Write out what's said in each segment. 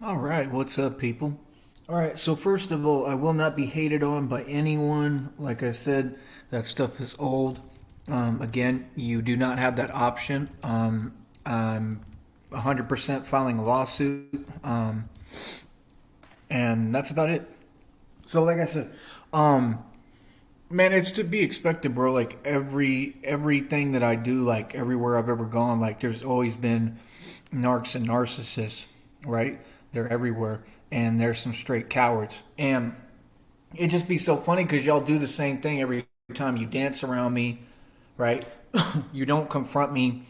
All right, what's up, people? All right, so first of all, I will not be hated on by anyone. Like I said, that stuff is old. Again, you do not have that option. I'm 100% filing a lawsuit, and that's about it. So, like I said, um, man, it's to be expected, bro. Like everything that I do, like everywhere I've ever gone, like there's always been narcs and narcissists, right? They're everywhere, and there's some straight cowards. And it just be so funny because y'all do the same thing every time you dance around me, right? You don't confront me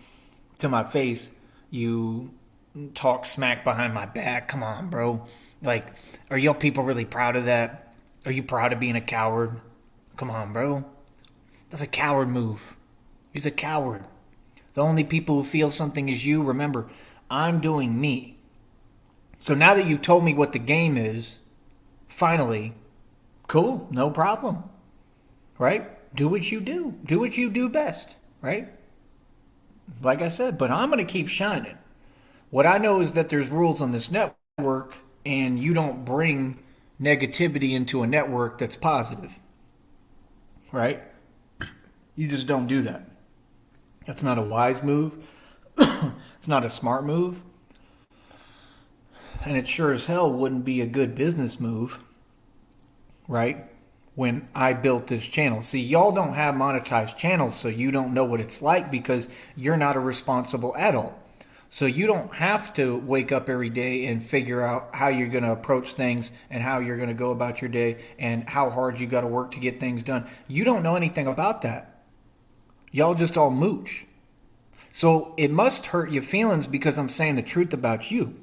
to my face. You talk smack behind my back. Come on, bro. Like, are y'all people really proud of that? Are you proud of being a coward? Come on, bro. That's a coward move. He's a coward. The only people who feel something is you. Remember, I'm doing me. So now that you've told me what the game is, finally, cool, no problem, right? Do what you do. Do what you do best, right? Like I said, but I'm going to keep shining. What I know is that there's rules on this network, and you don't bring negativity into a network that's positive, right? You just don't do that. That's not a wise move. It's not a smart move. And it sure as hell wouldn't be a good business move, right? When I built this channel. See, y'all don't have monetized channels, so you don't know what it's like because you're not a responsible adult. So you don't have to wake up every day and figure out how you're going to approach things and how you're going to go about your day and how hard you got to work to get things done. You don't know anything about that. Y'all just all mooch. So it must hurt your feelings because I'm saying the truth about you,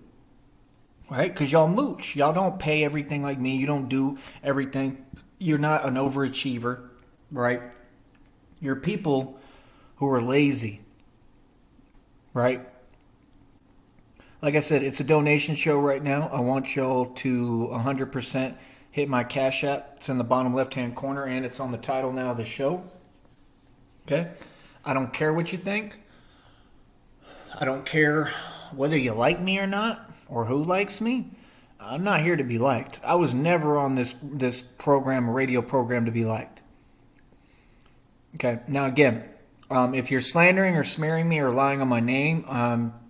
right? Because y'all mooch. Y'all don't pay everything like me. You don't do everything. You're not an overachiever, right? You're people who are lazy, right? Like I said, it's a donation show right now. I want y'all to 100% hit my Cash App. It's in the bottom left-hand corner, and it's on the title now of the show. Okay? I don't care what you think. I don't care whether you like me or not, or who likes me. I'm not here to be liked. I was never on this program, radio program, to be liked. Okay? Now, again, if you're slandering or smearing me or lying on my name,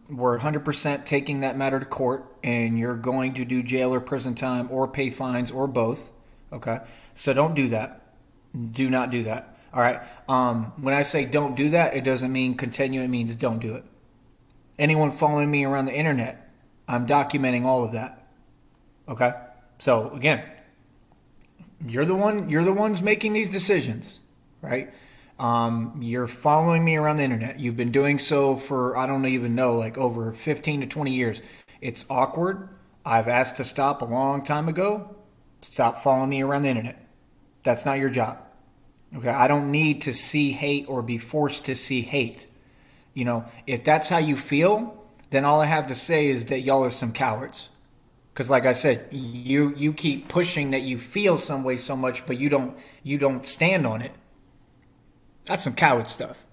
we're 100% taking that matter to court, and you're going to do jail or prison time or pay fines or both. Okay? So don't do that. Do not do that. All right? When I say don't do that, it doesn't mean continue. It means don't do it. Anyone following me around the internet, I'm documenting all of that. Okay? So again, you're the ones making these decisions, right? You're following me around the internet. You've been doing so for, I don't even know, like over 15 to 20 years. It's awkward. I've asked to stop a long time ago. Stop following me around the internet. That's not your job. Okay? I don't need to see hate or be forced to see hate. You know, if that's how you feel, then all I have to say is that y'all are some cowards. Because, like I said, you keep pushing that you feel some way so much, but you don't stand on it. That's some coward stuff.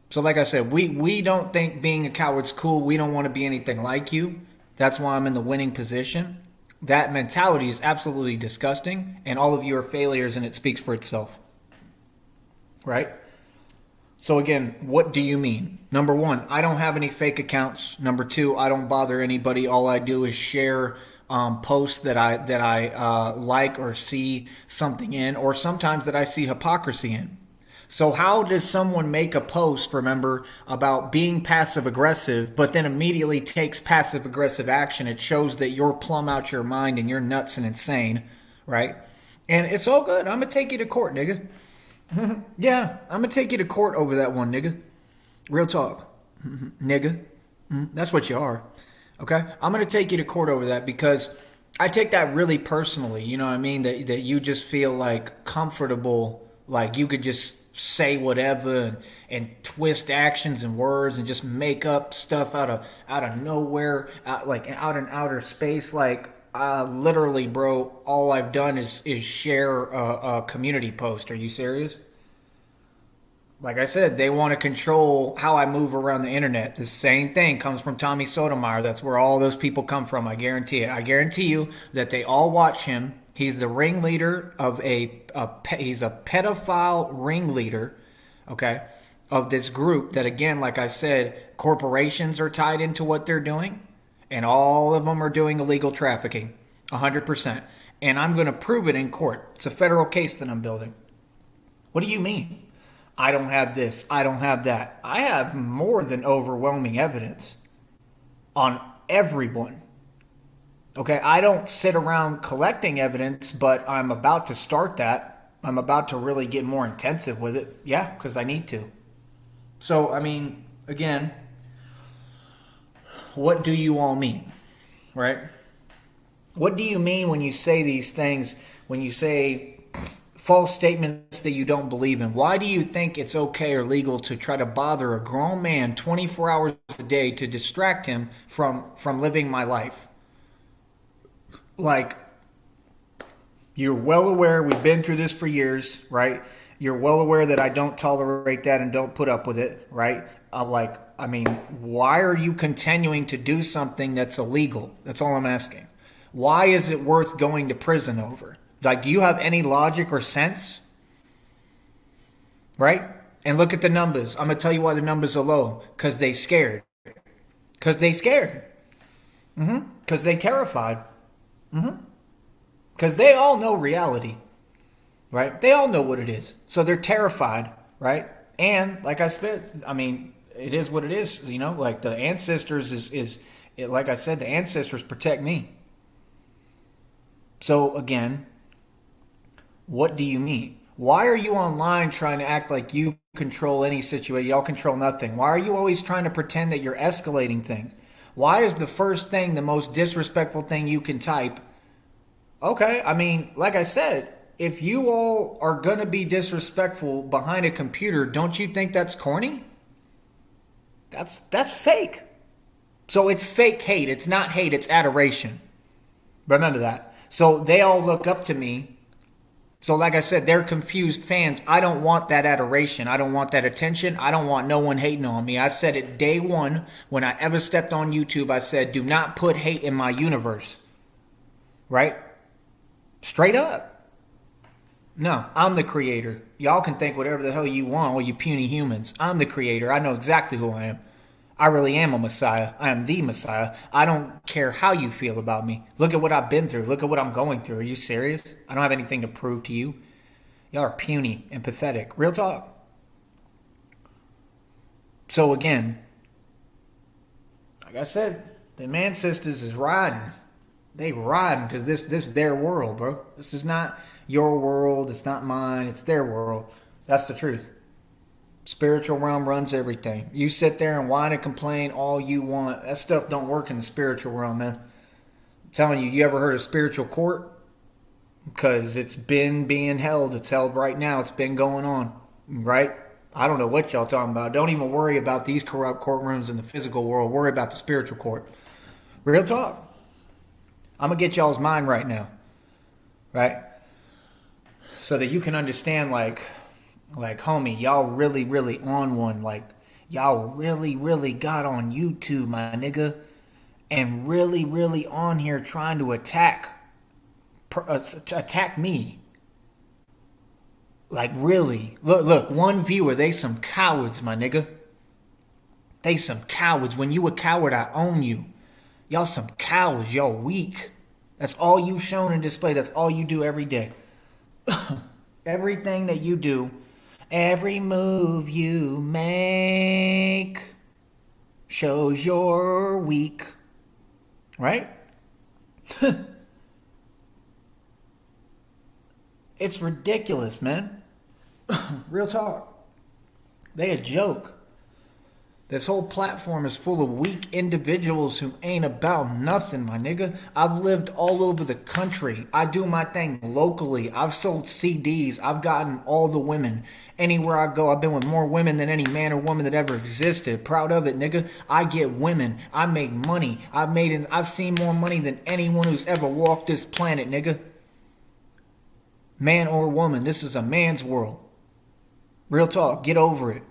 So, like I said, we don't think being a coward's cool. We don't want to be anything like you. That's why I'm in the winning position. That mentality is absolutely disgusting, and all of you are failures, and it speaks for itself. Right? So again, what do you mean? Number one, I don't have any fake accounts. Number two, I don't bother anybody. All I do is share posts that I like or see something in, or sometimes that I see hypocrisy in. So how does someone make a post, remember, about being passive aggressive, but then immediately takes passive aggressive action? It shows that you're plumb out your mind and you're nuts and insane, right? And it's all good. I'm gonna take you to court, nigga. Yeah, I'm gonna take you to court over that one, nigga. Real talk, nigga. That's what you are. Okay, I'm gonna take you to court over that because I take that really personally. You know what I mean? That you just feel like comfortable, like you could just say whatever and twist actions and words and just make up stuff out of nowhere, like out in outer space, like. Literally, bro, all I've done is share a community post. Are you serious? Like I said, they want to control how I move around the internet. The same thing comes from Tommy Sotomayor. That's where all those people come from. I guarantee it. I guarantee you that they all watch him. He's the ringleader of he's a pedophile ringleader, okay, of this group that, again, like I said, corporations are tied into what they're doing, and all of them are doing illegal trafficking, 100%. And I'm going to prove it in court. It's a federal case that I'm building. What do you mean? I don't have this. I don't have that. I have more than overwhelming evidence on everyone. Okay, I don't sit around collecting evidence, but I'm about to start that. I'm about to really get more intensive with it. Yeah, because I need to. So, I mean, again, what do you all mean? Right? What do you mean when you say these things, when you say false statements that you don't believe in? Why do you think it's okay or legal to try to bother a grown man 24 hours a day to distract him from living my life? Like, you're well aware we've been through this for years, right? You're well aware that I don't tolerate that and don't put up with it, right? Why are you continuing to do something that's illegal? That's all I'm asking. Why is it worth going to prison over? Like, do you have any logic or sense? Right? And look at the numbers. I'm going to tell you why the numbers are low. Because they scared. Because they scared. Because they terrified. Because they all know reality. Right? They all know what it is. So they're terrified. Right? And, like I said, I mean, it is what it is. You know, like the ancestors like I said, the ancestors protect me. So, again, what do you mean? Why are you online trying to act like you control any situation? Y'all control nothing. Why are you always trying to pretend that you're escalating things? Why is the first thing the most disrespectful thing you can type? Okay, I mean, like I said, if you all are going to be disrespectful behind a computer, don't you think that's corny? That's fake. So it's fake hate. It's not hate, it's adoration. Remember that. So they all look up to me. So like I said, they're confused fans. I don't want that adoration. I don't want that attention. I don't want no one hating on me. I said it day one when I ever stepped on YouTube. I said, do not put hate in my universe. Right? Straight up. No, I'm the creator. Y'all can think whatever the hell you want, all you puny humans. I'm the creator. I know exactly who I am. I really am a Messiah. I am the Messiah. I don't care how you feel about me. Look at what I've been through. Look at what I'm going through. Are you serious? I don't have anything to prove to you. Y'all are puny and pathetic. Real talk. So again, like I said, the man sisters is riding. They riding because this is their world, bro. This is not your world. It's not mine. It's their world. That's the truth. Spiritual realm runs everything. You sit there and whine and complain all you want. That stuff don't work in the spiritual realm, man. I'm telling you, you ever heard of spiritual court? Because it's been being held. It's held right now. It's been going on, right? I don't know what y'all talking about. Don't even worry about these corrupt courtrooms in the physical world. Worry about the spiritual court. Real talk. I'm going to get y'all's mind right now, right? So that you can understand, like, homie, y'all really, really on one. Like, y'all really, really got on YouTube, my nigga. And really, really on here trying to attack me. Like, really. Look, one viewer, they some cowards, my nigga. They some cowards. When you a coward, I own you. Y'all some cowards. Y'all weak. That's all you shown and display. That's all you do every day. Everything that you do, every move you make shows you're weak. Right? It's ridiculous, man. Real talk. They a joke. This whole platform is full of weak individuals who ain't about nothing, my nigga. I've lived all over the country. I do my thing locally. I've sold CDs. I've gotten all the women. Anywhere I go, I've been with more women than any man or woman that ever existed. Proud of it, nigga. I get women. I make money. I've seen more money than anyone who's ever walked this planet, nigga. Man or woman, this is a man's world. Real talk. Get over it.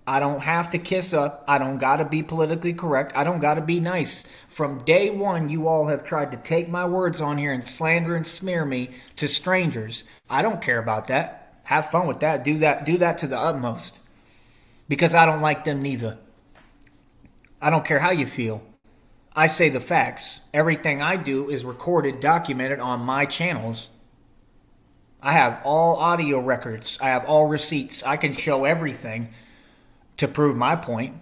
I don't have to kiss up. I don't got to be politically correct. I don't got to be nice. From day one, you all have tried to take my words on here and slander and smear me to strangers. I don't care about that. Have fun with that. Do that to the utmost. Because I don't like them neither. I don't care how you feel. I say the facts. Everything I do is recorded, documented on my channels. I have all audio records. I have all receipts. I can show everything to prove my point.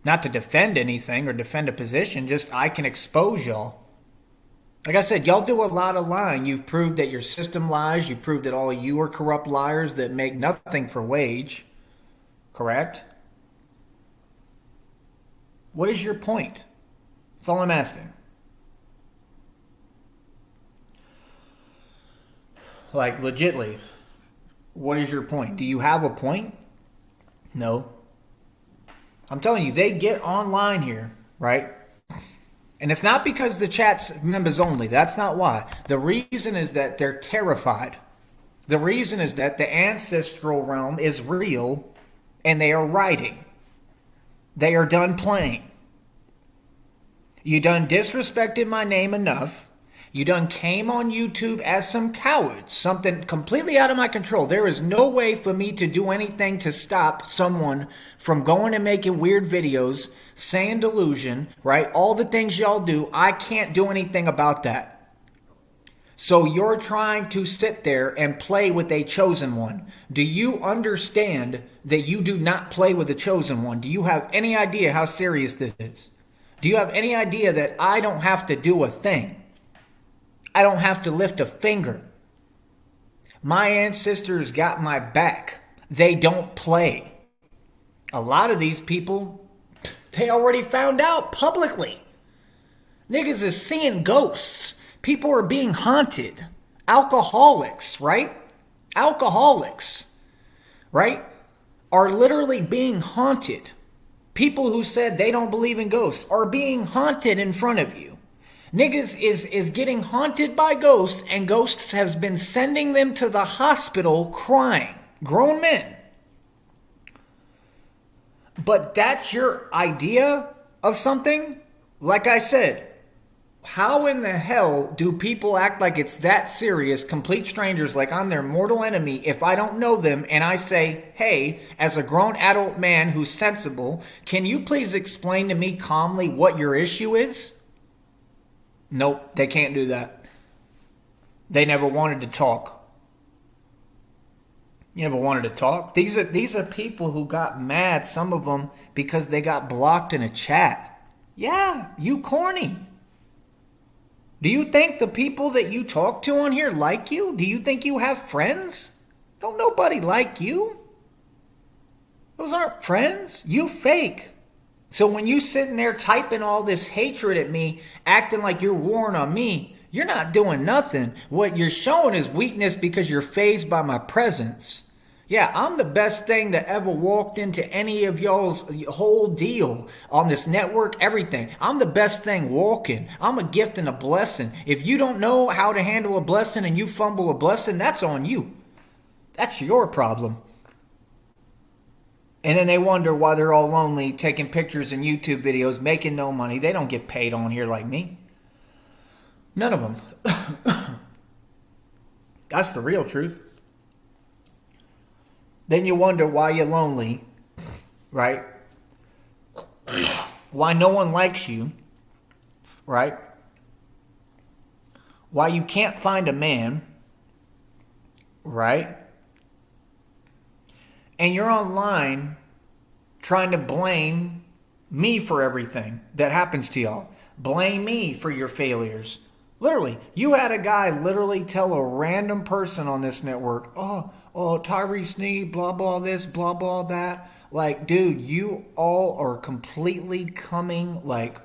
Not to defend anything or defend a position, just I can expose y'all. Like I said, y'all do a lot of lying. You've proved that your system lies. You've proved that all of you are corrupt liars that make nothing for wage. Correct? What is your point? That's all I'm asking. Like, legitly, what is your point? Do you have a point? No. I'm telling you, they get online here, right? And it's not because the chat's members only. That's not why. The reason is that they're terrified. The reason is that the ancestral realm is real and they are writing. They are done playing. You done disrespected my name enough. You done came on YouTube as some cowards. Something completely out of my control. There is no way for me to do anything to stop someone from going and making weird videos, saying delusion, right? All the things y'all do, I can't do anything about that. So you're trying to sit there and play with a chosen one. Do you understand that you do not play with a chosen one? Do you have any idea how serious this is? Do you have any idea that I don't have to do a thing? I don't have to lift a finger. My ancestors got my back. They don't play. A lot of these people, they already found out publicly. Niggas is seeing ghosts. People are being haunted. Alcoholics, right? Alcoholics, right? Are literally being haunted. People who said they don't believe in ghosts are being haunted in front of you. Niggas is getting haunted by ghosts, and ghosts has been sending them to the hospital crying. Grown men. But that's your idea of something? Like I said, how in the hell do people act like it's that serious, complete strangers, like I'm their mortal enemy, if I don't know them and I say, hey, as a grown adult man who's sensible, can you please explain to me calmly what your issue is? Nope, they can't do that. They never wanted to talk. You never wanted to talk? These are people who got mad, some of them, because they got blocked in a chat. Yeah, you corny. Do you think the people that you talk to on here like you? Do you think you have friends? Don't nobody like you. Those aren't friends. You fake. So when you sitting there typing all this hatred at me, acting like you're warring on me, you're not doing nothing. What you're showing is weakness because you're fazed by my presence. Yeah, I'm the best thing that ever walked into any of y'all's whole deal on this network, everything. I'm the best thing walking. I'm a gift and a blessing. If you don't know how to handle a blessing and you fumble a blessing, that's on you. That's your problem. And then they wonder why they're all lonely, taking pictures and YouTube videos, making no money. They don't get paid on here like me. None of them. That's the real truth. Then you wonder why you're lonely, right? Why no one likes you, right? Why you can't find a man, right? And you're online trying to blame me for everything that happens to y'all. Blame me for your failures. Literally, you had a guy literally tell a random person on this network, oh, Tyree Sneed, blah, blah, this, blah, blah, that. Like, dude, you all are completely coming, like,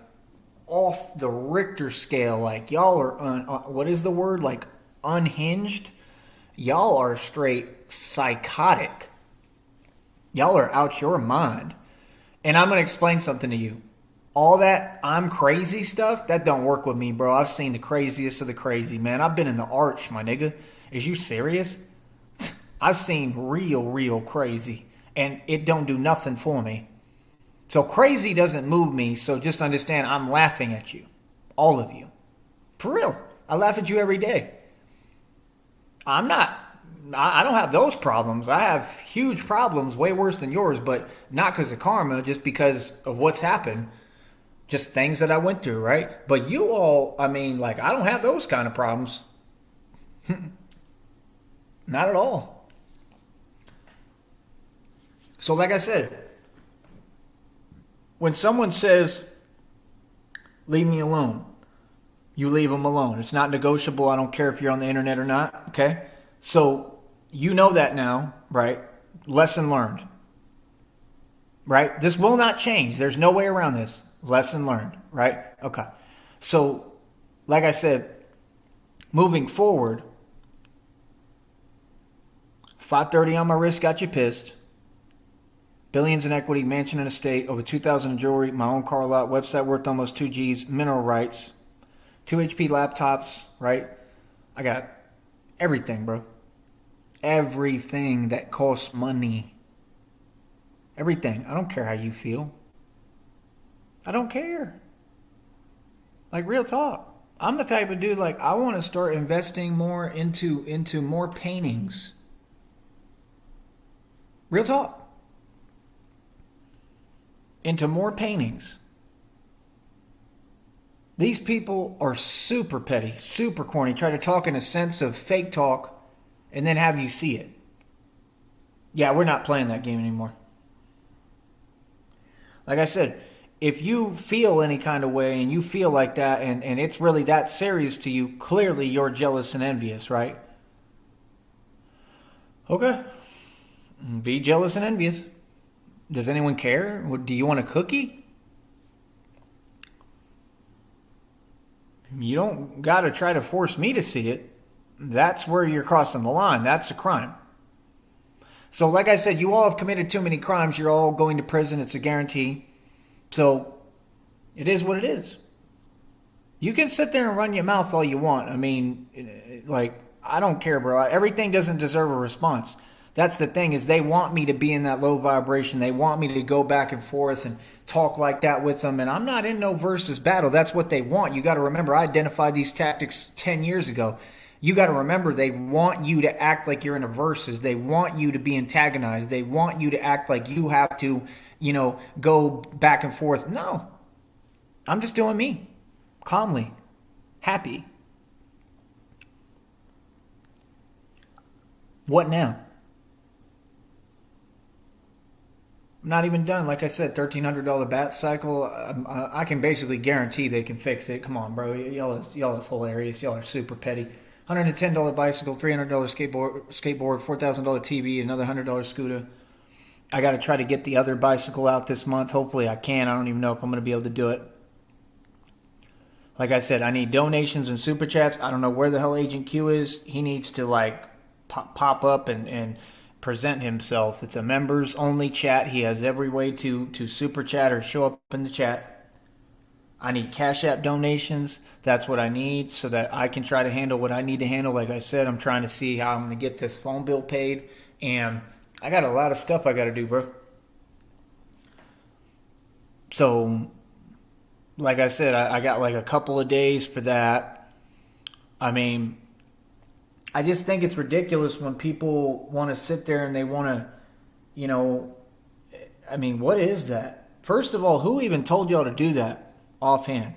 off the Richter scale. Like, y'all are, what is the word? Like, unhinged? Y'all are straight psychotic. Y'all are out your mind. And I'm going to explain something to you. All that I'm crazy stuff, that don't work with me, bro. I've seen the craziest of the crazy, man. I've been in the arch, my nigga. Is you serious? I've seen real crazy, and it don't do nothing for me. So crazy doesn't move me, so just understand I'm laughing at you. All of you. For real. I laugh at you every day. I'm not, I don't have those problems. I have huge problems, way worse than yours, but not because of karma, just because of what's happened. Just things that I went through, right? But you all, I mean, like, I don't have those kind of problems. Not at all. So, like I said, when someone says, leave me alone, you leave them alone. It's not negotiable. I don't care if you're on the internet or not, okay? So, you know that now, right? Lesson learned, right? This will not change. There's no way around this. Lesson learned, right? Okay. So, like I said, moving forward, 530 on my wrist got you pissed. Billions in equity, mansion and estate, over 2,000 in jewelry, my own car lot, website worth almost 2 G's, mineral rights, 2 HP laptops, right? I got everything, bro. Everything that costs money. Everything. I don't care how you feel. I don't care. Like, real talk. I'm the type of dude, like, I want to start investing more into more paintings. Real talk. Into more paintings. These people are super petty, super corny, try to talk in a sense of fake talk and then have you see it. Yeah, we're not playing that game anymore. Like I said, if you feel any kind of way and you feel like that and it's really that serious to you, clearly you're jealous and envious, right? Okay. Be jealous and envious. Does anyone care? Do you want a cookie? You don't got to try to force me to see it. That's where you're crossing the line. That's a crime. So like I said, you all have committed too many crimes. You're all going to prison. It's a guarantee. So it is what it is. You can sit there and run your mouth all you want. I mean, like, I don't care, bro. Everything doesn't deserve a response. That's the thing, is they want me to be in that low vibration. They want me to go back and forth and talk like that with them. And I'm not in no versus battle. That's what they want. You got to remember, I identified these tactics 10 years ago. You got to remember, they want you to act like you're in a versus. They want you to be antagonized. They want you to act like you have to, go back and forth. No. I'm just doing me. Calmly. Happy. What now? I'm not even done. Like I said, $1,300 bat cycle. I can basically guarantee they can fix it. Come on, bro. Y'all is hilarious. Y'all are super petty. $110 bicycle, $300 skateboard, $4,000 TV, another $100 scooter. I got to try to get the other bicycle out this month. Hopefully I can. I don't even know if I'm going to be able to do it. Like I said, I need donations and super chats. I don't know where the hell Agent Q is. He needs to pop up and present himself. It's a members only chat. He has every way to super chat or show up in the chat. I need Cash App donations. That's what I need so that I can try to handle what I need to handle. Like I said, I'm trying to see how I'm going to get this phone bill paid. And I got a lot of stuff I got to do, bro. So, like I said, I got like a couple of days for that. I mean, I just think it's ridiculous when people want to sit there and they want to, I mean, what is that? First of all, who even told y'all to do that offhand?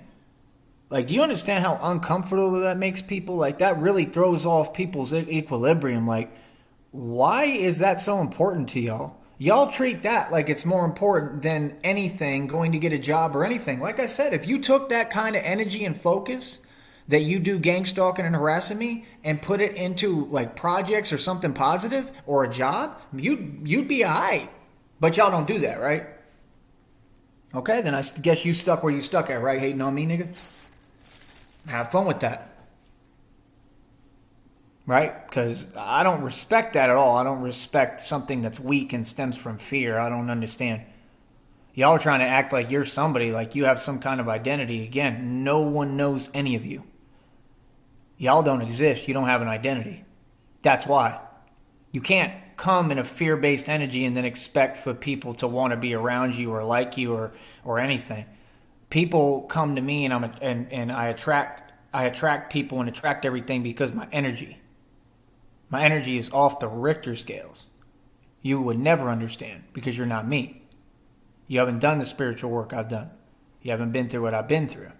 Like, do you understand how uncomfortable that makes people? Like, that really throws off people's equilibrium. Like, why is that so important to y'all? Y'all treat that like it's more important than anything, going to get a job or anything. Like I said, if you took that kind of energy and focus that you do gang stalking and harassing me and put it into like projects or something positive or a job, you'd be alright. But y'all don't do that, right? Okay, then I guess you stuck where you stuck at, right? Hating on me, nigga? Have fun with that. Right? Because I don't respect that at all. I don't respect something that's weak and stems from fear. I don't understand. Y'all are trying to act like you're somebody, like you have some kind of identity. Again, no one knows any of you. Y'all don't exist. You don't have an identity. That's why. You can't come in a fear-based energy and then expect for people to want to be around you or like you or anything. People come to me and I attract people and attract everything because my energy is off the Richter scales. You would never understand because you're not me. You haven't done the spiritual work I've done. You haven't been through what I've been through.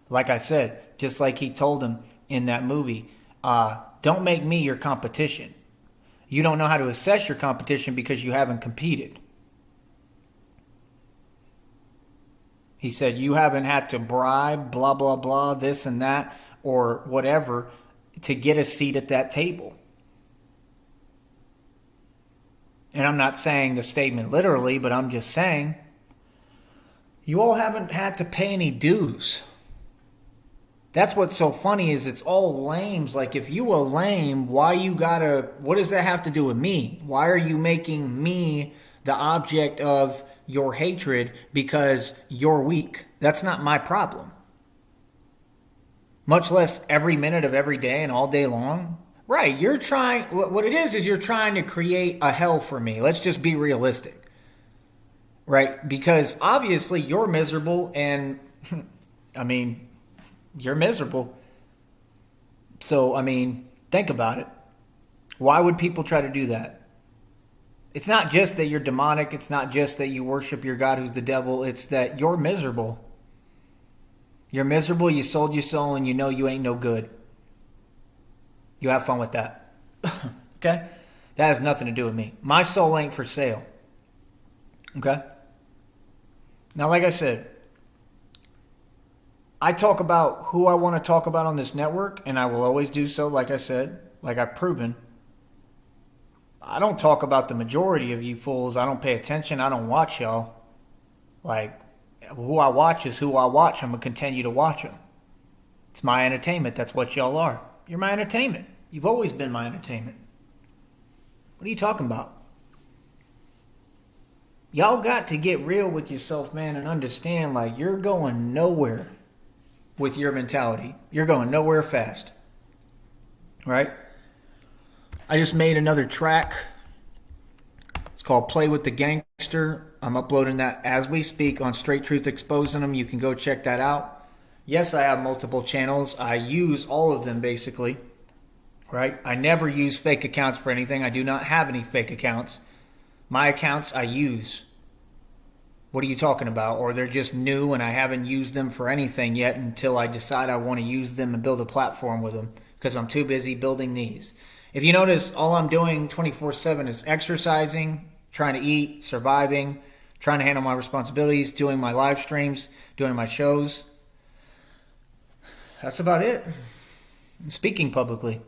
Like I said, just like he told him in that movie, don't make me your competition. You don't know how to assess your competition because you haven't competed. He said you haven't had to bribe, blah, blah, blah, this and that, or whatever, to get a seat at that table. And I'm not saying the statement literally, but I'm just saying you all haven't had to pay any dues. That's what's so funny is it's all lames. Like if you a lame, what does that have to do with me? Why are you making me the object of your hatred because you're weak? That's not my problem. Much less every minute of every day and all day long. Right, what it is you're trying to create a hell for me. Let's just be realistic. Right, because obviously you're miserable and, you're miserable. So, think about it. Why would people try to do that? It's not just that you're demonic. It's not just that you worship your God who's the devil. It's that you're miserable. You're miserable. You sold your soul and you know you ain't no good. You have fun with that. Okay? That has nothing to do with me. My soul ain't for sale. Okay? Now, like I said, I talk about who I want to talk about on this network, and I will always do so, like I said, like I've proven. I don't talk about the majority of you fools. I don't pay attention. I don't watch y'all. Like, who I watch is who I watch. I'm going to continue to watch them. It's my entertainment. That's what y'all are. You're my entertainment. You've always been my entertainment. What are you talking about? Y'all got to get real with yourself, man, and understand, like, you're going nowhere with your mentality. You're going nowhere fast. Right? I just made another track. It's called Play with the Gangster. I'm uploading that as we speak on Straight Truth Exposing Them. You can go check that out. Yes, I have multiple channels. I use all of them, basically. Right? I never use fake accounts for anything. I do not have any fake accounts. My accounts I use. What are you talking about? Or they're just new and I haven't used them for anything yet until I decide I want to use them and build a platform with them because I'm too busy building these. If you notice, all I'm doing 24/7 is exercising, trying to eat, surviving, trying to handle my responsibilities, doing my live streams, doing my shows. That's about it. And speaking publicly.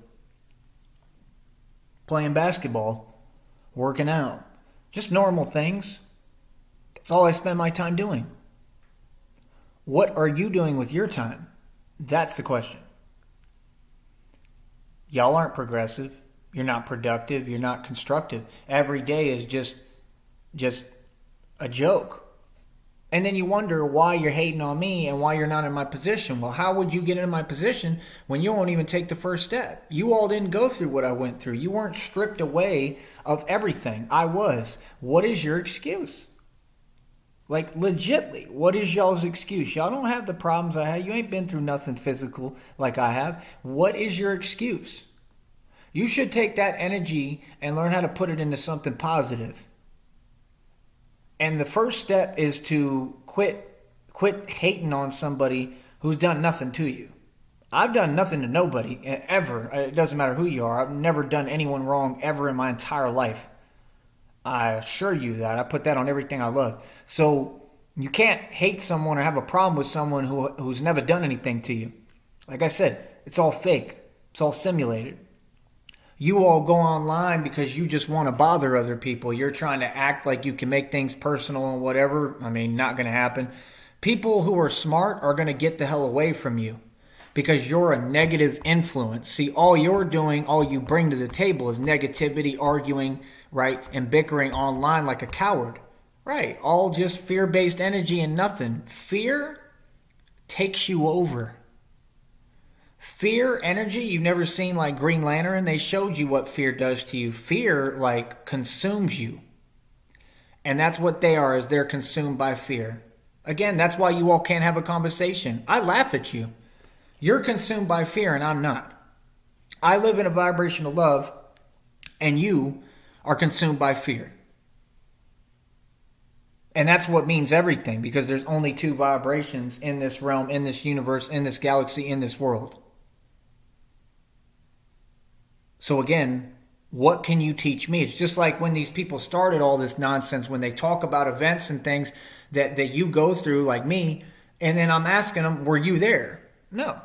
Playing basketball. Working out. Just normal things. That's all I spend my time doing. What are you doing with your time? That's the question. Y'all aren't progressive. You're not productive. You're not constructive. Every day is just a joke. And then you wonder why you're hating on me and why you're not in my position. Well, how would you get in my position when you won't even take the first step? You all didn't go through what I went through. You weren't stripped away of everything. I was. What is your excuse? Like, legitly, what is y'all's excuse? Y'all don't have the problems I had. You ain't been through nothing physical like I have. What is your excuse? You should take that energy and learn how to put it into something positive. And the first step is to quit hating on somebody who's done nothing to you. I've done nothing to nobody, ever. It doesn't matter who you are. I've never done anyone wrong ever in my entire life. I assure you that. I put that on everything I love. So you can't hate someone or have a problem with someone who's never done anything to you. Like I said, it's all fake. It's all simulated. You all go online because you just want to bother other people. You're trying to act like you can make things personal and whatever. Not going to happen. People who are smart are going to get the hell away from you because you're a negative influence. See, all you're doing, all you bring to the table is negativity, arguing, right, and bickering online like a coward. Right, all just fear-based energy and nothing. Fear takes you over. Fear, energy, you've never seen like Green Lantern? They showed you what fear does to you. Fear like consumes you. And that's what they are, is they're consumed by fear. Again, that's why you all can't have a conversation. I laugh at you. You're consumed by fear and I'm not. I live in a vibration of love and you are consumed by fear. And that's what means everything, because there's only two vibrations in this realm, in this universe, in this galaxy, in this world. So again, what can you teach me? It's just like when these people started all this nonsense, when they talk about events and things that you go through, like me, and then I'm asking them, were you there? No.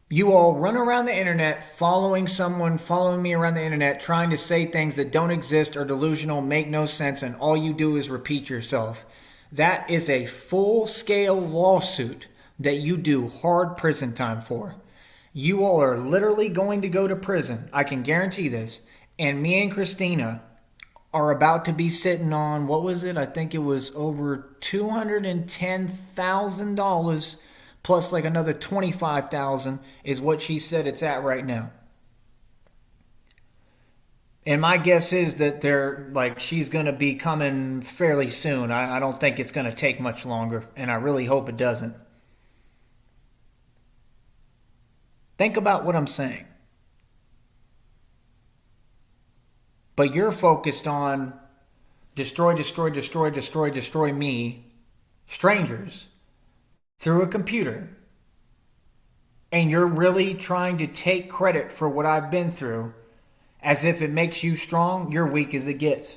You all run around the internet following someone, following me around the internet, trying to say things that don't exist, or delusional, make no sense, and all you do is repeat yourself. That is a full-scale lawsuit that you do hard prison time for. You all are literally going to go to prison. I can guarantee this. And me and Christina are about to be sitting on, what was it? I think it was over $210,000 plus like another $25,000 is what she said it's at right now. And my guess is that she's going to be coming fairly soon. I don't think it's going to take much longer, and I really hope it doesn't. Think about what I'm saying. But you're focused on destroy me, strangers, through a computer. And you're really trying to take credit for what I've been through as if it makes you strong. You're weak as it gets.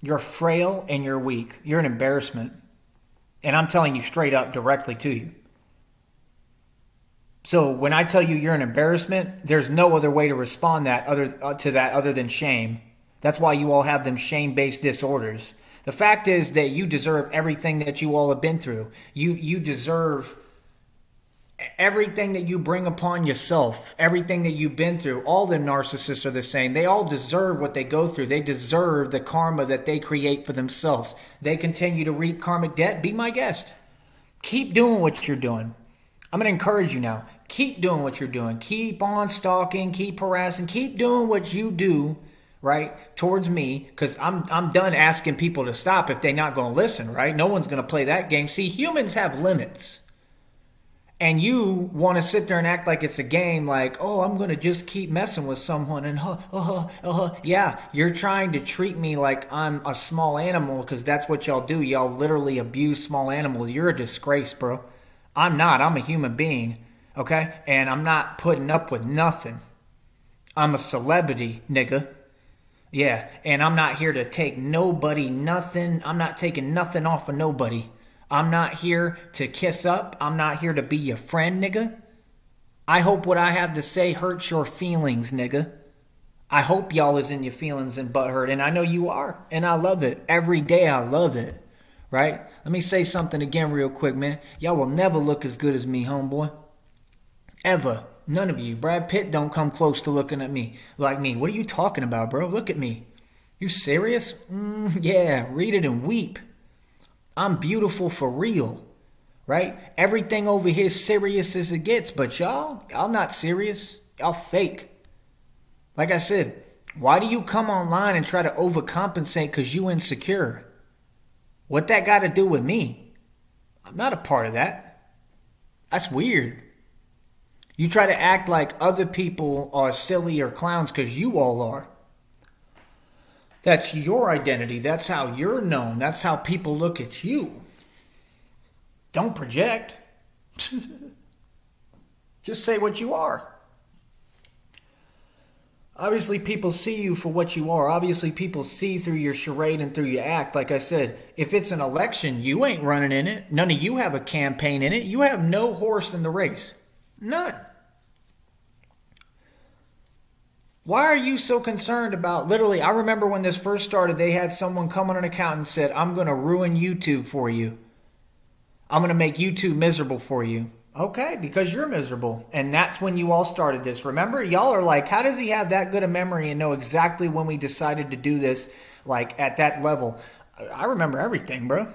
You're frail and you're weak. You're an embarrassment. And I'm telling you straight up, directly to you. So when I tell you you're an embarrassment, there's no other way to respond other than shame. That's why you all have them shame-based disorders. The fact is that you deserve everything that you all have been through. You deserve everything that you bring upon yourself, everything that you've been through. All the narcissists are the same. They all deserve what they go through. They deserve the karma that they create for themselves. They continue to reap karmic debt. Be my guest. Keep doing what you're doing. I'm going to encourage you now. Keep doing what you're doing. Keep on stalking, keep harassing, keep doing what you do, right, towards me, because I'm done asking people to stop if they're not going to listen, right? No one's going to play that game. See, humans have limits. And you want to sit there and act like it's a game, like, oh, I'm going to just keep messing with someone. And yeah, you're trying to treat me like I'm a small animal, because that's what y'all do. Y'all literally abuse small animals. You're a disgrace, bro. I'm not. I'm a human being, okay? And I'm not putting up with nothing. I'm a celebrity, nigga. Yeah, and I'm not here to take nobody nothing. I'm not taking nothing off of nobody. I'm not here to kiss up. I'm not here to be your friend, nigga. I hope what I have to say hurts your feelings, nigga. I hope y'all is in your feelings and butthurt, and I know you are, and I love it. Every day I love it. Right? Let me say something again real quick, man. Y'all will never look as good as me, homeboy. Ever. None of you. Brad Pitt don't come close to looking at me like me. What are you talking about, bro? Look at me. You serious? Yeah, read it and weep. I'm beautiful for real. Right? Everything over here is serious as it gets, but y'all not serious. Y'all fake. Like I said, why do you come online and try to overcompensate because you insecure? What that got to do with me? I'm not a part of that. That's weird. You try to act like other people are silly or clowns because you all are. That's your identity. That's how you're known. That's how people look at you. Don't project. Just say what you are. Obviously, people see you for what you are. Obviously, people see through your charade and through your act. Like I said, if it's an election, you ain't running in it. None of you have a campaign in it. You have no horse in the race. None. Why are you so concerned about, literally, I remember when this first started, they had someone come on an account and said, I'm going to ruin YouTube for you. I'm going to make YouTube miserable for you. Okay, because you're miserable. And that's when you all started this. Remember, y'all are like, how does he have that good a memory and know exactly when we decided to do this, like at that level? I remember everything, bro.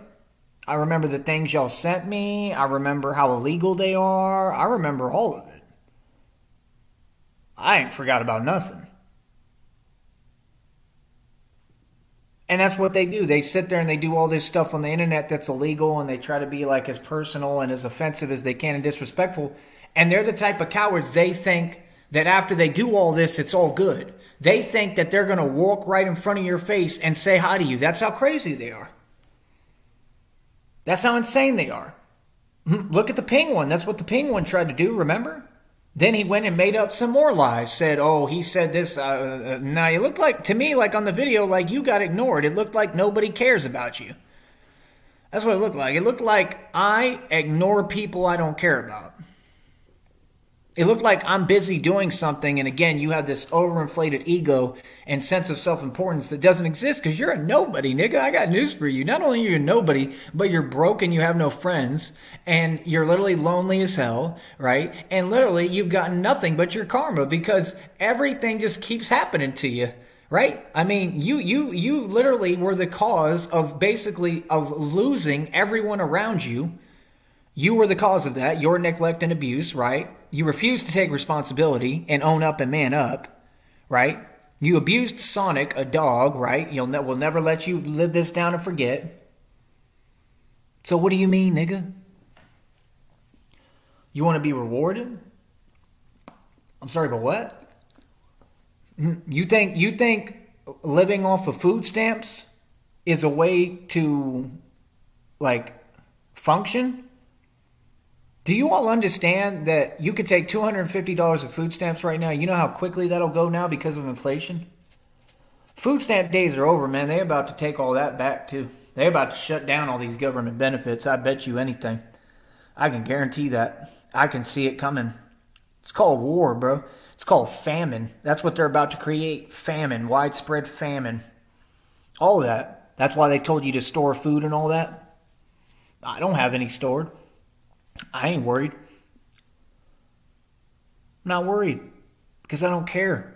I remember the things y'all sent me. I remember how illegal they are. I remember all of it. I ain't forgot about nothing. And that's what they do. They sit there and they do all this stuff on the internet that's illegal, and they try to be like as personal and as offensive as they can and disrespectful. And they're the type of cowards, they think that after they do all this, it's all good. They think that they're going to walk right in front of your face and say hi to you. That's how crazy they are. That's how insane they are. Look at the penguin. That's what the penguin tried to do, remember? Then he went and made up some more lies. Said, oh, he said this. Now, it looked like, to me, like on the video, like you got ignored. It looked like nobody cares about you. That's what it looked like. It looked like I ignore people I don't care about. It looked like I'm busy doing something, and again, you have this overinflated ego and sense of self-importance that doesn't exist because you're a nobody, nigga. I got news for you. Not only are you a nobody, but you're broke and you have no friends, and you're literally lonely as hell, right? And literally, you've got nothing but your karma because everything just keeps happening to you, right? I mean, you literally were the cause of basically of losing everyone around you. You were the cause of that, your neglect and abuse, right? You refused to take responsibility and own up and man up, right? You abused Sonic, a dog, right? We'll never let you live this down and forget. So what do you mean, nigga? You want to be rewarded? I'm sorry, but what? You think living off of food stamps is a way to, like, function? Do you all understand that you could take $250 of food stamps right now? You know how quickly that'll go now because of inflation? Food stamp days are over, man. They're about to take all that back, too. They're about to shut down all these government benefits. I bet you anything. I can guarantee that. I can see it coming. It's called war, bro. It's called famine. That's what they're about to create. Famine. Widespread famine. All of that. That's why they told you to store food and all that. I don't have any stored. I ain't worried. I'm not worried because I don't care.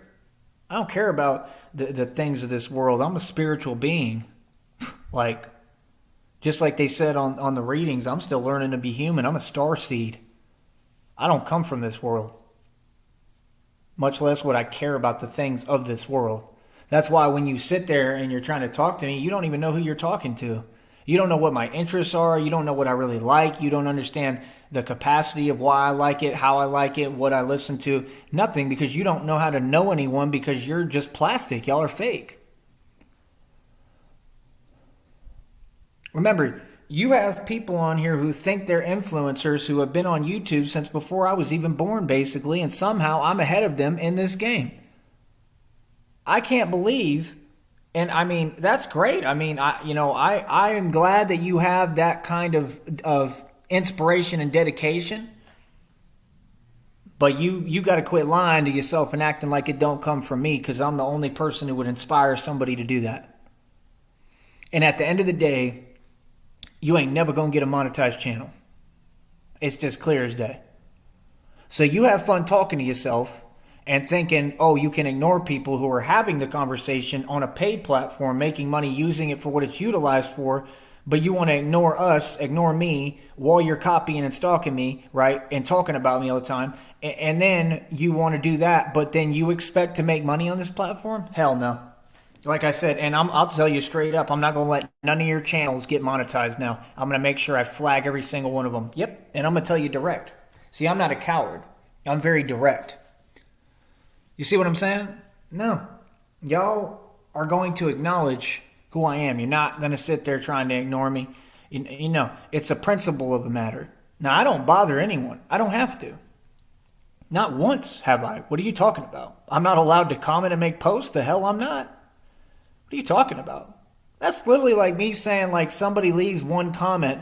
I don't care about the things of this world. I'm a spiritual being. Like, just like they said on the readings, I'm still learning to be human. I'm a star seed. I don't come from this world. Much less would I care about the things of this world. That's why when you sit there and you're trying to talk to me, you don't even know who you're talking to. You don't know what my interests are. You don't know what I really like. You don't understand the capacity of why I like it, how I like it, what I listen to. Nothing, because you don't know how to know anyone because you're just plastic. Y'all are fake. Remember, you have people on here who think they're influencers who have been on YouTube since before I was even born, basically, and somehow I'm ahead of them in this game. I can't believe... And I mean, that's great. I mean, I am glad that you have that kind of inspiration and dedication. But you got to quit lying to yourself and acting like it don't come from me, because I'm the only person who would inspire somebody to do that. And at the end of the day, you ain't never going to get a monetized channel. It's just clear as day. So you have fun talking to yourself and thinking, oh, you can ignore people who are having the conversation on a paid platform, making money, using it for what it's utilized for, but you want to ignore us, ignore me, while you're copying and stalking me, right, and talking about me all the time, and then you want to do that, but then you expect to make money on this platform? Hell no. Like I said, and I'll tell you straight up, I'm not going to let none of your channels get monetized now. I'm going to make sure I flag every single one of them. Yep, and I'm going to tell you direct. See, I'm not a coward. I'm very direct. You see what I'm saying? No. Y'all are going to acknowledge who I am. You're not going to sit there trying to ignore me. You know, it's a principle of the matter. Now, I don't bother anyone. I don't have to. Not once have I. What are you talking about? I'm not allowed to comment and make posts? The hell I'm not. What are you talking about? That's literally like me saying, like, somebody leaves one comment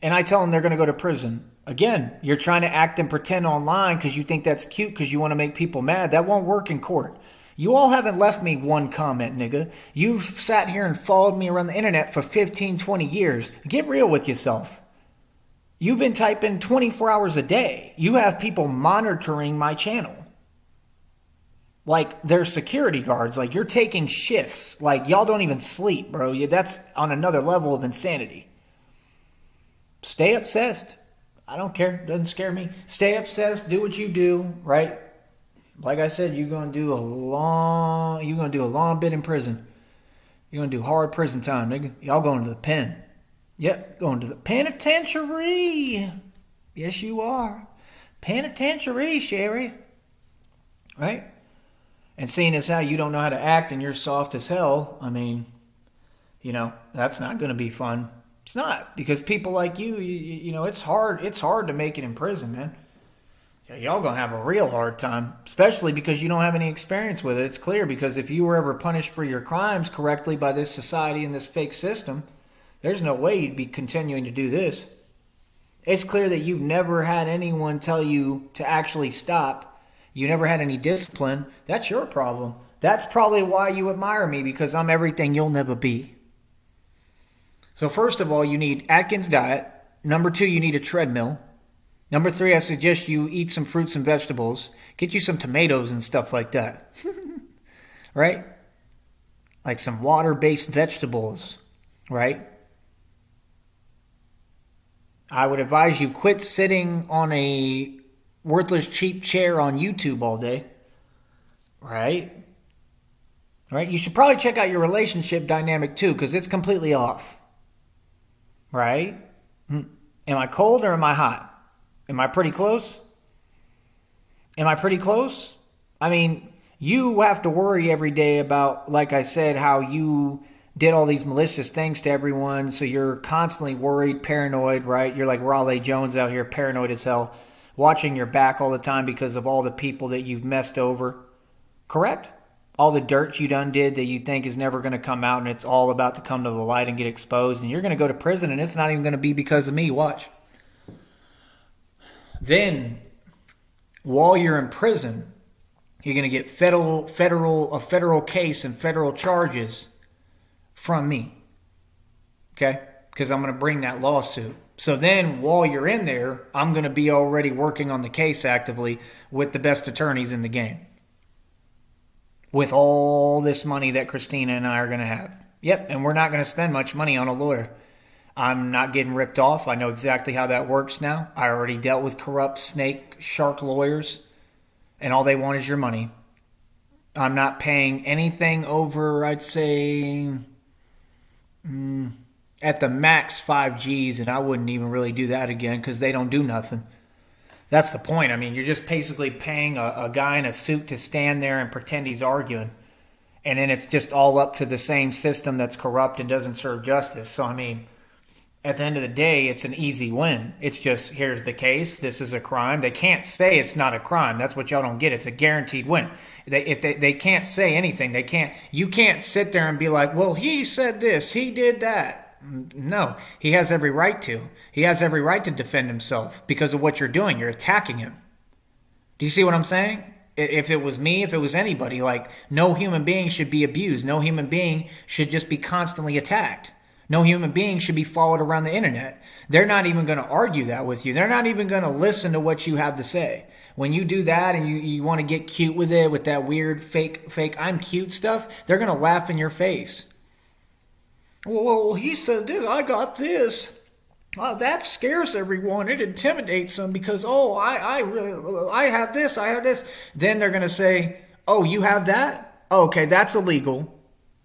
and I tell them they're going to go to prison. Again, you're trying to act and pretend online because you think that's cute because you want to make people mad. That won't work in court. You all haven't left me one comment, nigga. You've sat here and followed me around the internet for 15, 20 years. Get real with yourself. You've been typing 24 hours a day. You have people monitoring my channel. Like, they're security guards. Like, you're taking shifts. Like, y'all don't even sleep, bro. That's on another level of insanity. Stay obsessed. I don't care. It doesn't scare me. Stay obsessed. Do what you do, right? Like I said, you're gonna do a long bit in prison. You're gonna do hard prison time, nigga. Y'all going to the pen. Yep, going to the penitentiary. Yes, you are. Penitentiary, Sherry. Right? And seeing as how you don't know how to act and you're soft as hell, I mean, that's not going to be fun. It's not, because people like you, it's hard. It's hard to make it in prison, man. Y'all going to have a real hard time, especially because you don't have any experience with it. It's clear, because if you were ever punished for your crimes correctly by this society and this fake system, there's no way you'd be continuing to do this. It's clear that you've never had anyone tell you to actually stop. You never had any discipline. That's your problem. That's probably why you admire me, because I'm everything you'll never be. So first of all, you need Atkins diet. Number 2, you need a treadmill. Number 3, I suggest you eat some fruits and vegetables. Get you some tomatoes and stuff like that. Right? Like some water-based vegetables. Right? I would advise you quit sitting on a worthless cheap chair on YouTube all day. Right? Right? You should probably check out your relationship dynamic too, because it's completely off. Right? Am I cold or am I hot? Am I pretty close? Am I pretty close? I mean, you have to worry every day about, like I said, how you did all these malicious things to everyone. So you're constantly worried, paranoid, right? You're like Raleigh Jones out here, paranoid as hell, watching your back all the time because of all the people that you've messed over. Correct? All the dirt you done did that you think is never going to come out, and it's all about to come to the light and get exposed. And you're going to go to prison, and it's not even going to be because of me. Watch. Then, while you're in prison, you're going to get a federal case and federal charges from me. Okay? Because I'm going to bring that lawsuit. So then, while you're in there, I'm going to be already working on the case actively with the best attorneys in the game. With all this money that Christina and I are going to have. Yep, and we're not going to spend much money on a lawyer. I'm not getting ripped off. I know exactly how that works now. I already dealt with corrupt snake shark lawyers, and all they want is your money. I'm not paying anything over, I'd say, at the max 5 G's, and I wouldn't even really do that again because they don't do nothing. That's the point. I mean, you're just basically paying a guy in a suit to stand there and pretend he's arguing. And then it's just all up to the same system that's corrupt and doesn't serve justice. So, I mean, at the end of the day, it's an easy win. It's just, here's the case. This is a crime. They can't say it's not a crime. That's what y'all don't get. It's a guaranteed win. They can't say anything. You can't sit there and be like, well, he said this. He did that. No, he has every right to. He has every right to defend himself because of what you're doing. You're attacking him. Do you see what I'm saying? If it was me, if it was anybody, like, no human being should be abused. No human being should just be constantly attacked. No human being should be followed around the internet. They're not even going to argue that with you. They're not even going to listen to what you have to say. When you do that and you want to get cute with it, with that weird fake I'm cute stuff, they're going to laugh in your face. Well, he said this. I got this. That scares everyone. It intimidates them because, I have this. I have this. Then they're going to say, oh, you have that? Oh, okay, that's illegal,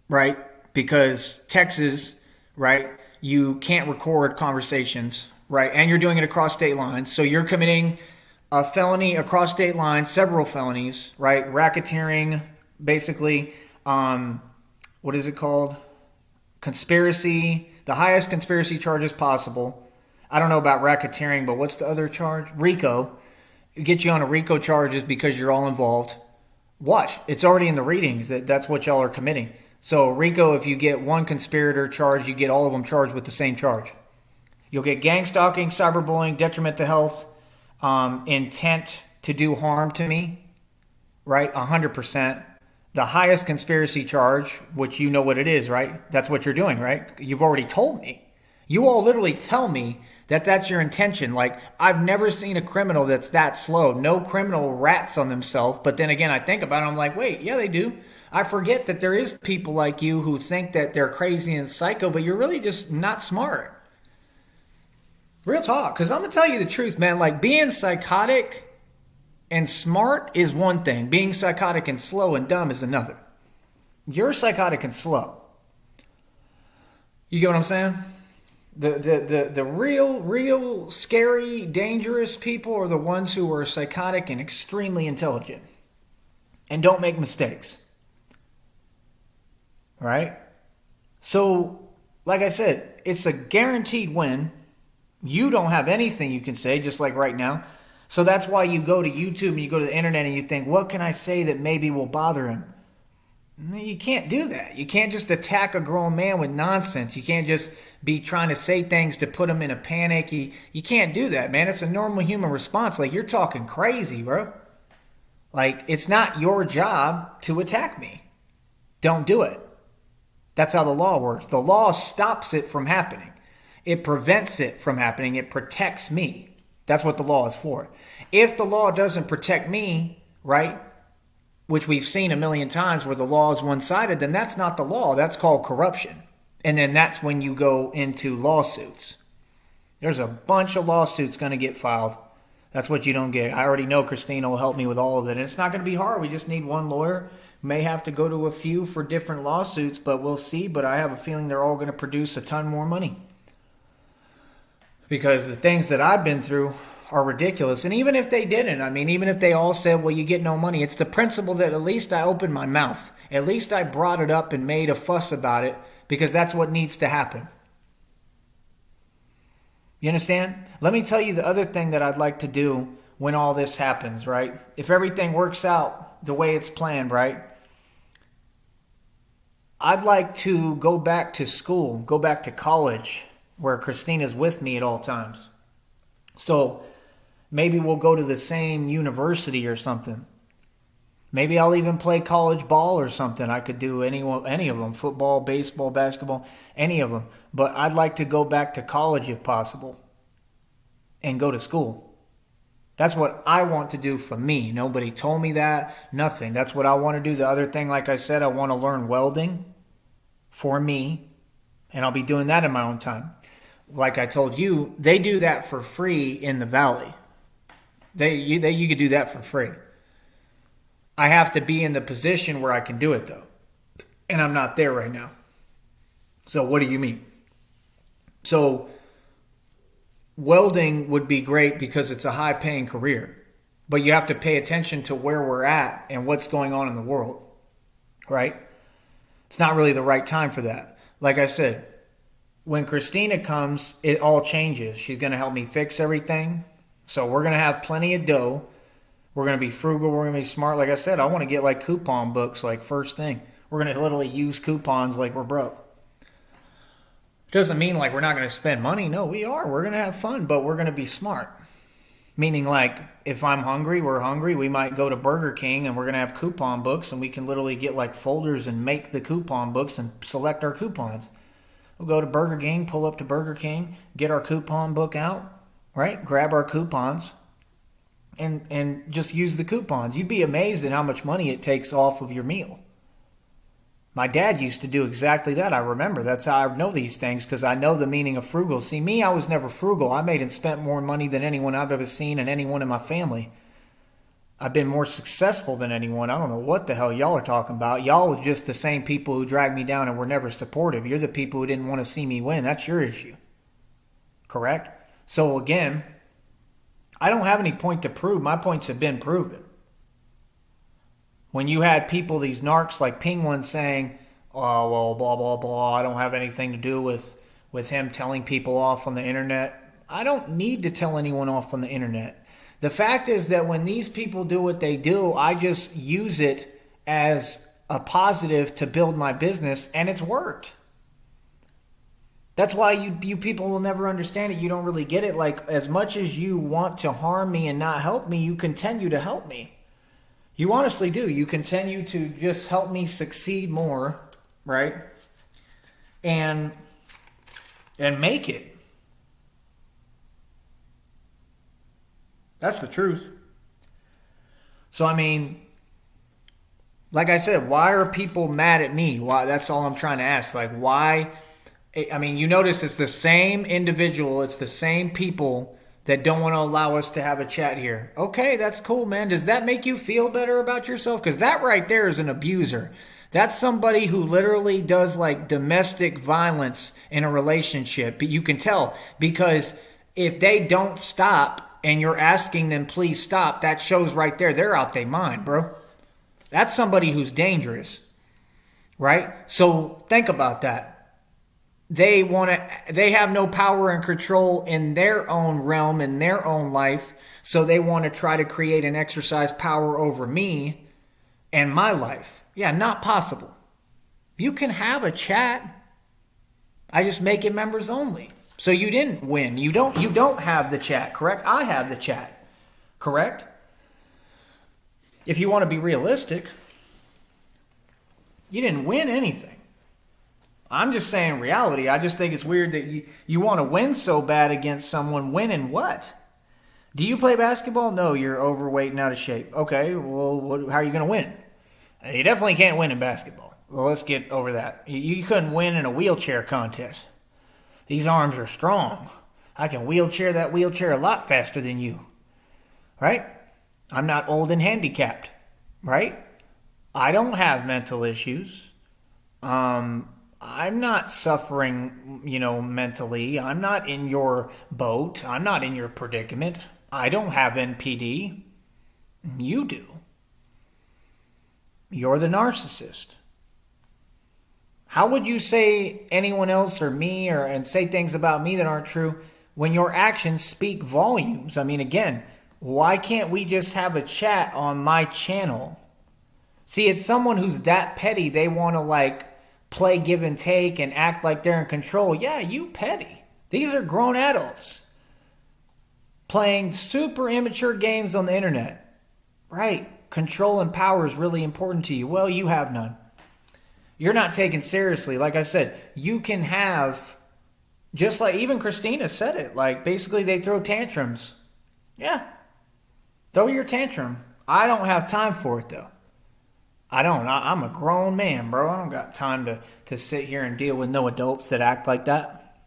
right? Because Texas, right, you can't record conversations, right? And you're doing it across state lines. So you're committing a felony across state lines, several felonies, right? Racketeering, basically. What is it called? Conspiracy, the highest conspiracy charges possible. I don't know about racketeering, but what's the other charge? RICO. Get you on a RICO charges because you're all involved. Watch. It's already in the readings that's what y'all are committing. So RICO, if you get one conspirator charged, you get all of them charged with the same charge. You'll get gang stalking, cyberbullying, detriment to health, intent to do harm to me, right? 100%. The highest conspiracy charge, which you know what it is, right? That's what you're doing, right? You've already told me. You all literally tell me that that's your intention. Like, I've never seen a criminal that's that slow. No criminal rats on themselves. But then again, I think about it, I'm like, wait, yeah, they do. I forget that there is people like you who think that they're crazy and psycho, but you're really just not smart. Real talk. Because I'm going to tell you the truth, man. Like, being psychotic and smart is one thing. Being psychotic and slow and dumb is another. You're psychotic and slow. You get what I'm saying? The real scary, dangerous people are the ones who are psychotic and extremely intelligent and don't make mistakes. Right? So, like I said, it's a guaranteed win. You don't have anything you can say, just like right now. So that's why you go to YouTube and you go to the internet and you think, what can I say that maybe will bother him? You can't do that. You can't just attack a grown man with nonsense. You can't just be trying to say things to put him in a panic. You can't do that, man. It's a normal human response. Like, you're talking crazy, bro. Like, it's not your job to attack me. Don't do it. That's how the law works. The law stops it from happening. It prevents it from happening. It protects me. That's what the law is for. If the law doesn't protect me, right, which we've seen a million times where the law is one-sided, then that's not the law. That's called corruption. And then that's when you go into lawsuits. There's a bunch of lawsuits going to get filed. That's what you don't get. I already know Christina will help me with all of it. And it's not going to be hard. We just need one lawyer. May have to go to a few for different lawsuits, but we'll see. But I have a feeling they're all going to produce a ton more money. Because the things that I've been through are ridiculous. And even if they didn't, I mean, even if they all said, well, you get no money, it's the principle that at least I opened my mouth. At least I brought it up and made a fuss about it, because that's what needs to happen. You understand? Let me tell you the other thing that I'd like to do when all this happens, right? If everything works out the way it's planned, right? I'd like to go back to school, go back to college, where Christina's with me at all times. So maybe we'll go to the same university or something. Maybe I'll even play college ball or something. I could do any of them. Football, baseball, basketball, any of them. But I'd like to go back to college if possible and go to school. That's what I want to do for me. Nobody told me that. Nothing. That's what I want to do. The other thing, like I said, I want to learn welding for me. And I'll be doing that in my own time. Like I told you, they do that for free in the valley. You could do that for free. I have to be in the position where I can do it, though. And I'm not there right now. So what do you mean? So welding would be great because it's a high-paying career. But you have to pay attention to where we're at and what's going on in the world. Right? It's not really the right time for that. Like I said, when Christina comes, it all changes. She's going to help me fix everything. So we're going to have plenty of dough. We're going to be frugal. We're going to be smart. Like I said, I want to get like coupon books like first thing. We're going to literally use coupons like we're broke. Doesn't mean like we're not going to spend money. No, we are. We're going to have fun, but we're going to be smart. Meaning like if I'm hungry, we're hungry. We might go to Burger King and we're going to have coupon books and we can literally get like folders and make the coupon books and select our coupons. We'll go to Burger King, pull up to Burger King, get our coupon book out, right? Grab our coupons and just use the coupons. You'd be amazed at how much money it takes off of your meal. My dad used to do exactly that. I remember. That's how I know these things, because I know the meaning of frugal. See, me, I was never frugal. I made and spent more money than anyone I've ever seen and anyone in my family. I've been more successful than anyone. I don't know what the hell y'all are talking about. Y'all were just the same people who dragged me down and were never supportive. You're the people who didn't want to see me win. That's your issue. Correct? So again, I don't have any point to prove. My points have been proven. When you had people, these narcs like Penguin saying, oh, well, blah, blah, blah, I don't have anything to do with him telling people off on the internet. I don't need to tell anyone off on the internet. The fact is that when these people do what they do, I just use it as a positive to build my business, and it's worked. That's why you people will never understand it. You don't really get it. Like, as much as you want to harm me and not help me, you continue to help me. You honestly do. You continue to just help me succeed more, right? And make it. That's the truth. So, I mean, like I said, why are people mad at me? Why? That's all I'm trying to ask. Like, why I mean, you notice it's the same individual, it's the same people that don't want to allow us to have a chat here. Okay, that's cool, man. Does that make you feel better about yourself? Because that right there is an abuser. That's somebody who literally does like domestic violence in a relationship. But you can tell because if they don't stop and you're asking them, please stop, that shows right there they're out their mind, bro. That's somebody who's dangerous, right? So think about that. They have no power and control in their own realm, in their own life. So they want to try to create and exercise power over me and my life. Yeah, not possible. You can have a chat. I just make it members only. So you didn't win. You don't have the chat, correct? I have the chat, correct? If you want to be realistic, you didn't win anything. I'm just saying reality. I just think it's weird that you want to win so bad against someone. Winning what? Do you play basketball? No, you're overweight and out of shape. Okay, well, how are you going to win? You definitely can't win in basketball. Well, let's get over that. You couldn't win in a wheelchair contest. These arms are strong. I can wheelchair that wheelchair a lot faster than you. Right? I'm not old and handicapped. Right? I don't have mental issues. I'm not suffering, mentally. I'm not in your boat. I'm not in your predicament. I don't have NPD. You do. You're the narcissist. How would you say anyone else or me and say things about me that aren't true when your actions speak volumes? I mean, again, why can't we just have a chat on my channel? See, it's someone who's that petty. They want to play give and take and act like they're in control. Yeah, you petty. These are grown adults playing super immature games on the internet. Right. Control and power is really important to you. Well, you have none. You're not taken seriously. Like I said, you can have, just like even Christina said it, basically they throw tantrums. Yeah. Throw your tantrum. I don't have time for it though. I don't. I'm a grown man, bro. I don't got time to sit here and deal with no adults that act like that.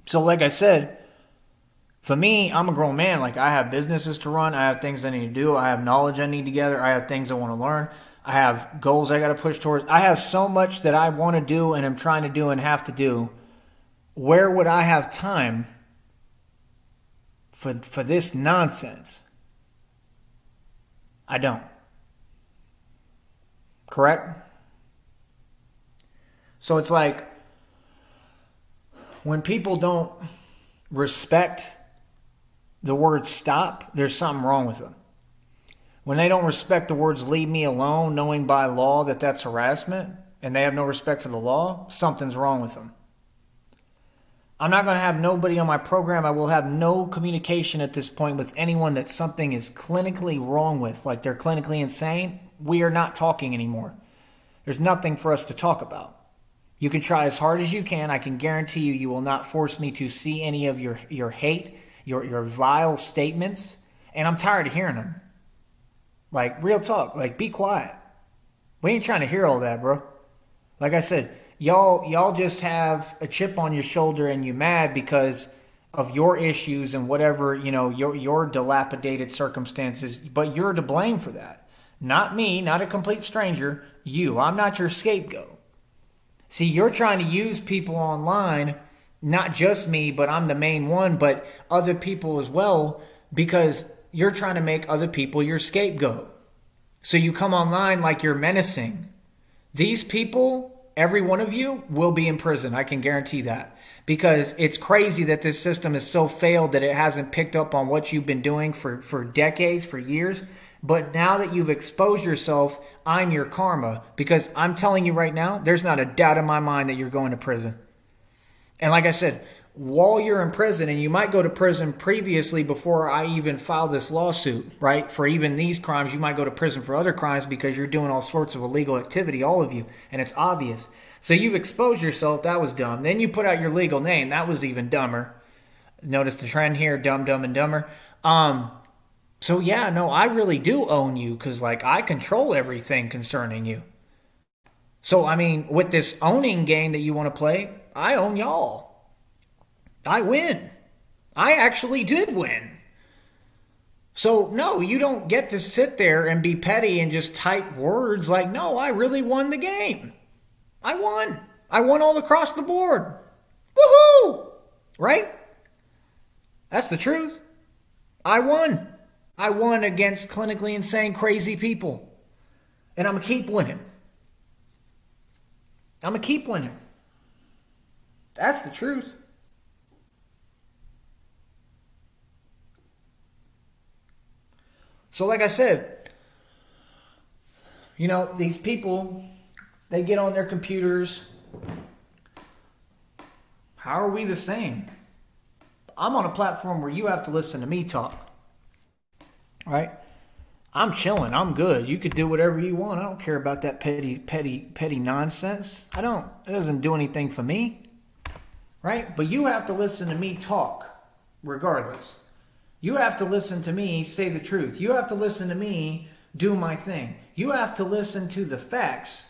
So like I said, for me, I'm a grown man. I have businesses to run. I have things I need to do. I have knowledge I need to gather. I have things I want to learn. I have goals I got to push towards. I have so much that I want to do and I'm trying to do and have to do. Where would I have time for this nonsense? I don't. Correct? So it's like when people don't respect the word stop, there's something wrong with them. When they don't respect the words leave me alone, knowing by law that that's harassment, and they have no respect for the law, something's wrong with them. I'm not going to have nobody on my program. I will have no communication at this point with anyone that something is clinically wrong with, like they're clinically insane. We are not talking anymore. There's nothing for us to talk about. You can try as hard as you can. I can guarantee you will not force me to see any of your hate, your vile statements. And I'm tired of hearing them. Real talk. Be quiet. We ain't trying to hear all that, bro. Like I said, y'all just have a chip on your shoulder and you mad because of your issues and whatever, your dilapidated circumstances. But you're to blame for that. Not me, not a complete stranger. You. I'm not your scapegoat. See, you're trying to use people online, not just me, but I'm the main one, but other people as well, because you're trying to make other people your scapegoat. So you come online like you're menacing. These people, every one of you, will be in prison. I can guarantee that. Because it's crazy that this system is so failed that it hasn't picked up on what you've been doing for decades, for years. But now that you've exposed yourself, I'm your karma. Because I'm telling you right now, there's not a doubt in my mind that you're going to prison. And like I said, while you're in prison, and you might go to prison previously before I even file this lawsuit, right? For even these crimes, you might go to prison for other crimes because you're doing all sorts of illegal activity, all of you. And it's obvious. So you've exposed yourself. That was dumb. Then you put out your legal name. That was even dumber. Notice the trend here, dumb, dumb, and dumber. So yeah, no, I really do own you because I control everything concerning you. So, I mean, with this owning game that you want to play, I own y'all. I win. I actually did win. So, no, you don't get to sit there and be petty and just type words like, no, I really won the game. I won. I won all across the board. Woohoo! Right? That's the truth. I won. I won against clinically insane, crazy people. And I'm going to keep winning. I'm going to keep winning. That's the truth. So like I said, these people, they get on their computers. How are we the same? I'm on a platform where you have to listen to me talk. Right? I'm chilling. I'm good. You could do whatever you want. I don't care about that petty nonsense. I don't. It doesn't do anything for me. Right? But you have to listen to me talk regardless. You have to listen to me say the truth. You have to listen to me do my thing. You have to listen to the facts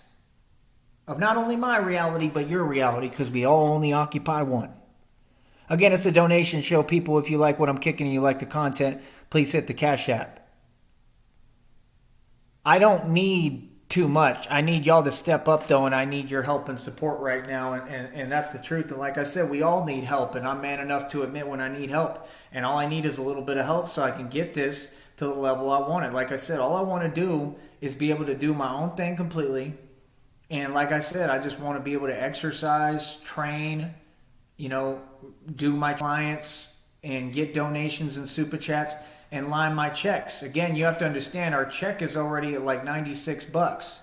of not only my reality, but your reality, because we all only occupy one. Again, it's a donation show. People, if you like what I'm kicking and you like the content, please hit the Cash App. I don't need too much. I need y'all to step up, though, and I need your help and support right now, and that's the truth. And like I said, we all need help, and I'm man enough to admit when I need help, and all I need is a little bit of help so I can get this to the level I want it. Like I said, all I want to do is be able to do my own thing completely, and like I said, I just want to be able to exercise, train, do my clients, and get donations and super chats, and line my checks. Again, you have to understand our check is already at like $96.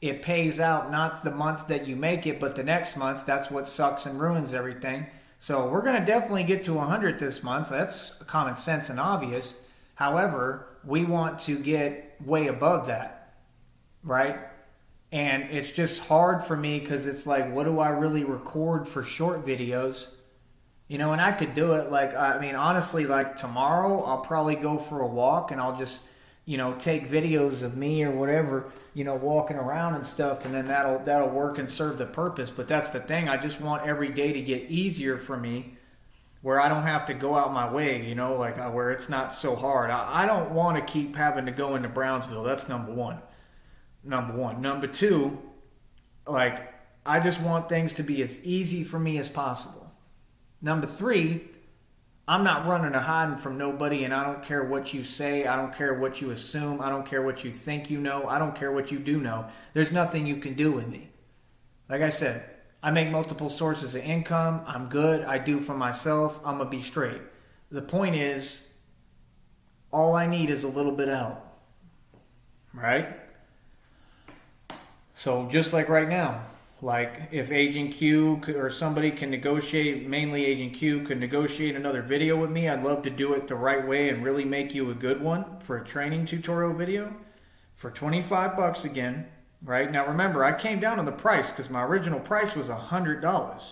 It pays out not the month that you make it, but the next month. That's what sucks and ruins everything. So we're going to definitely get to 100 this month. That's common sense and obvious. However, we want to get way above that, right? And it's just hard for me because it's like, what do I really record for short videos? And I could do it honestly, like tomorrow I'll probably go for a walk and I'll just, take videos of me or whatever, walking around and stuff, and then that'll work and serve the purpose. But that's the thing. I just want every day to get easier for me where I don't have to go out my way, where it's not so hard. I don't want to keep having to go into Brownsville. That's number one. Number two, I just want things to be as easy for me as possible. Number three, I'm not running or hiding from nobody, and I don't care what you say. I don't care what you assume. I don't care what you think you know. I don't care what you do know. There's nothing you can do with me. Like I said, I make multiple sources of income. I'm good. I do for myself. I'm going to be straight. The point is, all I need is a little bit of help. Right? So just like right now, like if Agent Q or somebody can negotiate, mainly Agent Q could negotiate another video with me, I'd love to do it the right way and really make you a good one for a training tutorial video for $25 again. Right? Now remember, I came down on the price because my original price was $100.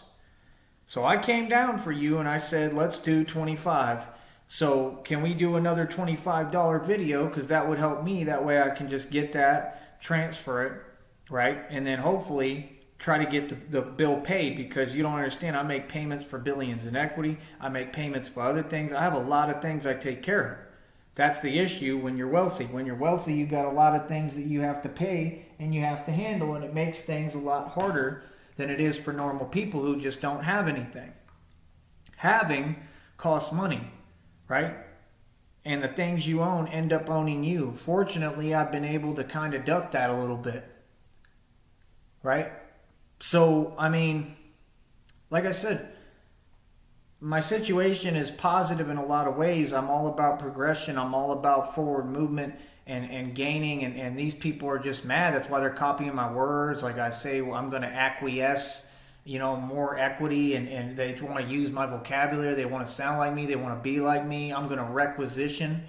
So I came down for you and I said, let's do $25. So can we do another $25 video? Because that would help me. That way I can just get that, transfer it, right? And then hopefully try to get the bill paid, because you don't understand. I make payments for billions in equity. I make payments for other things. I have a lot of things I take care of. That's the issue when you're wealthy. When you're wealthy, you got a lot of things that you have to pay and you have to handle, and it makes things a lot harder than it is for normal people who just don't have anything. Having costs money, right? And the things you own end up owning you. Fortunately, I've been able to kind of duck that a little bit, right? So, like I said, my situation is positive in a lot of ways. I'm all about progression. I'm all about forward movement and gaining. And these people are just mad. That's why they're copying my words. Like I say, well, I'm going to acquiesce, more equity. And they want to use my vocabulary. They want to sound like me. They want to be like me. I'm going to requisition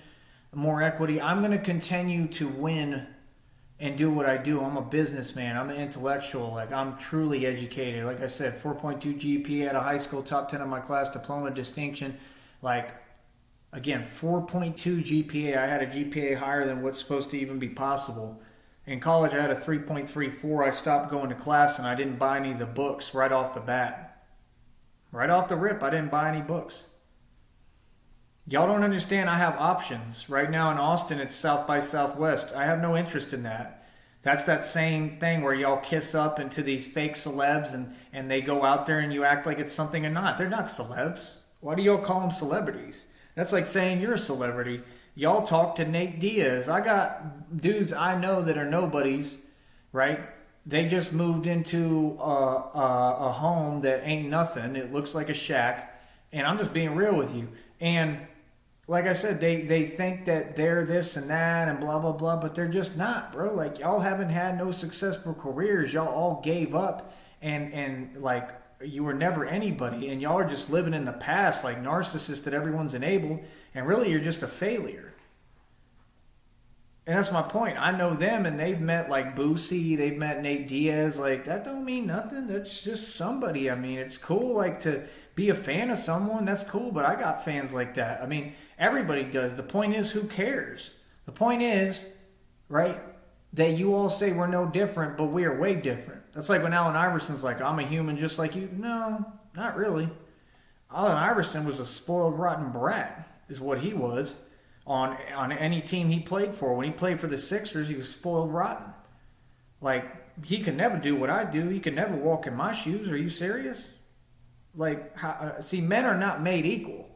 more equity. I'm going to continue to win and do what I do. I'm a businessman. I'm an intellectual. I'm truly educated. Like I said, 4.2 GPA out of high school, top 10 of my class, diploma, distinction. Again, 4.2 GPA. I had a GPA higher than what's supposed to even be possible. In college, I had a 3.34. I stopped going to class and I didn't buy any of the books right off the bat. Right off the rip, I didn't buy any books. Y'all don't understand. I have options. Right now in Austin, it's South by Southwest. I have no interest in that. That's that same thing where y'all kiss up into these fake celebs and they go out there and you act like it's something and not. They're not celebs. Why do y'all call them celebrities? That's like saying you're a celebrity. Y'all talk to Nate Diaz. I got dudes I know that are nobodies, right? They just moved into a home that ain't nothing. It looks like a shack. And I'm just being real with you. And like I said, they think that they're this and that and blah, blah, blah, but they're just not, bro. Like, y'all haven't had no successful careers. Y'all all gave up and like, you were never anybody. And y'all are just living in the past like narcissists that everyone's enabled. And really, you're just a failure. And that's my point. I know them, and they've met like Boosie, they've met Nate Diaz. Like, that don't mean nothing. That's just somebody. I mean, it's cool like to be a fan of someone. That's cool, but I got fans like that. I mean, everybody does. The point is, who cares? The point is, right, that you all say we're no different, but we are way different. That's like when Allen Iverson's like, I'm a human just like you. No, not really. Allen Iverson was a spoiled, rotten brat, is what he was. On any team he played for. When he played for the Sixers, he was spoiled rotten. Like, he could never do what I do. He could never walk in my shoes. Are you serious? Like, see, men are not made equal.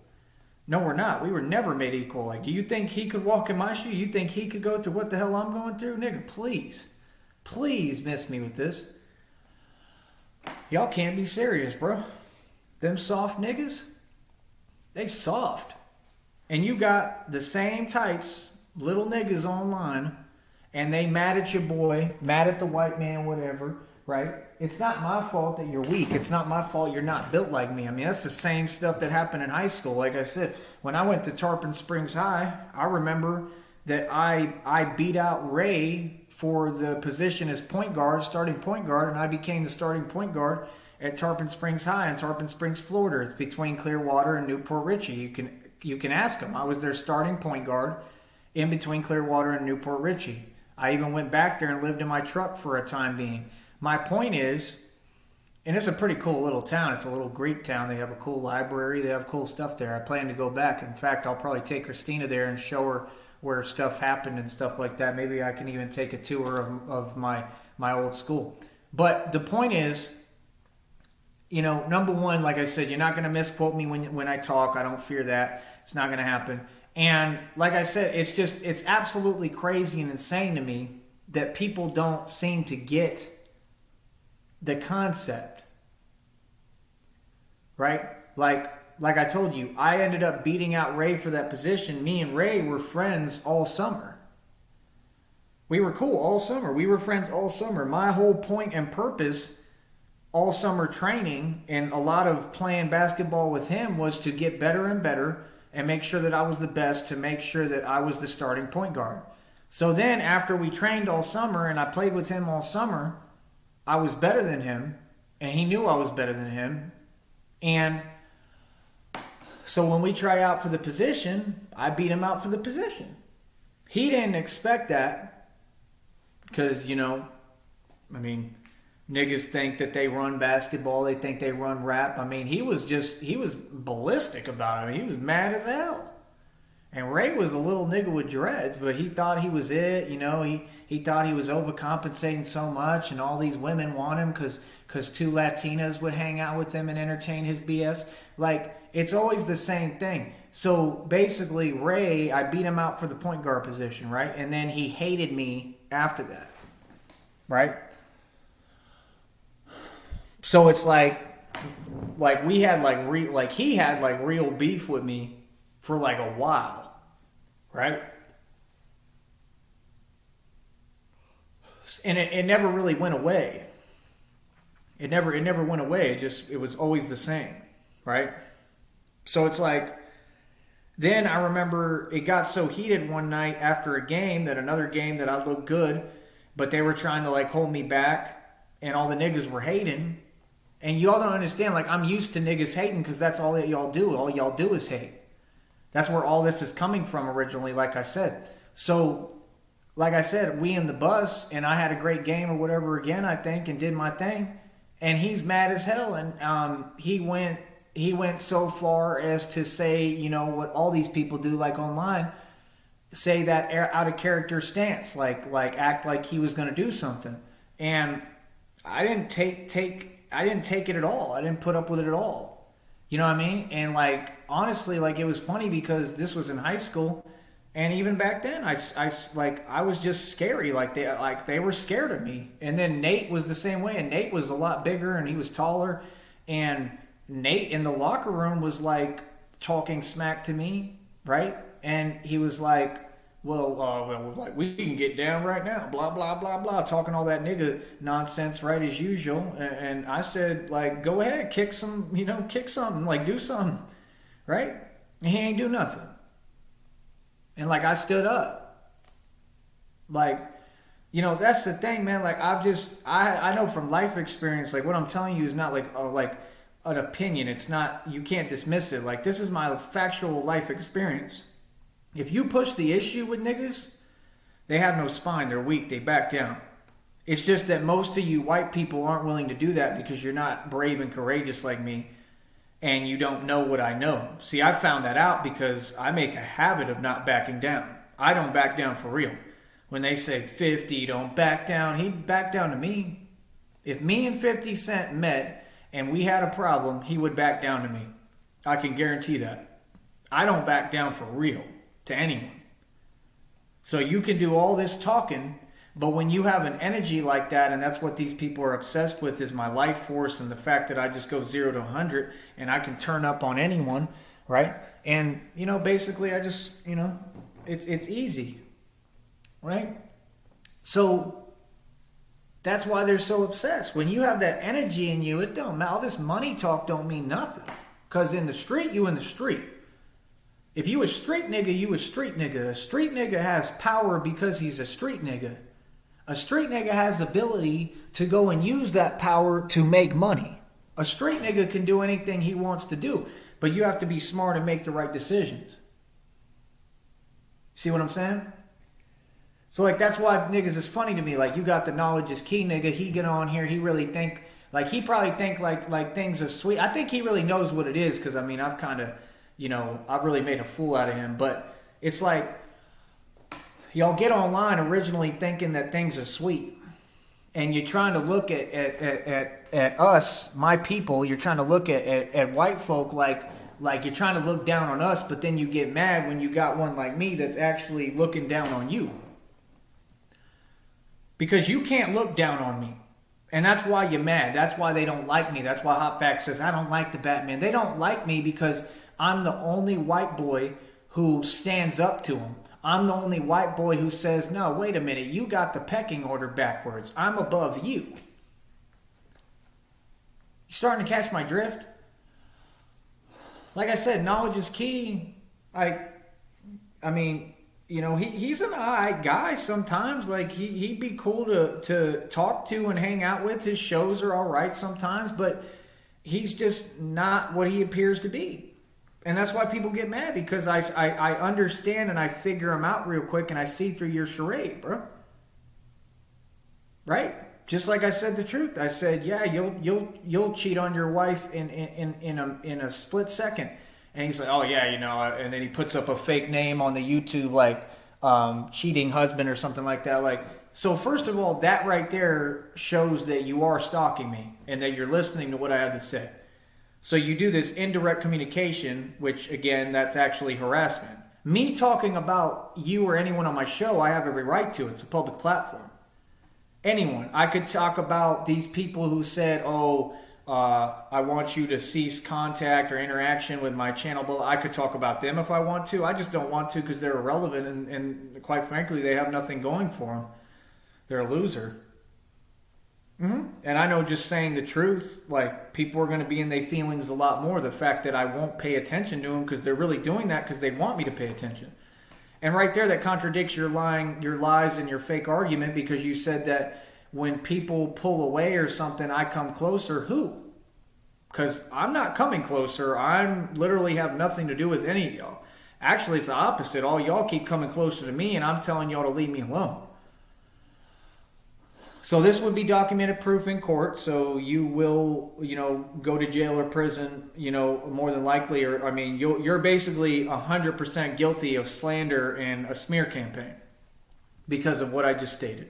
No, we're not. We were never made equal. Like, do you think he could walk in my shoes? You think he could go through what the hell I'm going through? Nigga, please. Please miss me with this. Y'all can't be serious, bro. Them soft niggas, they soft. And you got the same types, little niggas online, and they mad at your boy, mad at the white man, whatever, right? It's not my fault that you're weak. It's not my fault you're not built like me. I mean, that's the same stuff that happened in high school. Like I said, when I went to Tarpon Springs High, I remember that I beat out Ray for the position as point guard, starting point guard, and I became the starting point guard at Tarpon Springs High in Tarpon Springs, Florida. It's between Clearwater and Newport Richey. You can ask them. I was their starting point guard in between Clearwater and Newport Richey. I even went back there and lived in my truck for a time being. My point is, and it's a pretty cool little town. It's a little Greek town. They have a cool library. They have cool stuff there. I plan to go back. In fact, I'll probably take Christina there and show her where stuff happened and stuff like that. Maybe I can even take a tour of my old school. But the point is, you know, number one, like I said, you're not going to misquote me when I talk. I don't fear that. It's not going to happen. And like I said, it's absolutely crazy and insane to me that people don't seem to get the concept. Right? Like I told you, I ended up beating out Ray for that position. Me and Ray were friends all summer. We were cool all summer. We were friends all summer. My whole point and purpose all summer training and a lot of playing basketball with him was to get better and better and make sure that I was the best, to make sure that I was the starting point guard. So then after we trained all summer and I played with him all summer, I was better than him and he knew I was better than him. And so when we try out for the position, I beat him out for the position. He didn't expect that because, you know, I mean, niggas think that they run basketball. They think they run rap. I mean, he was ballistic about it. He was mad as hell. And Ray was a little nigga with dreads, but he thought he was it. You know, he thought he was overcompensating so much, and all these women want him because two Latinas would hang out with him and entertain his BS. Like, it's always the same thing. So basically, Ray, I beat him out for the point guard position, right? And then he hated me after that, right? So it's like we had he had real beef with me for like a while, right? And it never really went away. It never went away. It was always the same, right? So it's like, then I remember it got so heated one night after a game, that another game that I looked good, but they were trying to like hold me back, and all the niggas were hating. And y'all don't understand, like, I'm used to niggas hating because that's all that y'all do. All y'all do is hate. That's where all this is coming from originally, like I said. So like I said, we in the bus, and I had a great game or whatever again, I think, and did my thing. And he's mad as hell, and he went so far as to say, what all these people do, like online, say that out of character stance, like act like he was going to do something. And I didn't I didn't take it at all. I didn't put up with it at all. You know what I mean? And like honestly, like it was funny because this was in high school, and even back then, I was just scary. Like they were scared of me. And then Nate was the same way, and Nate was a lot bigger and he was taller, and Nate in the locker room was like talking smack to me, right? And he was like, like we can get down right now, blah blah blah blah, talking all that nigga nonsense, right, as usual. And I said, like, go ahead, kick something, like do something, right? And he ain't do nothing. And like I stood up, like, that's the thing, man. Like I know from life experience, like what I'm telling you is not like an opinion. It's not, you can't dismiss it. Like this is my factual life experience. If you push the issue with niggas, they have no spine. They're weak. They back down. It's just that most of you white people aren't willing to do that because you're not brave and courageous like me, and you don't know what I know. See, I found that out because I make a habit of not backing down. I don't back down for real. When they say 50, don't back down, he'd back down to me. If me and 50 Cent met and we had a problem, he would back down to me. I can guarantee that. I don't back down for real to anyone. So you can do all this talking, but when you have an energy like that, and that's what these people are obsessed with, is my life force and the fact that I just go 0 to 100 and I can turn up on anyone, right? And basically I just it's easy, right? So that's why they're so obsessed. When you have that energy in you, it don't matter. All this money talk don't mean nothing, because in the street, you in the street. If you a street nigga, you a street nigga. A street nigga has power because he's a street nigga. A street nigga has the ability to go and use that power to make money. A street nigga can do anything he wants to do, but you have to be smart and make the right decisions. See what I'm saying? So like that's why niggas is funny to me. Like you got the knowledge is key nigga. He get on here. He really think like he probably think like things are sweet. I think he really knows what it is, because I mean I've kind of I've really made a fool out of him. But it's like y'all get online originally thinking that things are sweet, and you're trying to look at us, my people. You're trying to look at white folk like you're trying to look down on us, but then you get mad when you got one like me that's actually looking down on you. Because you can't look down on me. And that's why you're mad. That's why they don't like me. That's why Hot Fact says, I don't like the Batman. They don't like me because I'm the only white boy who stands up to them. I'm the only white boy who says, no, wait a minute, you got the pecking order backwards. I'm above you. You starting to catch my drift? Like I said, knowledge is key. I mean, he's an alright guy sometimes. Like he'd be cool to talk to and hang out with. His shows are alright sometimes, but he's just not what he appears to be. And that's why people get mad, because I understand and I figure him out real quick, and I see through your charade, bro. Right? Just like I said the truth. I said, yeah, you'll cheat on your wife in a split second. And he's like, oh yeah, and then he puts up a fake name on the YouTube, like cheating husband or something like that. Like, so first of all, that right there shows that you are stalking me and that you're listening to what I have to say. So you do this indirect communication, which again, that's actually harassment. Me talking about you or anyone on my show, I have every right to. It's a public platform. Anyone. I could talk about these people who said, I want you to cease contact or interaction with my channel. But I could talk about them if I want to. I just don't want to because they're irrelevant. And quite frankly, they have nothing going for them. They're a loser. Mm-hmm. And I know, just saying the truth, like, people are going to be in their feelings a lot more. The fact that I won't pay attention to them because they're really doing that because they want me to pay attention. And right there, that contradicts your lies and your fake argument, because you said that when people pull away or something, I come closer. Who? Because I'm not coming closer. I'm literally have nothing to do with any of y'all. Actually, it's the opposite. All y'all keep coming closer to me, and I'm telling y'all to leave me alone. So this would be documented proof in court. So you will, go to jail or prison, more than likely. Or I mean, you're basically 100% guilty of slander and a smear campaign because of what I just stated.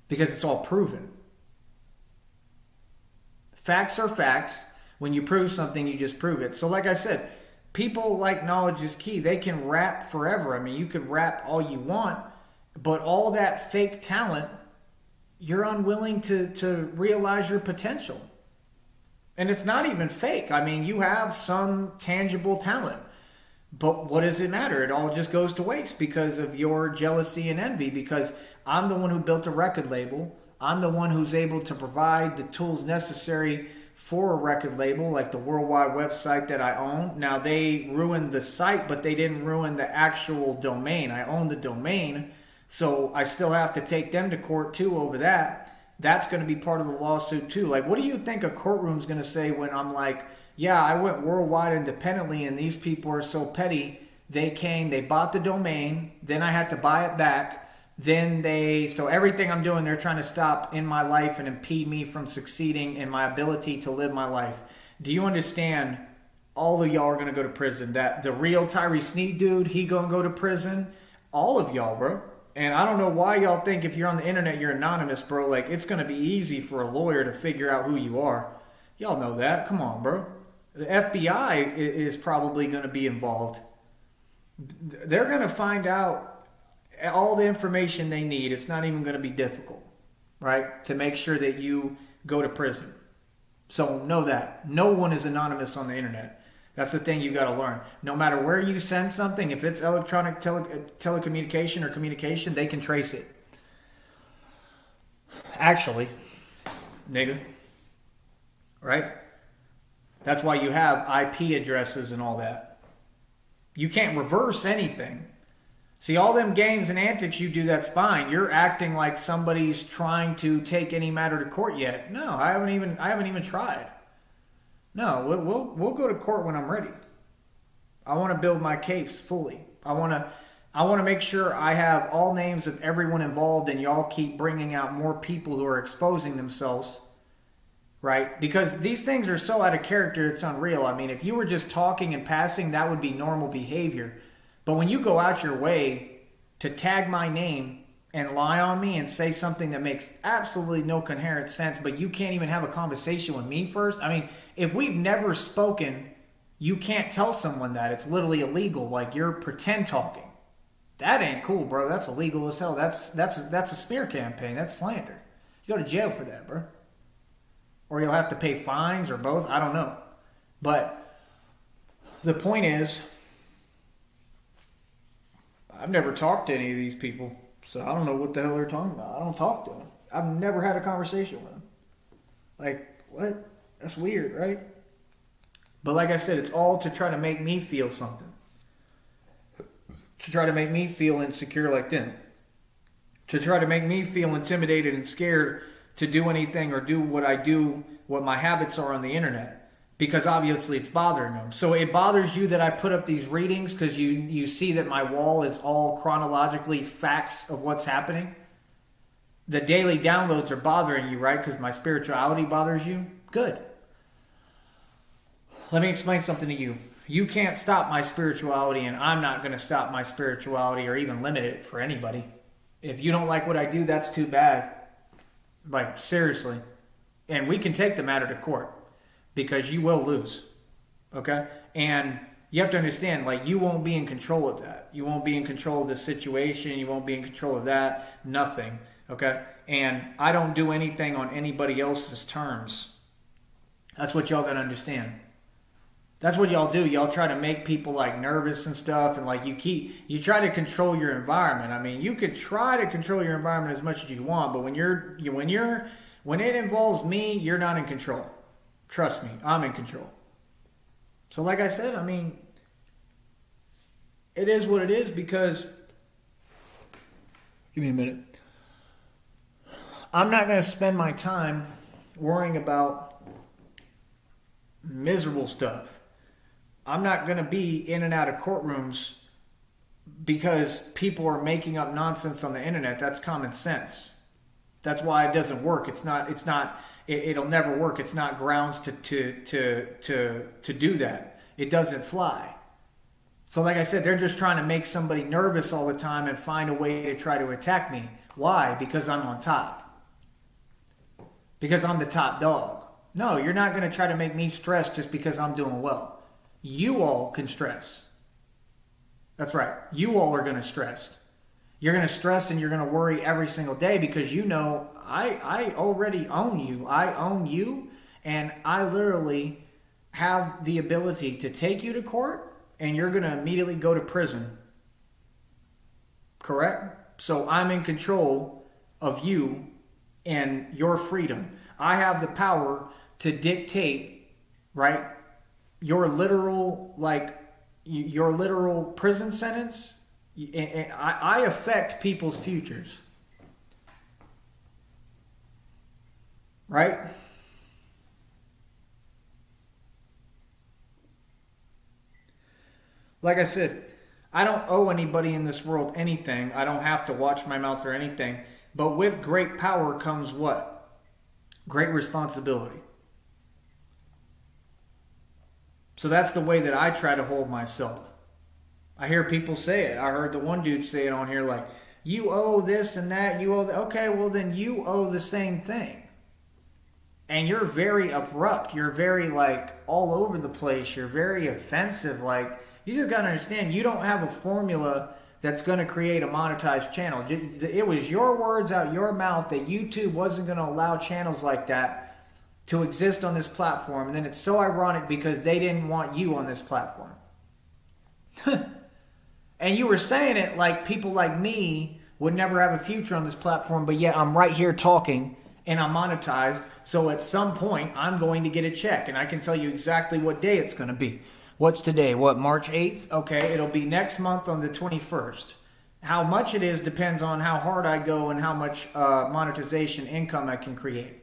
Because it's all proven. Facts are facts. When you prove something, you just prove it. So like I said, people like knowledge is key. They can rap forever. I mean, you can rap all you want, but all that fake talent, you're unwilling to realize your potential. And it's not even fake. I mean, you have some tangible talent. But what does it matter? It all just goes to waste because of your jealousy and envy. Because I'm the one who built a record label. I'm the one who's able to provide the tools necessary for a record label, like the worldwide website that I own. Now, they ruined the site, but they didn't ruin the actual domain. I own the domain. So I still have to take them to court too over that. That's going to be part of the lawsuit too. Like, what do you think a courtroom's going to say when I'm like, yeah, I went worldwide independently and these people are so petty. They came, they bought the domain, then I had to buy it back. So everything I'm doing, they're trying to stop in my life and impede me from succeeding in my ability to live my life. Do you understand? All of y'all are going to go to prison. That the real Tyree Sneed dude, he going to go to prison. All of y'all, bro. And I don't know why y'all think if you're on the internet, you're anonymous, bro. Like, it's going to be easy for a lawyer to figure out who you are. Y'all know that. Come on, bro. The FBI is probably going to be involved. They're going to find out all the information they need. It's not even going to be difficult, right? To make sure that you go to prison. So know that. No one is anonymous on the internet. That's the thing you got to learn. No matter where you send something, if it's electronic telecommunication or communication, they can trace it. Actually, nigga, right? That's why you have IP addresses and all that. You can't reverse anything. See, all them games and antics you do, that's fine. You're acting like somebody's trying to take any matter to court yet. No, I haven't even tried. No, we'll go to court when I'm ready. I want to build my case fully. I want to make sure I have all names of everyone involved, and y'all keep bringing out more people who are exposing themselves, right? Because these things are so out of character, it's unreal. I mean, if you were just talking and passing, that would be normal behavior. But when you go out your way to tag my name and lie on me and say something that makes absolutely no coherent sense, but you can't even have a conversation with me first. I mean, if we've never spoken, you can't tell someone that. It's literally illegal. Like, you're pretend talking. That ain't cool, bro. That's illegal as hell. That's a smear campaign. That's slander. You go to jail for that, bro. Or you'll have to pay fines or both. I don't know. But the point is, I've never talked to any of these people. So I don't know what the hell they're talking about. I don't talk to them. I've never had a conversation with them. Like, what? That's weird, right? But like I said, it's all to try to make me feel something. To try to make me feel insecure like them. To try to make me feel intimidated and scared to do anything or do what I do, what my habits are on the internet. Because obviously it's bothering them. So it bothers you that I put up these readings because you see that my wall is all chronologically facts of what's happening. The daily downloads are bothering you, right? Because my spirituality bothers you. Good. Let me explain something to you. You can't stop my spirituality, and I'm not going to stop my spirituality or even limit it for anybody. If you don't like what I do, that's too bad. Like, seriously. And we can take the matter to court. Because you will lose, okay? And you have to understand, like, you won't be in control of that. You won't be in control of the situation. You won't be in control of that. Nothing, okay? And I don't do anything on anybody else's terms. That's what y'all got to understand. That's what y'all do. Y'all try to make people, like, nervous and stuff. And, like, you try to control your environment. I mean, you could try to control your environment as much as you want. But when it involves me, you're not in control. Trust me, I'm in control. So like I said, I mean, it is what it is because, give me a minute. I'm not going to spend my time worrying about miserable stuff. I'm not going to be in and out of courtrooms because people are making up nonsense on the internet. That's common sense. That's why it doesn't work. It'll never work. It's not grounds to do that. It doesn't fly. So like I said, they're just trying to make somebody nervous all the time and find a way to try to attack me. Why? Because I'm on top. Because I'm the top dog. No, you're not going to try to make me stress just because I'm doing well. You all can stress. That's right. You all are going to stress. You're going to stress and you're going to worry every single day because you know I already own you. I own you, and I literally have the ability to take you to court and you're going to immediately go to prison. Correct? So I'm in control of you and your freedom. I have the power to dictate, right, your literal prison sentence. I affect people's futures. Right? Like I said, I don't owe anybody in this world anything. I don't have to watch my mouth or anything. But with great power comes what? Great responsibility. So that's the way that I try to hold myself. I hear people say it. I heard the one dude say it on here like, you owe this and that, you owe that. Okay, well then you owe the same thing. And you're very abrupt. You're very all over the place. You're very offensive. You just got to understand, you don't have a formula that's going to create a monetized channel. It was your words out your mouth that YouTube wasn't going to allow channels like that to exist on this platform. And then it's so ironic because they didn't want you on this platform. And you were saying it like people like me would never have a future on this platform, but yet I'm right here talking and I'm monetized. So at some point, I'm going to get a check. And I can tell you exactly what day it's going to be. What's today? March 8th? Okay, it'll be next month on the 21st. How much it is depends on how hard I go and how much monetization income I can create.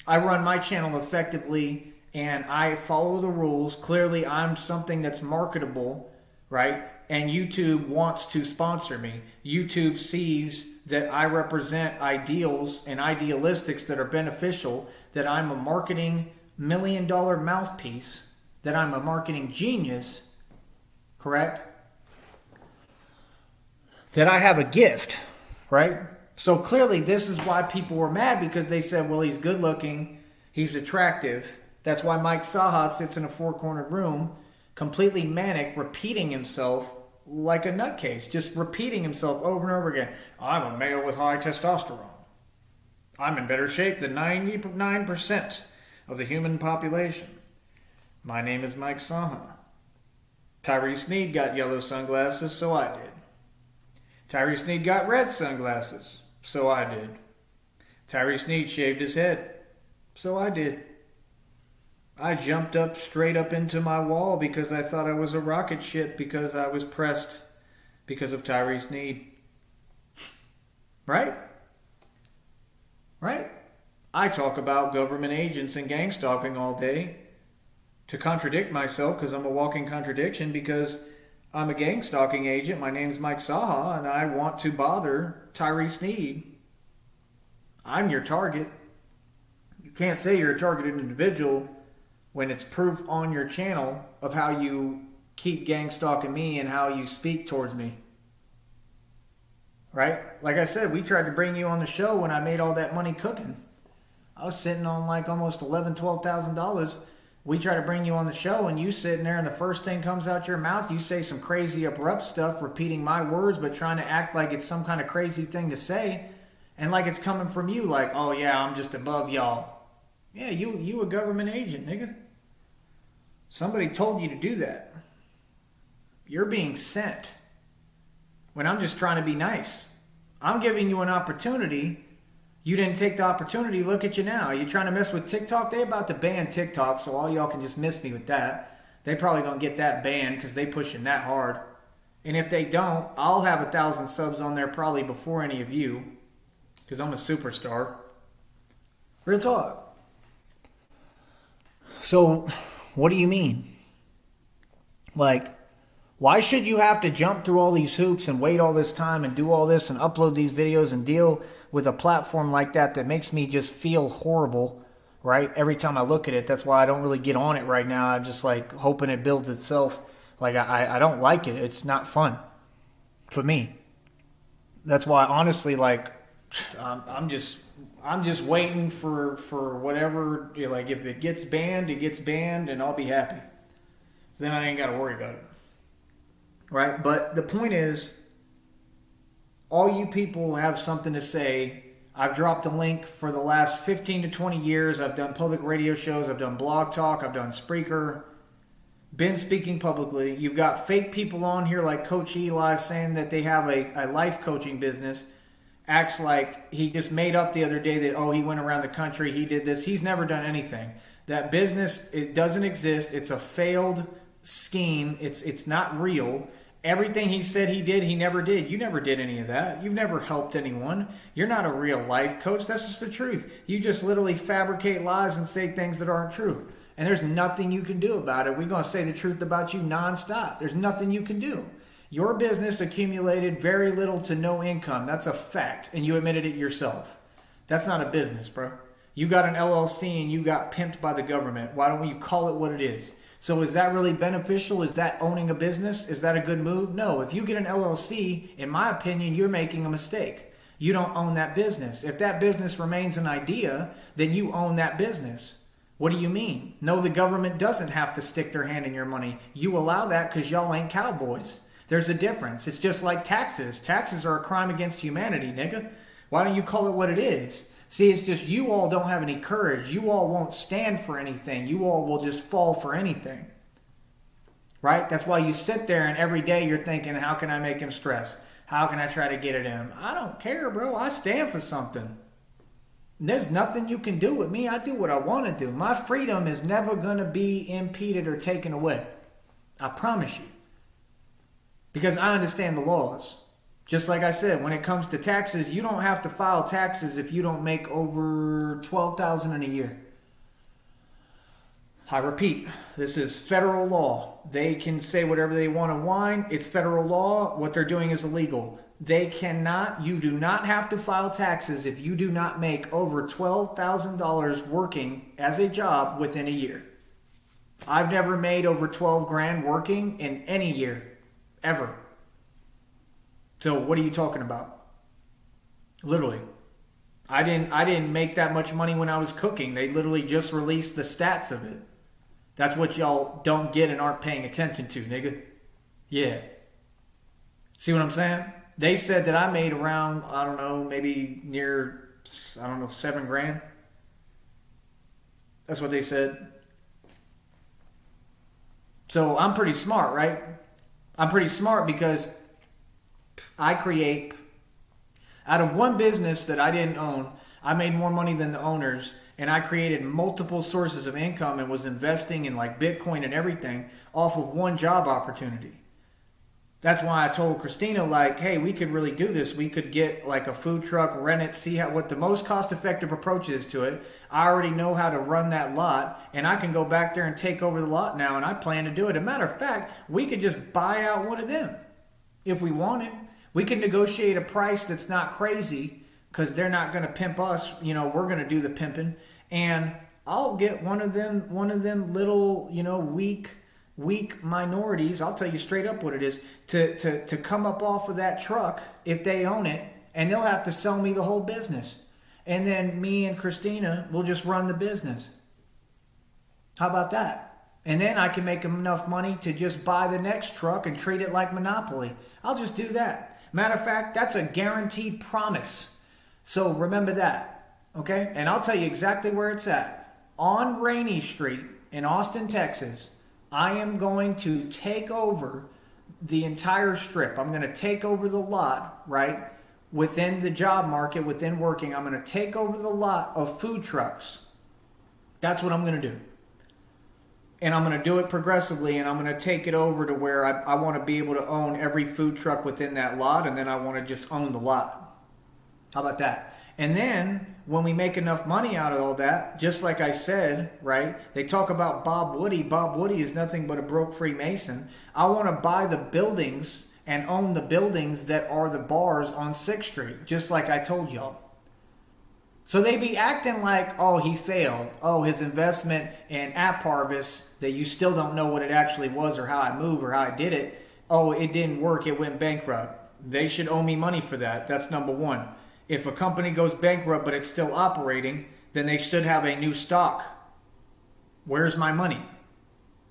I run my channel effectively and I follow the rules. Clearly, I'm something that's marketable, right? And YouTube wants to sponsor me. YouTube sees that I represent ideals and idealistics that are beneficial, that I'm a marketing $1 million mouthpiece, that I'm a marketing genius, correct? That I have a gift, right? So clearly this is why people were mad, because they said, well, he's good looking, he's attractive. That's why Mike Saha sits in a four-cornered room, completely manic, repeating himself like a nutcase, just repeating himself over and over again. I'm a male with high testosterone. I'm in better shape than 99% of the human population. My name is Mike Saha. Tyree Sneed got yellow sunglasses, so I did. Tyree Sneed got red sunglasses, so I did. Tyree Sneed shaved his head, so I did. I jumped up straight up into my wall because I thought I was a rocket ship because I was pressed because of Tyree Sneed. Right? Right? I talk about government agents and gang stalking all day to contradict myself because I'm a walking contradiction, because I'm a gang stalking agent. My name's Mike Saha and I want to bother Tyree Sneed. I'm your target. You can't say you're a targeted individual when it's proof on your channel of how you keep gang stalking me and how you speak towards me. Right? Like I said, we tried to bring you on the show when I made all that money cooking. I was sitting on almost $11,000, $12,000. We try to bring you on the show and you sitting there and the first thing comes out your mouth, you say some crazy abrupt stuff, repeating my words, but trying to act like it's some kind of crazy thing to say. And like it's coming from you, like, oh yeah, I'm just above y'all. Yeah, you a government agent, nigga. Somebody told you to do that. You're being sent. When I'm just trying to be nice. I'm giving you an opportunity. You didn't take the opportunity. Look at you now. Are you trying to mess with TikTok? They about to ban TikTok, so all y'all can just miss me with that. They probably gonna get that banned because they pushing that hard. And if they don't, I'll have 1,000 subs on there probably before any of you, because I'm a superstar. Real talk. So, what do you mean? Like, why should you have to jump through all these hoops and wait all this time and do all this and upload these videos and deal with a platform like that makes me just feel horrible, right? Every time I look at it, that's why I don't really get on it right now. I'm just like hoping it builds itself. Like, I don't like it. It's not fun for me. That's why, honestly, like, I'm just waiting for whatever. Like, if it gets banned, it gets banned, and I'll be happy. Then I ain't got to worry about it. Right? But the point is, all you people have something to say. I've dropped a link for the last 15 to 20 years. I've done public radio shows. I've done blog talk. I've done Spreaker. Been speaking publicly. You've got fake people on here like Coach Eli saying that they have a life coaching business. Acts like he just made up the other day that, oh, he went around the country. He did this. He's never done anything. That business, it doesn't exist. It's a failed scheme. It's not real. Everything he said he did, he never did. You never did any of that. You've never helped anyone. You're not a real life coach. That's just the truth. You just literally fabricate lies and say things that aren't true. And there's nothing you can do about it. We're going to say the truth about you nonstop. There's nothing you can do. Your business accumulated very little to no income. That's a fact. And you admitted it yourself. That's not a business, bro. You got an LLC and you got pimped by the government. Why don't you call it what it is? So is that really beneficial? Is that owning a business? Is that a good move? No. If you get an LLC, in my opinion, you're making a mistake. You don't own that business. If that business remains an idea, then you own that business. What do you mean? No, the government doesn't have to stick their hand in your money. You allow that because y'all ain't cowboys. There's a difference. It's just like taxes. Taxes are a crime against humanity, nigga. Why don't you call it what it is? See, it's just you all don't have any courage. You all won't stand for anything. You all will just fall for anything. Right? That's why you sit there and every day you're thinking, how can I make him stress? How can I try to get at him? I don't care, bro. I stand for something. There's nothing you can do with me. I do what I want to do. My freedom is never going to be impeded or taken away. I promise you. Because I understand the laws. Just like I said, when it comes to taxes, you don't have to file taxes if you don't make over $12,000 in a year. I repeat, this is federal law. They can say whatever they want to whine. It's federal law. What they're doing is illegal. You do not have to file taxes if you do not make over $12,000 working as a job within a year. I've never made over 12 grand working in any year, ever. So what are you talking about? Literally. I didn't make that much money when I was cooking. They literally just released the stats of it. That's what y'all don't get and aren't paying attention to, nigga. Yeah. See what I'm saying? They said that I made around, I don't know, maybe near, I don't know, 7 grand. That's what they said. So I'm pretty smart, right? I'm pretty smart because I create, out of one business that I didn't own, I made more money than the owners, and I created multiple sources of income and was investing in like Bitcoin and everything off of one job opportunity. That's why I told Christina, like, hey, we could really do this. We could get like a food truck, rent it, see what the most cost-effective approach is to it. I already know how to run that lot, and I can go back there and take over the lot now, and I plan to do it. As a matter of fact, we could just buy out one of them if we wanted. We can negotiate a price that's not crazy because they're not going to pimp us. You know, we're going to do the pimping, and I'll get one of them little, weak minorities. I'll tell you straight up what it is to come up off of that truck if they own it, and they'll have to sell me the whole business, and then me and Christina will just run the business. How about that? And then I can make enough money to just buy the next truck and treat it like Monopoly. I'll just do that. Matter of fact, that's a guaranteed promise. So remember that, okay? And I'll tell you exactly where it's at. On Rainey Street in Austin, Texas, I am going to take over the entire strip. I'm going to take over the lot, right? Within the job market, within working, I'm going to take over the lot of food trucks. That's what I'm going to do. And I'm going to do it progressively, and I'm going to take it over to where I want to be able to own every food truck within that lot, and then I want to just own the lot. How about that? And then when we make enough money out of all that, just like I said, right? They talk about Bob Woody. Bob Woody is nothing but a broke Freemason. I want to buy the buildings and own the buildings that are the bars on 6th Street, just like I told y'all. So they be acting like, oh, he failed. Oh, his investment in App Harvest, that you still don't know what it actually was or how I moved or how I did it. Oh, it didn't work. It went bankrupt. They should owe me money for that. That's number one. If a company goes bankrupt but it's still operating, then they should have a new stock. Where's my money?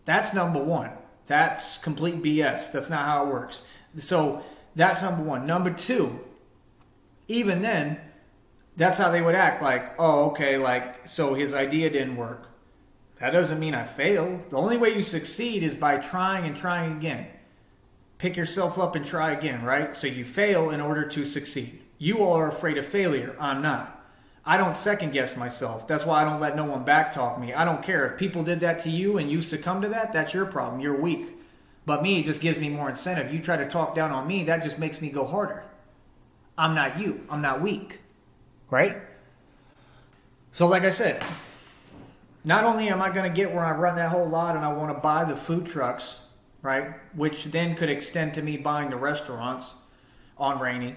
That's number one. That's complete BS. That's not how it works. So that's number one. Number two, even then, that's how they would act, like, oh, okay, like, so his idea didn't work. That doesn't mean I failed. The only way you succeed is by trying and trying again. Pick yourself up and try again, right? So you fail in order to succeed. You all are afraid of failure. I'm not. I don't second guess myself. That's why I don't let no one backtalk me. I don't care. If people did that to you and you succumb to that, that's your problem. You're weak. But me, it just gives me more incentive. You try to talk down on me, that just makes me go harder. I'm not you. I'm not weak. Right? So like I said, not only am I going to get where I run that whole lot and I want to buy the food trucks, right, which then could extend to me buying the restaurants on Rainy.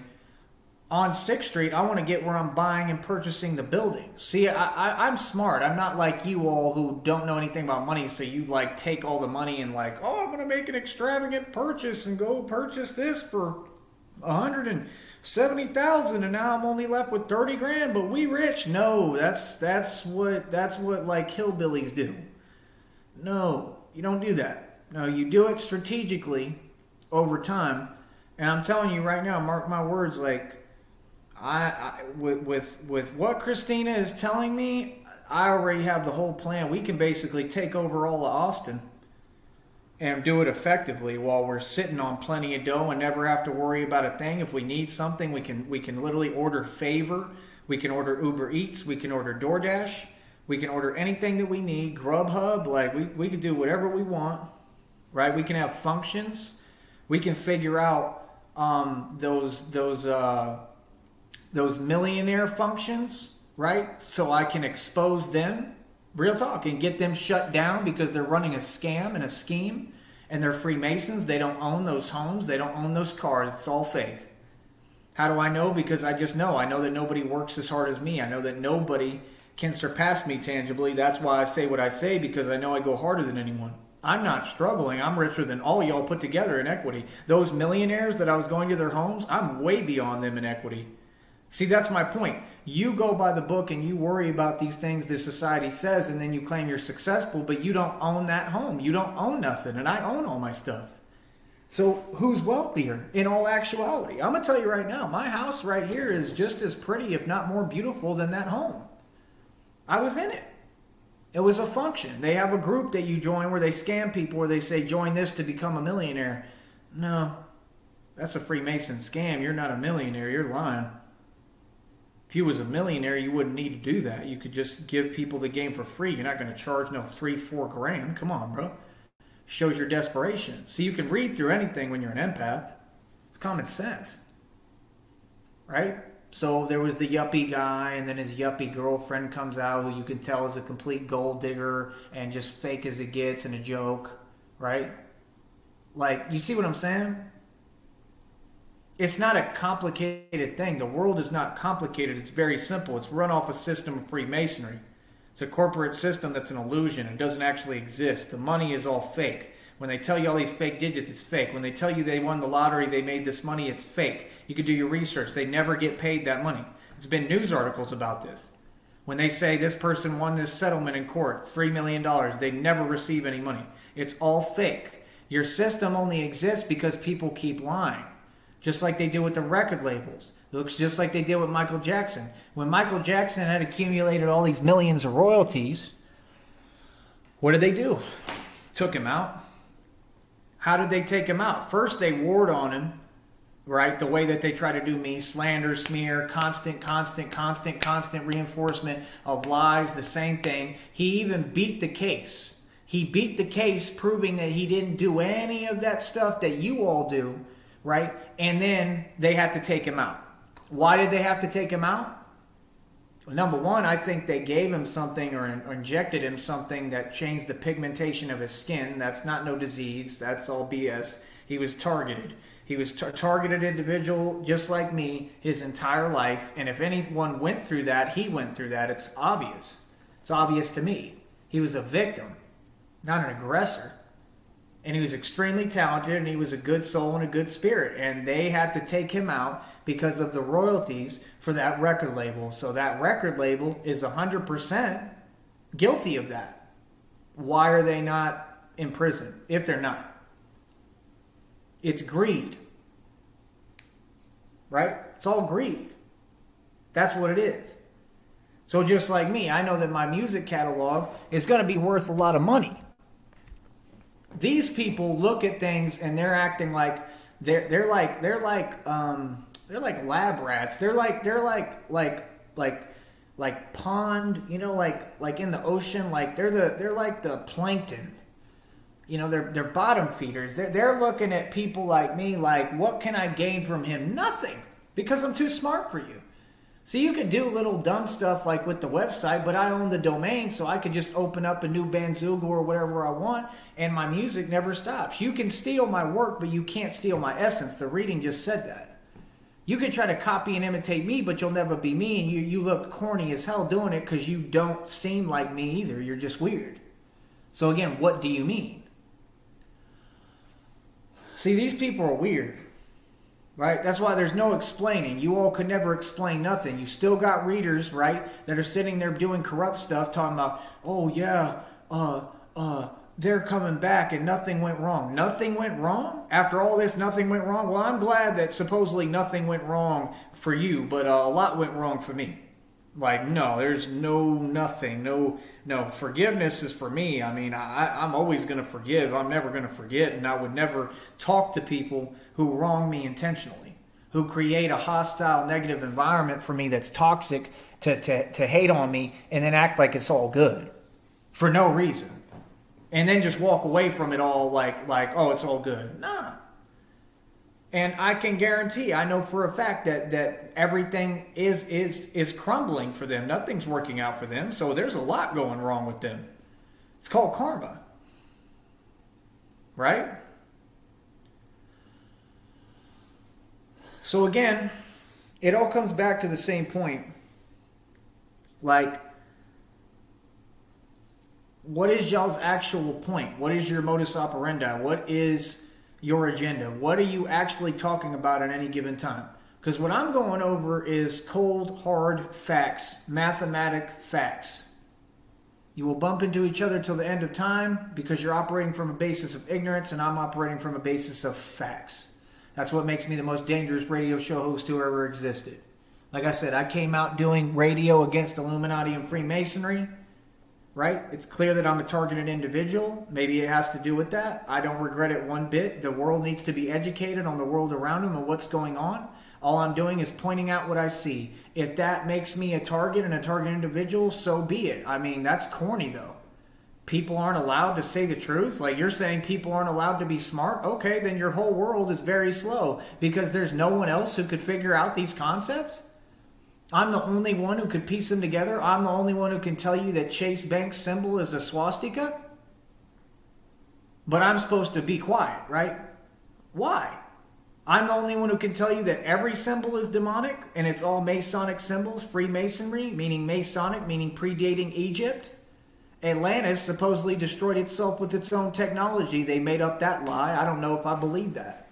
On 6th Street, I want to get where I'm buying and purchasing the buildings. See, I'm smart. I'm not like you all who don't know anything about money, so you like take all the money and like, oh, I'm going to make an extravagant purchase and go purchase this for $170,000 and now I'm only left with 30 grand, but we rich. No, that's what like hillbillies do. No, you don't do that. No, you do it strategically over time. And I'm telling you right now, mark my words, like with what Christina is telling me, I already have the whole plan. We can basically take over all of Austin and do it effectively while we're sitting on plenty of dough and never have to worry about a thing. If we need something, we can literally order Favor. We can order Uber Eats. We can order DoorDash. We can order anything that we need. Grubhub. Like we can do whatever we want, right? We can have functions. We can figure out those millionaire functions, right? So I can expose them, real talk, and get them shut down because they're running a scam and a scheme and they're Freemasons. They don't own those homes. They don't own those cars. It's all fake. How do I know? Because I just know. I know that nobody works as hard as me. I know that nobody can surpass me tangibly. That's why I say what I say, because I know I go harder than anyone. I'm not struggling. I'm richer than all y'all put together in equity. Those millionaires that I was going to their homes, I'm way beyond them in equity. See, that's my point. You go by the book and you worry about these things that society says, and then you claim you're successful, but you don't own that home. You don't own nothing, and I own all my stuff. So who's wealthier in all actuality? I'm going to tell you right now, my house right here is just as pretty, if not more beautiful than that home. I was in it. It was a function. They have a group that you join where they scam people, where they say, join this to become a millionaire. No, that's a Freemason scam. You're not a millionaire. You're lying. If you was a millionaire, you wouldn't need to do that. You could just give people the game for free. You're not going to charge no $3-4 grand. Come on, bro. Shows your desperation. See, you can read through anything when you're an empath. It's common sense. Right? So there was the yuppie guy, and then his yuppie girlfriend comes out, who you can tell is a complete gold digger and just fake as it gets and a joke. Right? Like, you see what I'm saying? It's not a complicated thing. The world is not complicated. It's very simple. It's run off a system of Freemasonry. It's a corporate system that's an illusion. It doesn't actually exist. The money is all fake. When they tell you all these fake digits, it's fake. When they tell you they won the lottery, they made this money, it's fake. You can do your research. They never get paid that money. It's been news articles about this. When they say this person won this settlement in court, $3 million, they never receive any money. It's all fake. Your system only exists because people keep lying. Just like they do with the record labels. It looks just like they did with Michael Jackson. When Michael Jackson had accumulated all these millions of royalties, what did they do? Took him out. How did they take him out? First, they warred on him, right? The way that they try to do me, slander, smear, constant reinforcement of lies, the same thing. He even beat the case. He beat the case, proving that he didn't do any of that stuff that you all do, right? And then they had to take him out. Why did they have to take him out? Number one, I think they gave him something or injected him something that changed the pigmentation of his skin. That's not no disease. That's all BS. He was targeted. He was targeted individual just like me his entire life. And if anyone went through that, he went through that. It's obvious. It's obvious to me. He was a victim, not an aggressor. And he was extremely talented, and he was a good soul and a good spirit. And they had to take him out because of the royalties for that record label. So that record label is 100% guilty of that. Why are they not in prison if they're not? It's greed. Right? It's all greed. That's what it is. So just like me, I know that my music catalog is going to be worth a lot of money. These people look at things and they're acting like they're like lab rats. They're like pond, like in the ocean. Like they're like the plankton. They're bottom feeders. They're looking at people like me like, what can I gain from him? Nothing, because I'm too smart for you. See, you could do little dumb stuff like with the website, but I own the domain, so I could just open up a new Bandzoogle or whatever I want, and my music never stops. You can steal my work, but you can't steal my essence. The reading just said that. You can try to copy and imitate me, but you'll never be me, and you look corny as hell doing it because you don't seem like me either. You're just weird. So again, what do you mean? See, these people are weird. Right? That's why there's no explaining. You all could never explain nothing. You still got readers, right, that are sitting there doing corrupt stuff, talking about, oh yeah, they're coming back and nothing went wrong. Nothing went wrong? After all this, nothing went wrong? Well, I'm glad that supposedly nothing went wrong for you, but a lot went wrong for me. Like, no, there's nothing. No, forgiveness is for me. I mean, I'm always going to forgive. I'm never going to forget, and I would never talk to people who wrong me intentionally, who create a hostile, negative environment for me that's toxic to hate on me and then act like it's all good for no reason. And then just walk away from it all like oh, it's all good. Nah. And I can guarantee, I know for a fact that everything is crumbling for them. Nothing's working out for them. So there's a lot going wrong with them. It's called karma. Right? So again, it all comes back to the same point. Like, what is y'all's actual point? What is your modus operandi? What is your agenda? What are you actually talking about at any given time? Because what I'm going over is cold, hard facts, mathematic facts. You will bump into each other till the end of time because you're operating from a basis of ignorance and I'm operating from a basis of facts. That's what makes me the most dangerous radio show host who ever existed. Like I said, I came out doing radio against Illuminati and Freemasonry. Right? It's clear that I'm a targeted individual. Maybe it has to do with that. I don't regret it one bit. The world needs to be educated on the world around them and what's going on. All I'm doing is pointing out what I see. If that makes me a target and a target individual, so be it. I mean, that's corny though. People aren't allowed to say the truth. Like you're saying people aren't allowed to be smart. Okay, then your whole world is very slow because there's no one else who could figure out these concepts. I'm the only one who could piece them together. I'm the only one who can tell you that Chase Bank's symbol is a swastika. But I'm supposed to be quiet, right? Why? I'm the only one who can tell you that every symbol is demonic and it's all Masonic symbols, Freemasonry, meaning Masonic, meaning predating Egypt. Atlantis supposedly destroyed itself with its own technology. They made up that lie. I don't know if I believe that.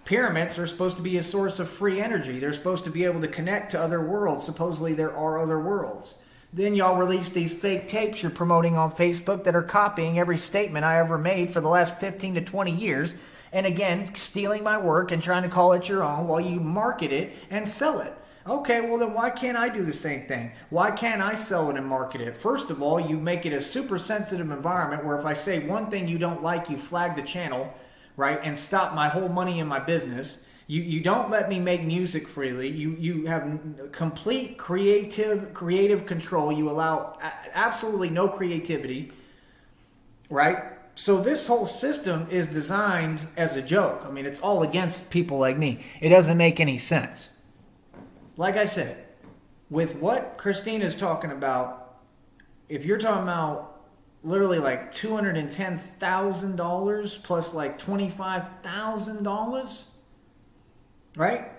Pyramids are supposed to be a source of free energy. They're supposed to be able to connect to other worlds. Supposedly there are other worlds. Then y'all release these fake tapes you're promoting on Facebook that are copying every statement I ever made for the last 15 to 20 years. And again, stealing my work and trying to call it your own while you market it and sell it. Okay, well then why can't I do the same thing? Why can't I sell it and market it? First of all, you make it a super sensitive environment where if I say one thing you don't like, you flag the channel, right, and stop my whole money in my business. You don't let me make music freely. You have complete creative control. You allow absolutely no creativity, right? So this whole system is designed as a joke. I mean, it's all against people like me. It doesn't make any sense. Like I said, with what Christina's talking about, if you're talking about literally like $210,000 plus like $25,000, right?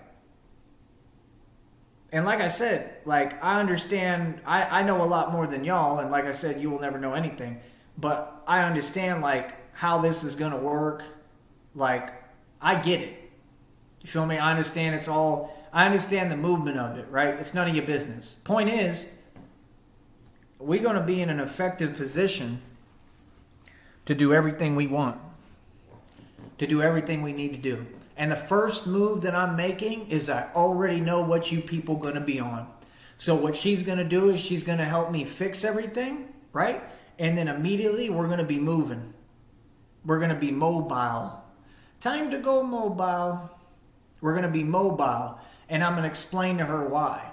And like I said, like I understand, I know a lot more than y'all, and like I said, you will never know anything, but I understand like how this is going to work. Like, I get it. You feel me? I understand I understand the movement of it, right? It's none of your business. Point is, we're going to be in an effective position to do everything we want, to do everything we need to do. And the first move that I'm making is I already know what you people are going to be on. So what she's going to do is she's going to help me fix everything, right? And then immediately we're going to be moving. We're going to be mobile. Time to go mobile. We're going to be mobile. And I'm going to explain to her why.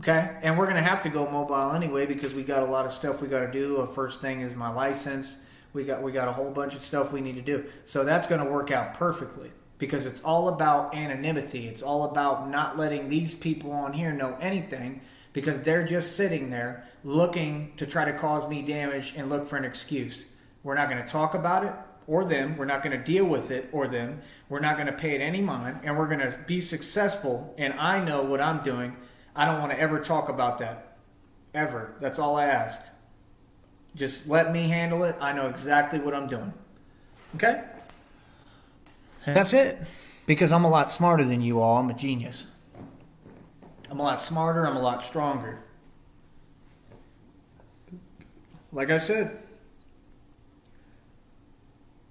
Okay? And we're going to have to go mobile anyway because we got a lot of stuff we got to do. The first thing is my license. We got a whole bunch of stuff we need to do. So that's going to work out perfectly because it's all about anonymity. It's all about not letting these people on here know anything because they're just sitting there looking to try to cause me damage and look for an excuse. We're not going to talk about it or them. We're not going to deal with it or them. We're not going to pay it any mind, and we're going to be successful, and I know what I'm doing. I don't want to ever talk about that. Ever. That's all I ask. Just let me handle it. I know exactly what I'm doing. Okay? That's it. Because I'm a lot smarter than you all. I'm a genius. I'm a lot smarter. I'm a lot stronger. Like I said,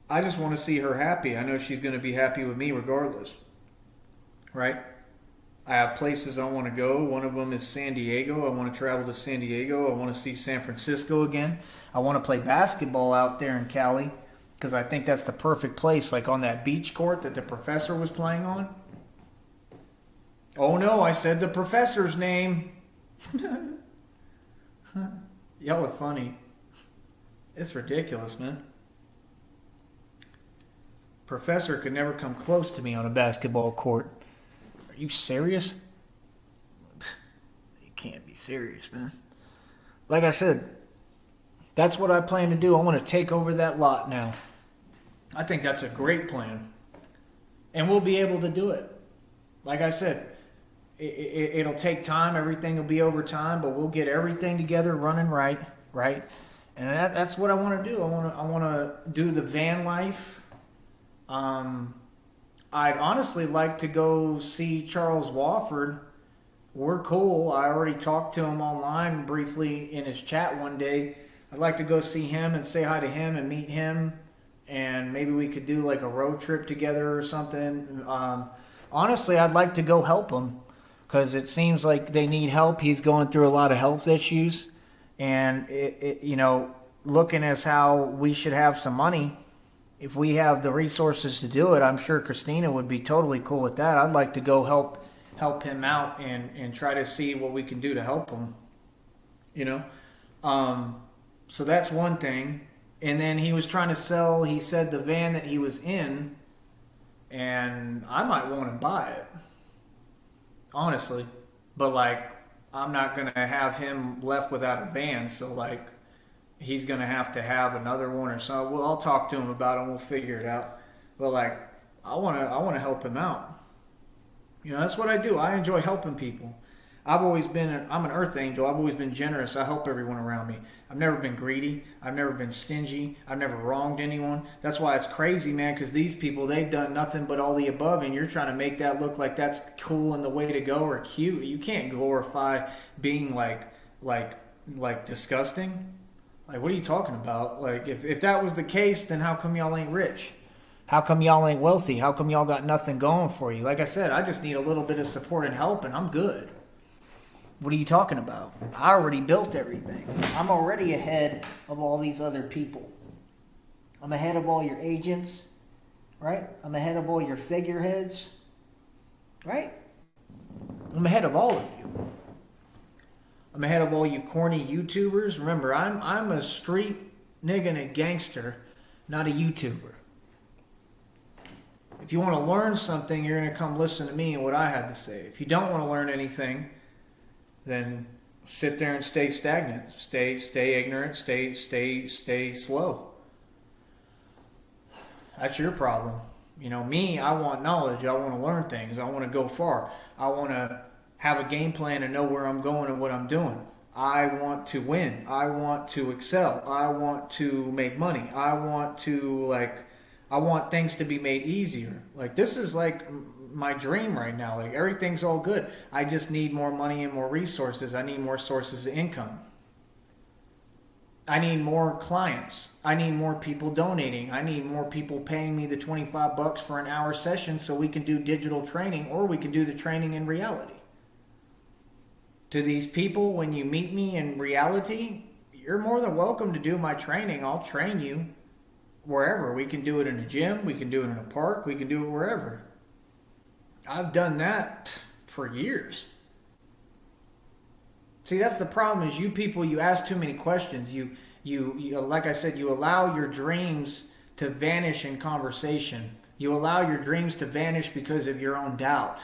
I just want to see her happy. I know she's going to be happy with me regardless. Right? I have places I want to go. One of them is San Diego. I want to travel to San Diego. I want to see San Francisco again. I want to play basketball out there in Cali because I think that's the perfect place, like on that beach court that the professor was playing on. Oh no, I said the professor's name. Y'all are funny. It's ridiculous, man. Professor could never come close to me on a basketball court. Are you serious? You can't be serious, man. Like I said, that's what I plan to do. I want to take over that lot now. I think that's a great plan. And we'll be able to do it. Like I said, it'll take time. Everything will be over time, but we'll get everything together running right? And that's what I want to do. I want to do the van life. I'd honestly like to go see Charles Wofford. We're cool. I already talked to him online briefly in his chat one day. I'd like to go see him and say hi to him and meet him. And maybe we could do like a road trip together or something. Honestly, I'd like to go help him because it seems like they need help. He's going through a lot of health issues. And, looking as how we should have some money, if we have the resources to do it, I'm sure Christina would be totally cool with that. I'd like to go help him out and try to see what we can do to help him. So that's one thing. And then he was trying to sell, he said, the van that he was in, and I might want to buy it. Honestly. But, I'm not going to have him left without a van, so, he's going to have another one or so. Well, I'll talk to him about it and we'll figure it out. But, I want to help him out. That's what I do. I enjoy helping people. I'm an earth angel. I've always been generous. I help everyone around me. I've never been greedy. I've never been stingy. I've never wronged anyone. That's why it's crazy, man, because these people, they've done nothing but all the above, and you're trying to make that look like that's cool and the way to go or cute. You can't glorify being disgusting. What are you talking about? If that was the case, then how come y'all ain't rich? How come y'all ain't wealthy? How come y'all got nothing going for you? Like I said, I just need a little bit of support and help, and I'm good. What are you talking about? I already built everything. I'm already ahead of all these other people. I'm ahead of all your agents, right? I'm ahead of all your figureheads, right? I'm ahead of all of you. I'm ahead of all you corny YouTubers. Remember, I'm a street nigga and a gangster, not a YouTuber. If you want to learn something, you're going to come listen to me and what I had to say. If you don't want to learn anything, then sit there and stay stagnant, stay ignorant, stay slow. That's your problem. Me, I want knowledge. I want to learn things. I want to go far. I want to have a game plan and know where I'm going and what I'm doing. I want to win. I want to excel. I want to make money. I want things to be made easier. Like, this is like my dream right now. Like, everything's all good. I just need more money and more resources. I need more sources of income. I need more clients. I need more people donating. I need more people paying me the $25 for an hour session so we can do digital training, or we can do the training in reality. To these people, when you meet me in reality, you're more than welcome to do my training. I'll train you wherever. We can do it in a gym. We can do it in a park. We can do it wherever. I've done that for years. See, that's the problem, is you people, you ask too many questions. You like I said, you allow your dreams to vanish in conversation. You allow your dreams to vanish because of your own doubt.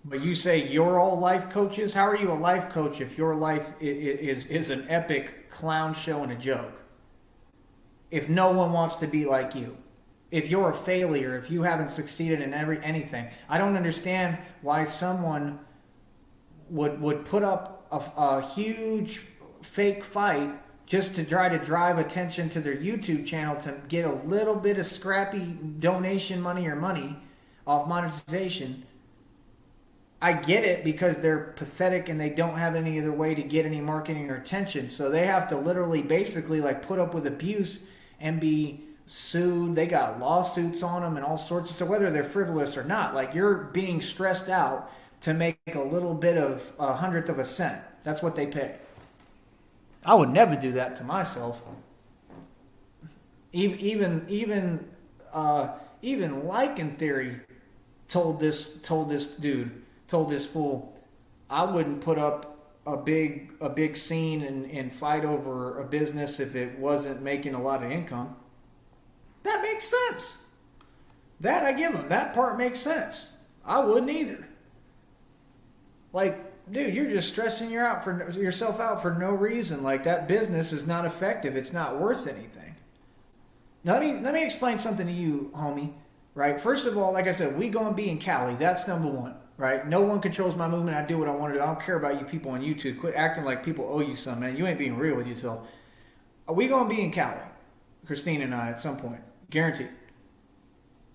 But you say you're all life coaches? How are you a life coach if your life is an epic clown show and a joke? If no one wants to be like you? If you're a failure, if you haven't succeeded in anything? I don't understand why someone would put up a huge fake fight just to try to drive attention to their YouTube channel to get a little bit of scrappy donation money or money off monetization. I get it, because they're pathetic and they don't have any other way to get any marketing or attention. So they have to literally basically like put up with abuse and be sued. They got lawsuits on them and all sorts of stuff, whether they're frivolous or not. Like, you're being stressed out to make a little bit of a hundredth of a cent. That's what they pay. I would never do that to myself. Even Like in Theory told this fool, I wouldn't put up a big scene and fight over a business if it wasn't making a lot of income. That makes sense. That I give him. That part makes sense. I wouldn't either. Like, dude, you're just stressing yourself out for no reason. Like, that business is not effective. It's not worth anything. Now, let me explain something to you, homie. Right? First of all, like I said, we gonna be in Cali. That's number one. Right? No one controls my movement. I do what I want to do. I don't care about you people on YouTube. Quit acting like people owe you something, man. You ain't being real with yourself. We gonna be in Cali, Christine and I, at some point. Guaranteed.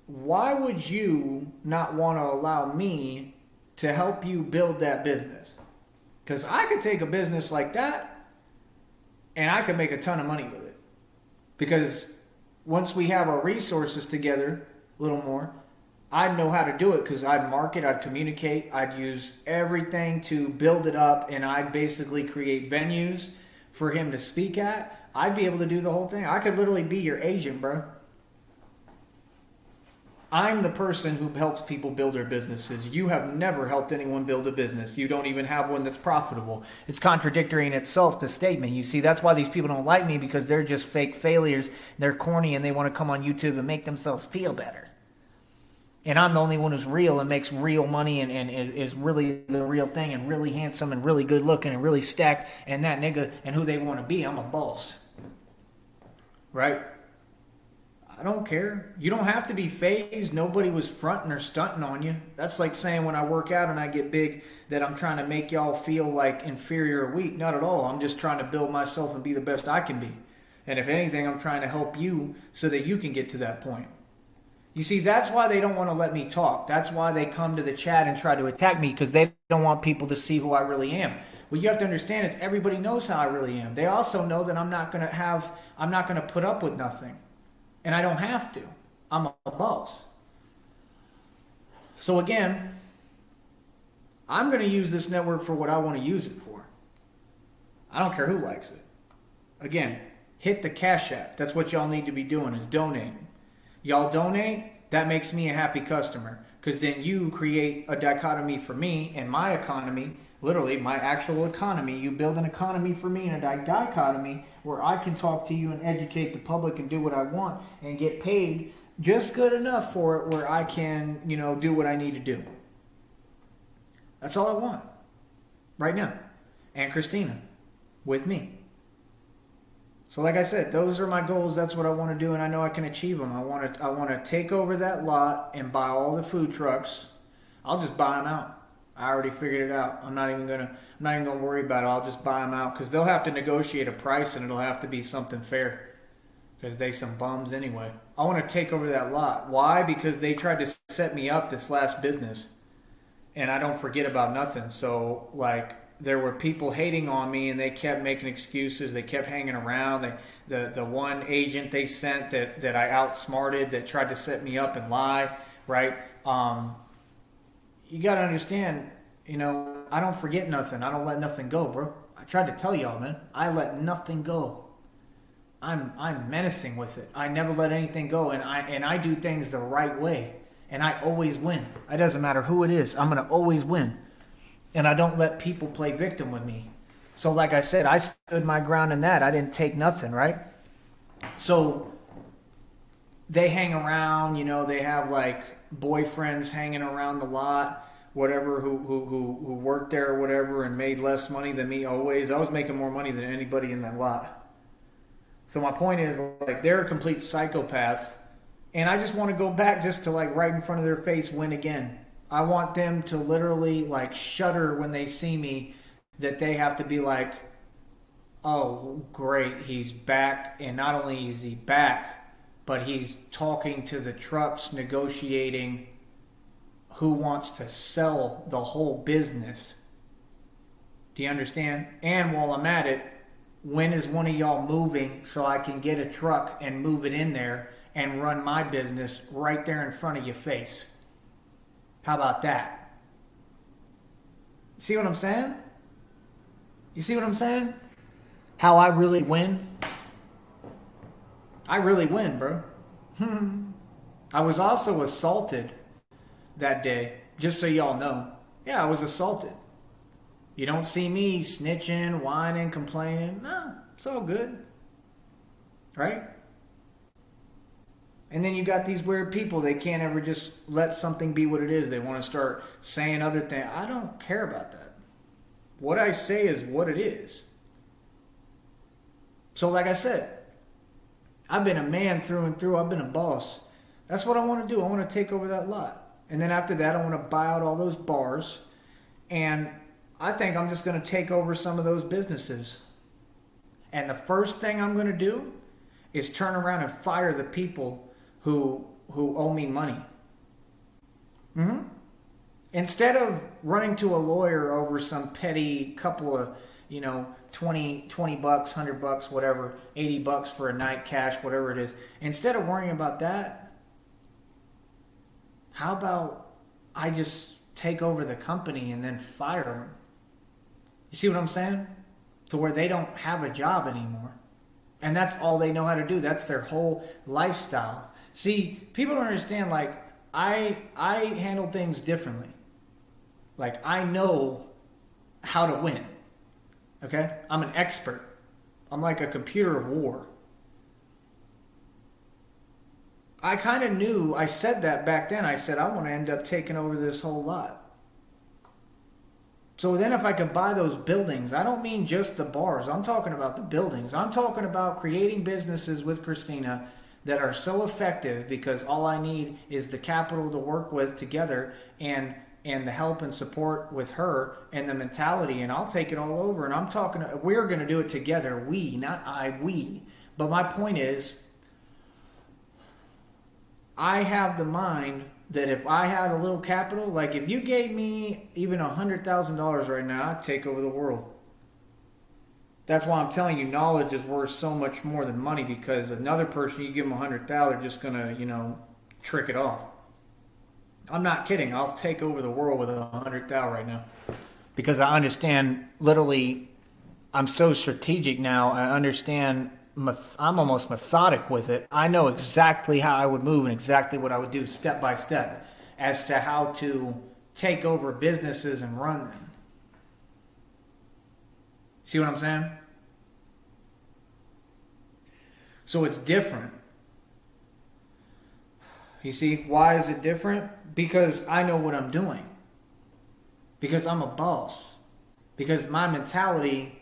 Why would you not want to allow me to help you build that business? Because I could take a business like that and I could make a ton of money with it. Because once we have our resources together a little more, I'd know how to do it, because I'd market, I'd communicate, I'd use everything to build it up, and I'd basically create venues for him to speak at. I'd be able to do the whole thing. I could literally be your agent, bro. I'm the person who helps people build their businesses. You have never helped anyone build a business. You don't even have one that's profitable. It's contradictory in itself, the statement. You see, that's why these people don't like me, because they're just fake failures. They're corny, and they want to come on YouTube and make themselves feel better. And I'm the only one who's real and makes real money and is really the real thing and really handsome and really good looking and really stacked and that nigga and who they want to be. I'm a boss. Right? I don't care. You don't have to be phased. Nobody was fronting or stunting on you. That's like saying when I work out and I get big that I'm trying to make y'all feel like inferior or weak. Not at all. I'm just trying to build myself and be the best I can be. And if anything, I'm trying to help you so that you can get to that point. You see, that's why they don't want to let me talk. That's why they come to the chat and try to attack me, because they don't want people to see who I really am. What you have to understand is everybody knows how I really am. They also know that I'm not going to put up with nothing. And I don't have to. I'm a boss. So again, I'm going to use this network for what I want to use it for. I don't care who likes it. Again, hit the Cash App. That's what y'all need to be doing, is donating. Y'all donate, that makes me a happy customer, because then you create a dichotomy for me and my economy, literally my actual economy. You build an economy for me and a dichotomy where I can talk to you and educate the public and do what I want and get paid just good enough for it where I can, do what I need to do. That's all I want right now. And Christina with me. So like I said, those are my goals. That's what I want to do, and I know I can achieve them. I want to take over that lot and buy all the food trucks. I'll just buy them out. I already figured it out. I'm not even gonna worry about it. I'll just buy them out because they'll have to negotiate a price, and it'll have to be something fair because they some bums anyway. I want to take over that lot. Why? Because they tried to set me up this last business, and I don't forget about nothing. So like, there were people hating on me, and they kept making excuses. They kept hanging around. The one agent they sent that I outsmarted, that tried to set me up and lie, right? You got to understand, I don't forget nothing. I don't let nothing go, bro. I tried to tell y'all, man. I let nothing go. I'm menacing with it. I never let anything go, and I do things the right way, and I always win. It doesn't matter who it is. I'm gonna always win. And I don't let people play victim with me. So like I said, I stood my ground in that. I didn't take nothing, right? So they hang around, they have like boyfriends hanging around the lot, whatever, who worked there or whatever and made less money than me always. I was making more money than anybody in that lot. So my point is, like, they're a complete psychopath. And I just want to go back just to, like, right in front of their face, win again. I want them to literally like shudder when they see me, that they have to be like, oh, great, he's back. And not only is he back, but he's talking to the trucks, negotiating who wants to sell the whole business. Do you understand? And while I'm at it, when is one of y'all moving so I can get a truck and move it in there and run my business right there in front of your face? How about that? See what I'm saying? You see what I'm saying? How I really win? I really win, bro. I was also assaulted that day, just so y'all know. Yeah, I was assaulted. You don't see me snitching, whining, complaining. No, it's all good. Right? And then you got these weird people, they can't ever just let something be what it is. They want to start saying other things. I don't care about that. What I say is what it is. So like I said, I've been a man through and through. I've been a boss. That's what I want to do. I want to take over that lot. And then after that, I want to buy out all those bars. And I think I'm just going to take over some of those businesses. And the first thing I'm going to do is turn around and fire the people who owe me money. Instead of running to a lawyer over some petty couple of, 20 bucks, $100, whatever, $80 for a night cash, whatever it is. Instead of worrying about that, how about I just take over the company and then fire them? You see what I'm saying? To where they don't have a job anymore. And that's all they know how to do. That's their whole lifestyle. See, people don't understand, like, I handle things differently. Like, I know how to win. Okay? I'm an expert. I'm like a computer of war. I kind of knew, I said that back then. I said, I want to end up taking over this whole lot. So then if I could buy those buildings, I don't mean just the bars. I'm talking about the buildings. I'm talking about creating businesses with Christina that are so effective because all I need is the capital to work with together and the help and support with her and the mentality, and I'll take it all over. And I'm talking, we're going to do it together. We, not I, we. But my point is, I have the mind that if I had a little capital, like if you gave me even $100,000 right now, I'd take over the world. That's why I'm telling you, knowledge is worth so much more than money, because another person, you give them $100,000, they're just going to, trick it off. I'm not kidding. I'll take over the world with $100,000 right now. Because I understand, literally, I'm so strategic now. I understand, I'm almost methodic with it. I know exactly how I would move and exactly what I would do step by step as to how to take over businesses and run them. See what I'm saying? So it's different. You see, why is it different? Because I know what I'm doing. because I'm a boss. Because my mentality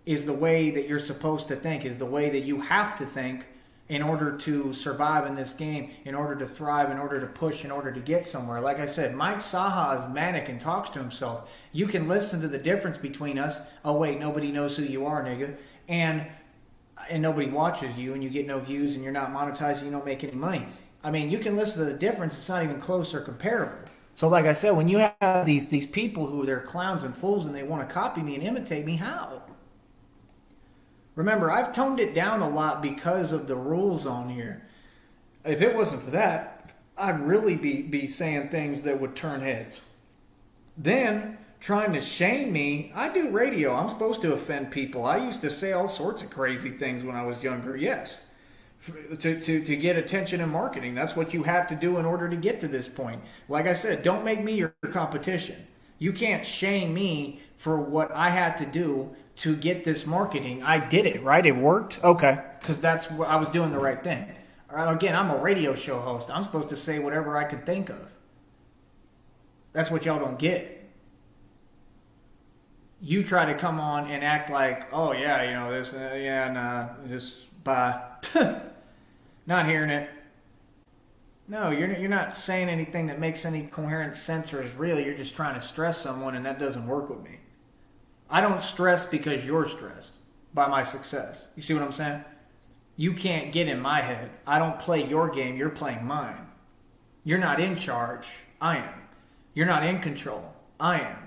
is the way that you're supposed to think, is the way that you have to think in order to survive in this game, in order to thrive, in order to push, in order to get somewhere. Like I said, Mike Saha is manic and talks to himself. You can listen to the difference between us. Oh, wait, nobody knows who you are, nigga. And nobody watches you, and you get no views, and you're not monetized, and you don't make any money. I mean, you can listen to the difference. It's not even close or comparable. So like I said, when you have these people who they're clowns and fools and they want to copy me and imitate me, how? Remember, I've toned it down a lot because of the rules on here. If it wasn't for that, I'd really be saying things that would turn heads. Then, trying to shame me, I do radio. I'm supposed to offend people. I used to say all sorts of crazy things when I was younger, yes. To get attention in marketing. That's what you have to do in order to get to this point. Like I said, don't make me your competition. You can't shame me for what I had to do to get this marketing. I did it, right? It worked? Okay. Because that's what I was doing the right thing. Again, I'm a radio show host. I'm supposed to say whatever I could think of. That's what y'all don't get. You try to come on and act like, oh yeah, you know, this, yeah, nah, just bye. Not hearing it. No, you're not saying anything that makes any coherent sense or is real. You're just trying to stress someone, and that doesn't work with me. I don't stress because you're stressed by my success. You see what I'm saying? You can't get in my head. I don't play your game. You're playing mine. You're not in charge. I am. You're not in control. I am.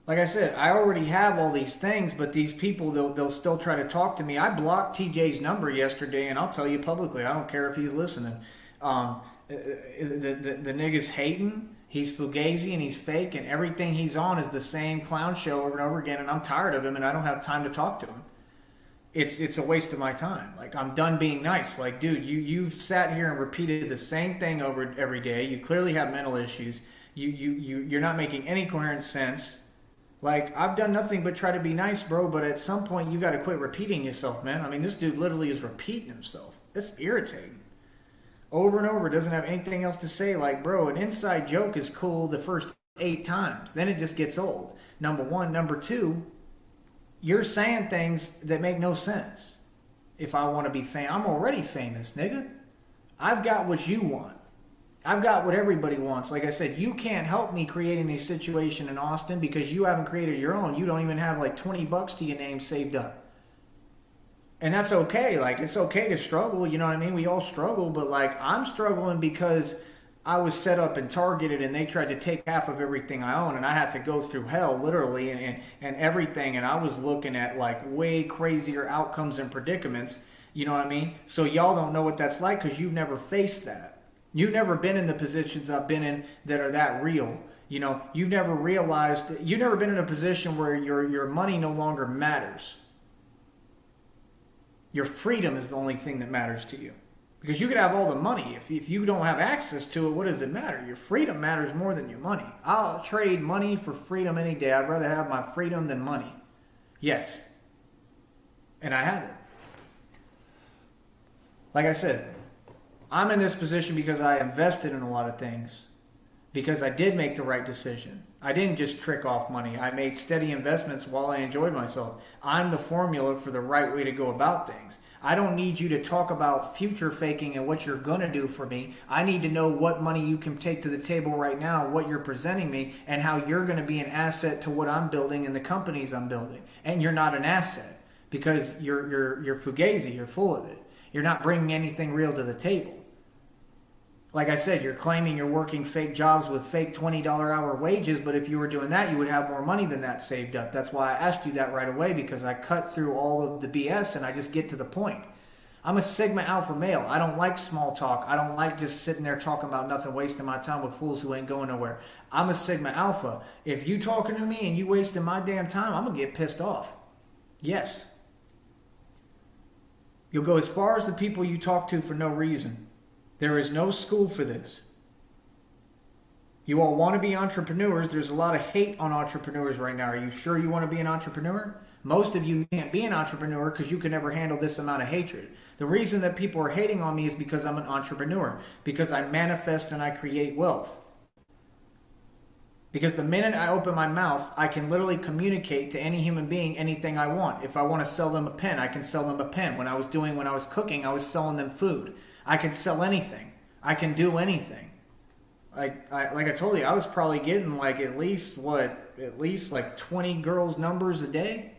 Like I said, I already have all these things, but these people, they'll still try to talk to me. I blocked TJ's number yesterday, and I'll tell you publicly, I don't care if he's listening. The nigga's hating, he's fugazi, and he's fake, and everything he's on is the same clown show over and over again, and I'm tired of him, and I don't have time to talk to him. It's a waste of my time. Like, I'm done being nice. Like, dude, you've sat here and repeated the same thing over every day. You clearly have mental issues. You're not making any coherent sense. Like, I've done nothing but try to be nice, bro, but at some point you got to quit repeating yourself, man. I mean, this dude literally is repeating himself. It's irritating. Over and over, doesn't have anything else to say. Like, bro, an inside joke is cool the first 8 times. Then it just gets old. Number one. Number two, you're saying things that make no sense. If I want to be famous, I'm already famous, nigga. I've got what you want. I've got what everybody wants. Like I said, you can't help me creating a situation in Austin because you haven't created your own. You don't even have like $20 to your name saved up. And that's okay. Like, it's okay to struggle. You know what I mean? We all struggle. But like, I'm struggling because I was set up and targeted and they tried to take half of everything I own. And I had to go through hell, literally, and everything. And I was looking at like way crazier outcomes and predicaments. You know what I mean? So y'all don't know what that's like because you've never faced that. You've never been in the positions I've been in that are that real. You know, you've never realized, you've never been in a position where your money no longer matters. Your freedom is the only thing that matters to you. Because you could have all the money. If you don't have access to it, what does it matter? Your freedom matters more than your money. I'll trade money for freedom any day. I'd rather have my freedom than money. Yes. And I have it. Like I said, I'm in this position because I invested in a lot of things. Because I did make the right decision. I didn't just trick off money. I made steady investments while I enjoyed myself. I'm the formula for the right way to go about things. I don't need you to talk about future faking and what you're going to do for me. I need to know what money you can take to the table right now, what you're presenting me, and how you're going to be an asset to what I'm building and the companies I'm building. And you're not an asset because you're fugazi. You're full of it. You're not bringing anything real to the table. Like I said, you're claiming you're working fake jobs with fake $20 hour wages, but if you were doing that, you would have more money than that saved up. That's why I asked you that right away, because I cut through all of the BS and I just get to the point. I'm a Sigma Alpha male. I don't like small talk. I don't like just sitting there talking about nothing, wasting my time with fools who ain't going nowhere. I'm a Sigma Alpha. If you talking to me and you wasting my damn time, I'm going to get pissed off. Yes. You'll go as far as the people you talk to for no reason. There is no school for this. You all want to be entrepreneurs. There's a lot of hate on entrepreneurs right now. Are you sure you want to be an entrepreneur? Most of you can't be an entrepreneur because you can never handle this amount of hatred. The reason that people are hating on me is because I'm an entrepreneur. Because I manifest and I create wealth. Because the minute I open my mouth, I can literally communicate to any human being anything I want. If I want to sell them a pen, I can sell them a pen. When I was cooking, I was selling them food. I can sell anything. I can do anything. Like I told you, I was probably getting like at least like 20 girls' numbers a day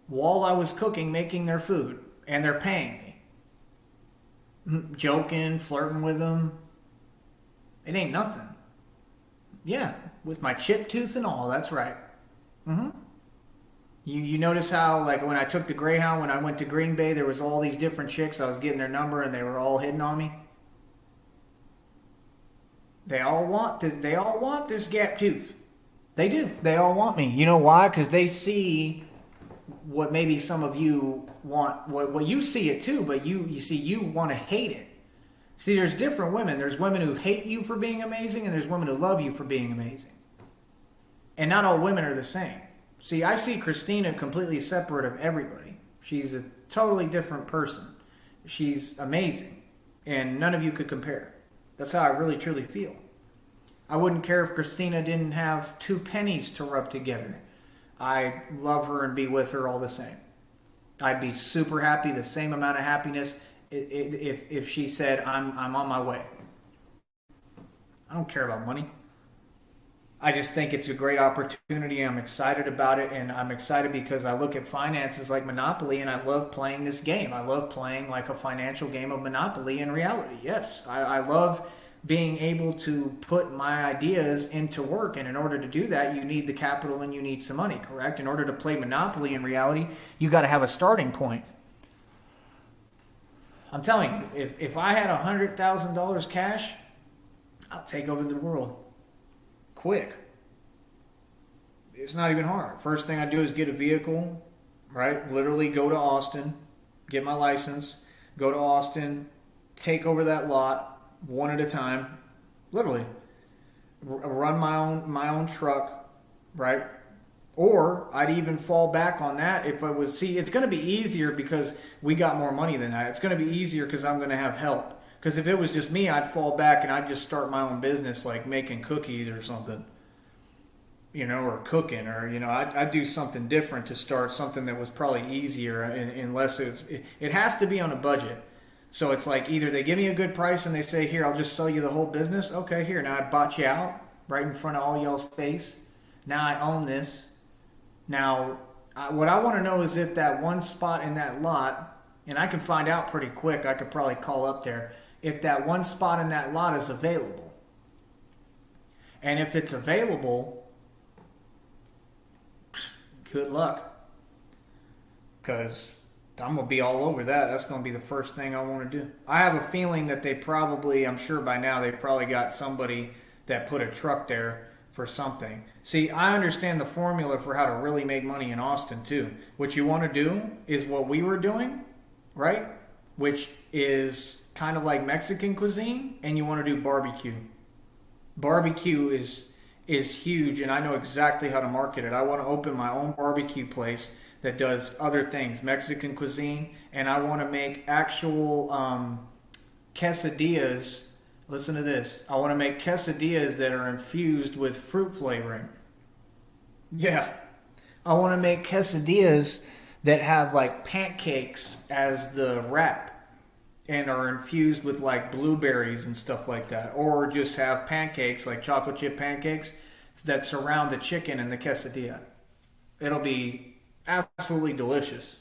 while I was cooking, making their food, and they're paying me. Joking, flirting with them. It ain't nothing. Yeah, with my chip tooth and all, that's right. Mm-hmm. You notice how, like, when I took the Greyhound, when I went to Green Bay, there was all these different chicks. I was getting their number, and they were all hitting on me. They all want this gap tooth. They do. They all want me. You know why? Because they see what maybe some of you want. What you see it too, but you see you want to hate it. See, there's different women. There's women who hate you for being amazing, and there's women who love you for being amazing. And not all women are the same. See, I see Christina completely separate of everybody. She's a totally different person. She's amazing, and none of you could compare. That's how I really, truly feel. I wouldn't care if Christina didn't have 2 pennies to rub together. I love her and be with her all the same. I'd be super happy, the same amount of happiness if she said, I'm on my way. I don't care about money. I just think it's a great opportunity. I'm excited about it, and I'm excited because I look at finances like Monopoly, and I love playing this game. I love playing like a financial game of Monopoly in reality. Yes, I love being able to put my ideas into work, and in order to do that, you need the capital and you need some money, correct? In order to play Monopoly in reality, you got to have a starting point. I'm telling you, if I had $100,000 cash, I'll take over the world. Quick. It's not even hard. First thing I do is get a vehicle, right? Literally go to Austin, get my license, go to Austin, take over that lot one at a time. Literally. Run my own truck, right? Or I'd even fall back on that if I was... See, it's going to be easier because we got more money than that. It's going to be easier because I'm going to have help. Because if it was just me, I'd fall back and I'd just start my own business, like making cookies or something. You know, or cooking, or, you know, I'd do something different to start something that was probably easier, unless it has to be on a budget. So it's like either they give me a good price and they say, here, I'll just sell you the whole business. Okay, here, now I bought you out right in front of all y'all's face. Now I own this. Now, what I want to know is if that one spot in that lot, and I can find out pretty quick, I could probably call up there, if that one spot in that lot is available. And if it's available, good luck. Because I'm going to be all over that. That's going to be the first thing I want to do. I have a feeling that they probably, I'm sure by now, they probably got somebody that put a truck there for something. See, I understand the formula for how to really make money in Austin too. What you want to do is what we were doing, right? Which is kind of like Mexican cuisine, and you want to do barbecue. Barbecue is huge, and I know exactly how to market it. I want to open my own barbecue place that does other things, Mexican cuisine, and I want to make actual quesadillas. Listen to this. I want to make quesadillas that are infused with fruit flavoring. Yeah. I want to make quesadillas that have like pancakes as the wrap and are infused with like blueberries and stuff like that. Or just have pancakes, like chocolate chip pancakes, that surround the chicken in the quesadilla. It'll be absolutely delicious.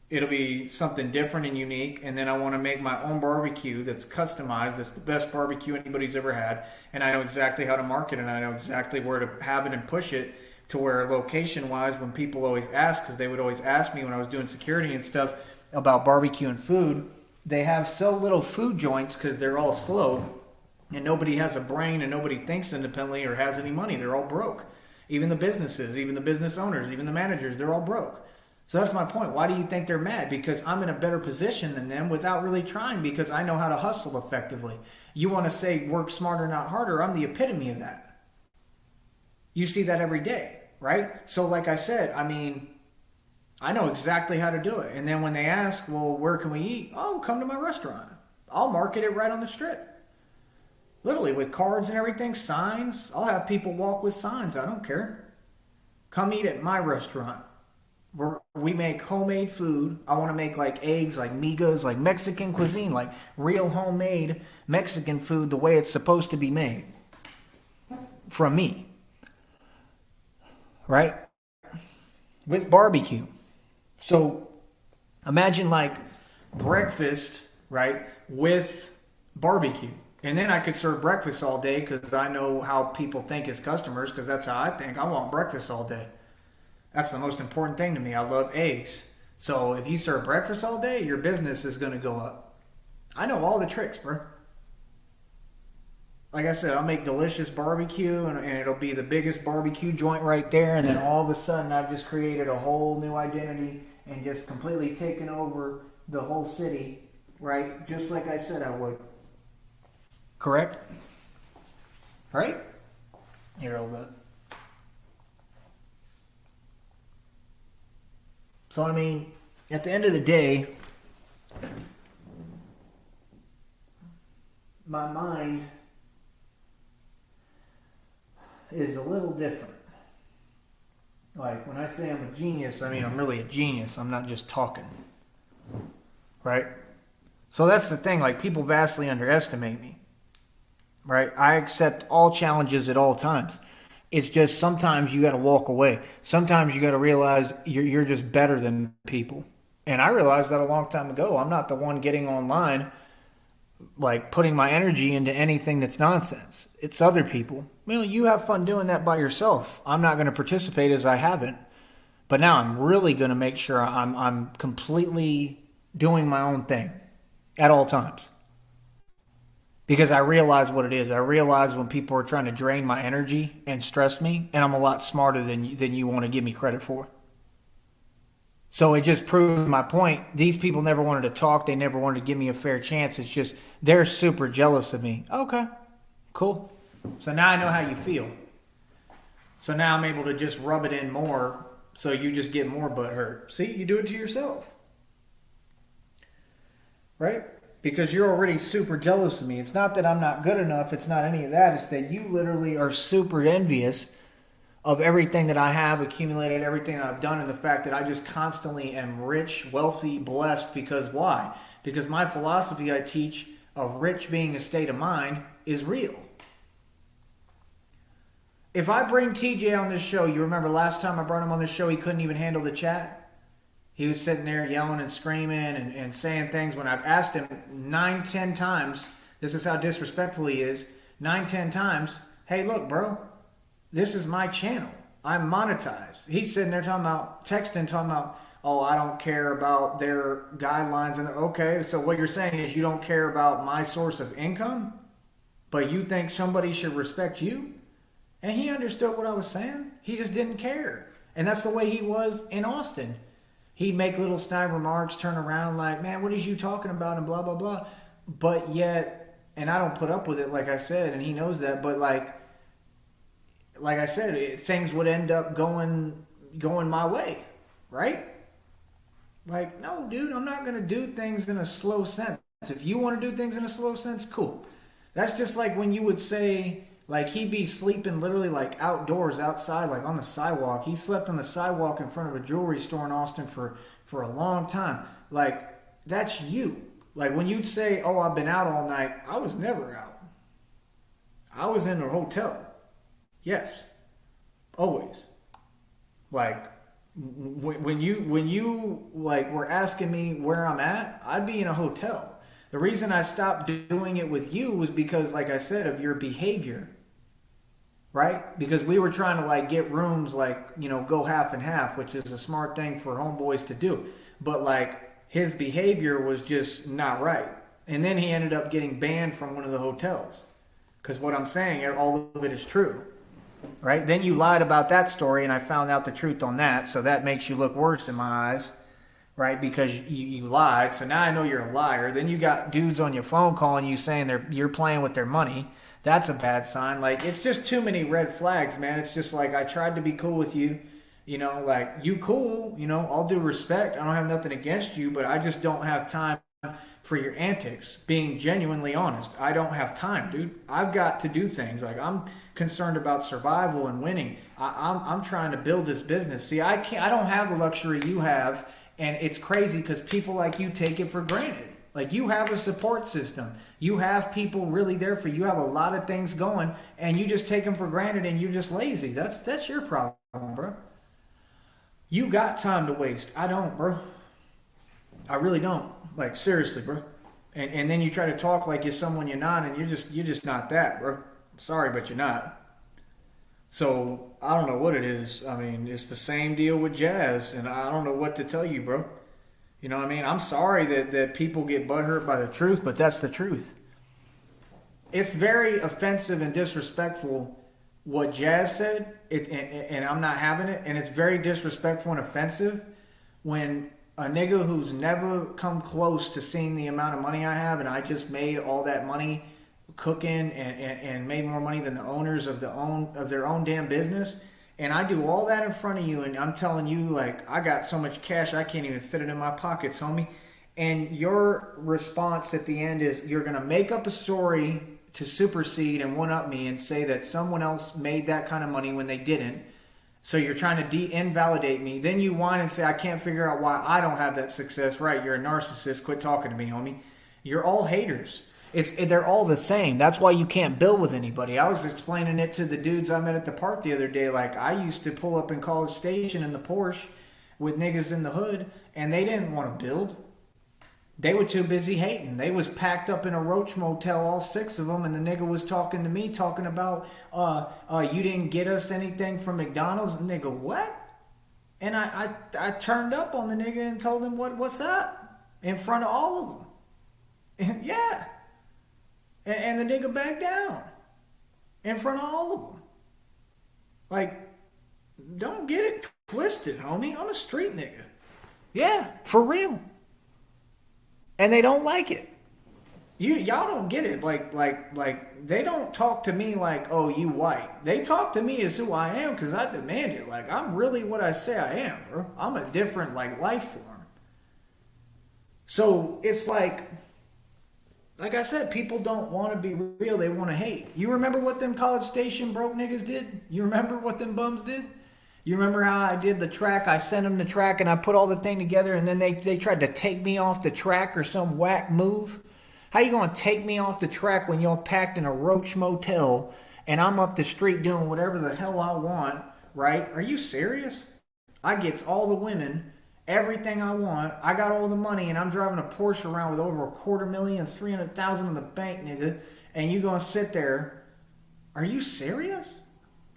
It'll be something different and unique, and then I want to make my own barbecue that's customized. That's the best barbecue anybody's ever had, and I know exactly how to market it, and I know exactly where to have it and push it to where location-wise, when people always ask, because they would always ask me when I was doing security and stuff about barbecue and food, they have so little food joints because they're all slow, and nobody has a brain, and nobody thinks independently or has any money. They're all broke. Even the businesses, even the business owners, even the managers, they're all broke. So that's my point. Why do you think they're mad? Because I'm in a better position than them without really trying, because I know how to hustle effectively. You want to say work smarter, not harder. I'm the epitome of that. You see that every day, right? So like I said, I mean, I know exactly how to do it. And then when they ask, well, where can we eat? Oh, come to my restaurant. I'll market it right on the strip. Literally with cards and everything, signs. I'll have people walk with signs. I don't care. Come eat at my restaurant. We make homemade food. I want to make like eggs, like migas, like Mexican cuisine, like real homemade Mexican food the way it's supposed to be made from me. Right? With barbecue. So imagine like breakfast, right, with barbecue. And then I could serve breakfast all day because I know how people think as customers, because that's how I think. I want breakfast all day. That's the most important thing to me. I love eggs. So if you serve breakfast all day, your business is going to go up. I know all the tricks, bro. Like I said, I'll make delicious barbecue and it'll be the biggest barbecue joint right there. And then all of a sudden, I've just created a whole new identity and just completely taken over the whole city, right? Just like I said I would. Correct? Right? Here, hold up. So, I mean, at the end of the day, my mind is a little different. Like, when I say I'm a genius, I mean I'm really a genius. I'm not just talking. Right? So that's the thing. Like, people vastly underestimate me. Right? I accept all challenges at all times. It's just sometimes you got to walk away. Sometimes you got to realize you're just better than people. And I realized that a long time ago. I'm not the one getting online, like putting my energy into anything that's nonsense. It's other people. Well, you have fun doing that by yourself. I'm not going to participate as I haven't. But now I'm really going to make sure I'm completely doing my own thing at all times. Because I realize what it is. I realize when people are trying to drain my energy and stress me, and I'm a lot smarter than you want to give me credit for. So it just proved my point. These people never wanted to talk. They never wanted to give me a fair chance. It's just they're super jealous of me. Okay, cool. So now I know how you feel. So now I'm able to just rub it in more so you just get more butt hurt. See, you do it to yourself. Right? Because you're already super jealous of me. It's not that I'm not good enough. It's not any of that. It's that you literally are super envious of everything that I have accumulated, everything that I've done, and the fact that I just constantly am rich, wealthy, blessed. Because why? Because my philosophy I teach of rich being a state of mind is real. If I bring TJ on this show, you remember last time I brought him on this show, he couldn't even handle the chat? He was sitting there yelling and screaming and saying things when I've asked him 9, 10 times, this is how disrespectful he is, 9, 10 times, hey, look, bro, this is my channel. I'm monetized. He's sitting there talking about, talking about, oh, I don't care about their guidelines. And okay, so what you're saying is you don't care about my source of income, but you think somebody should respect you? And he understood what I was saying. He just didn't care. And that's the way he was in Austin. He'd make little snide remarks, turn around like, man, what is you talking about, and blah, blah, blah. But yet, and I don't put up with it, like I said, and he knows that, but like I said, things would end up going my way, right? Like, no, dude, I'm not going to do things in a slow sense. If you want to do things in a slow sense, cool. That's just like when you would say, like, he'd be sleeping literally like outdoors, outside, like on the sidewalk. He slept on the sidewalk in front of a jewelry store in Austin for a long time. Like, that's you. Like, when you'd say, oh, I've been out all night, I was never out. I was in a hotel. Yes. Always. Like, when you like were asking me where I'm at, I'd be in a hotel. The reason I stopped doing it with you was because, like I said, of your behavior, right? Because we were trying to like get rooms, like, you know, go half and half, which is a smart thing for homeboys to do. But like his behavior was just not right. And then he ended up getting banned from one of the hotels. Because what I'm saying, all of it is true, right? Then you lied about that story and I found out the truth on that. So that makes you look worse in my eyes. Right, because you lied, so now I know you're a liar. Then you got dudes on your phone calling you saying you're playing with their money. That's a bad sign. Like, it's just too many red flags, man. It's just like, I tried to be cool with you, you know, like, you cool, you know, all due respect. I don't have nothing against you, but I just don't have time for your antics. Being genuinely honest, I don't have time, dude. I've got to do things. Like, I'm concerned about survival and winning. I'm trying to build this business. See, I don't have the luxury you have, and it's crazy because people like you take it for granted. Like, you have a support system. You have people really there for you. You have a lot of things going, and you just take them for granted, and you're just lazy. That's your problem, bro. You got time to waste. I don't, bro. I really don't. Like, seriously, bro. And then you try to talk like you're someone you're not, and you're just not that, bro. Sorry, but you're not. So I don't know what it is. I mean, it's the same deal with jazz, and I don't know what to tell you, bro. You know what I mean? I'm sorry that people get butthurt by the truth, but that's the truth. It's very offensive and disrespectful what Jazz said, and I'm not having it. And it's very disrespectful and offensive when a nigga who's never come close to seeing the amount of money I have, and I just made all that money cooking and made more money than the owners of their own damn business. And I do all that in front of you, and I'm telling you, like, I got so much cash I can't even fit it in my pockets, homie. And your response at the end is you're going to make up a story to supersede and one-up me and say that someone else made that kind of money when they didn't. So you're trying to invalidate me. Then you whine and say, I can't figure out why I don't have that success. Right, you're a narcissist. Quit talking to me, homie. You're all haters. They're all the same. That's why you can't build with anybody. I was explaining it to the dudes I met at the park the other day. Like, I used to pull up in College Station in the Porsche with niggas in the hood, and they didn't want to build. They were too busy hating. They was packed up in a Roach Motel, all six of them, and the nigga was talking to me, talking about, you didn't get us anything from McDonald's. Nigga, what? And I turned up on the nigga and told him, what's that? In front of all of them. And, yeah. And the nigga backed down in front of all of them. Like, don't get it twisted, homie. I'm a street nigga. Yeah, for real. And they don't like it. Y'all don't get it. Like they don't talk to me like, oh, you white. They talk to me as who I am because I demand it. Like, I'm really what I say I am, bro. I'm a different, like, life form. So it's like I said, people don't want to be real. They want to hate. You remember what them College Station broke niggas did? You remember what them bums did? You remember how I did the track? I sent them the track and I put all the thing together, and then they tried to take me off the track or some whack move. How you going to take me off the track when y'all packed in a Roach Motel and I'm up the street doing whatever the hell I want, right? Are you serious? I gets all the women, everything I want. I got all the money, and I'm driving a Porsche around with over $250,000, $300,000 in the bank, nigga. And you gonna sit there? Are you serious?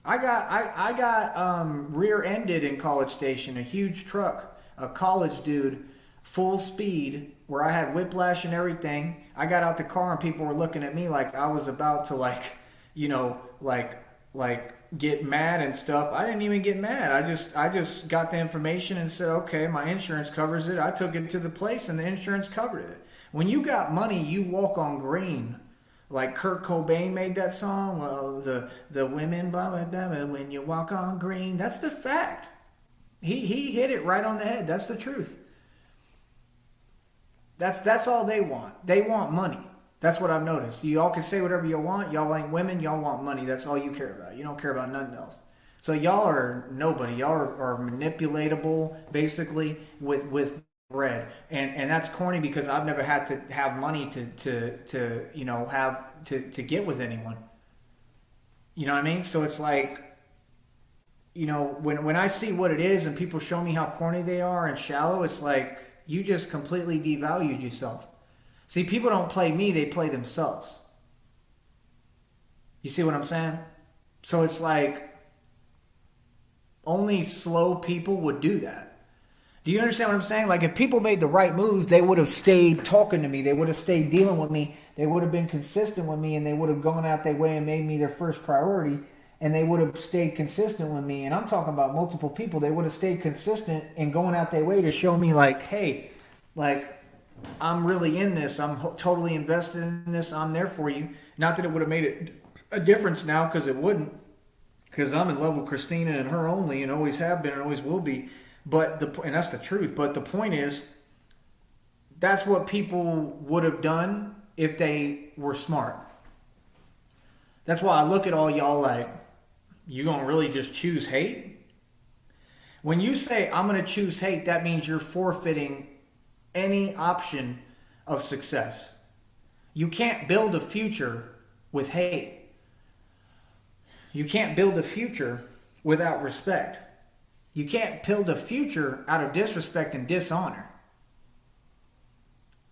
I got rear-ended in College Station, a huge truck, a college dude, full speed, where I had whiplash and everything. I got out the car and people were looking at me like I was about to, like, you know, like get mad and stuff. I didn't even get mad. I just got the information and said, okay, my insurance covers it. I took it to the place and the insurance covered it. When you got money, you walk on green. Like Kurt Cobain made that song, well, the women, blah, blah, blah, blah, when you walk on green. That's the fact. He hit it right on the head. That's the truth. That's all they want. They want money. That's what I've noticed. You all can say whatever you want. Y'all ain't women. Y'all want money. That's all you care about. You don't care about nothing else. So y'all are nobody. Y'all are manipulatable, basically, with bread. And that's corny because I've never had to have money to you know, have to get with anyone. You know what I mean? So it's like, you know, when I see what it is and people show me how corny they are and shallow, it's like you just completely devalued yourself. See, people don't play me, they play themselves. You see what I'm saying? So it's like only slow people would do that. Do you understand what I'm saying? Like, if people made the right moves, they would have stayed talking to me. They would have stayed dealing with me. They would have been consistent with me, and they would have gone out their way and made me their first priority, and they would have stayed consistent with me. And I'm talking about multiple people. They would have stayed consistent in going out their way to show me, like, hey, like, I'm really in this. I'm totally invested in this. I'm there for you. Not that it would have made a difference now, because it wouldn't. Because I'm in love with Christina and her only, and always have been and always will be. And that's the truth. But the point is, That's what people would have done if they were smart. That's why I look at all y'all like, you gonna really just choose hate? When you say I'm gonna choose hate, that means you're forfeiting any option of success. You can't build a future with hate. You can't build a future without respect. You can't build a future out of disrespect and dishonor.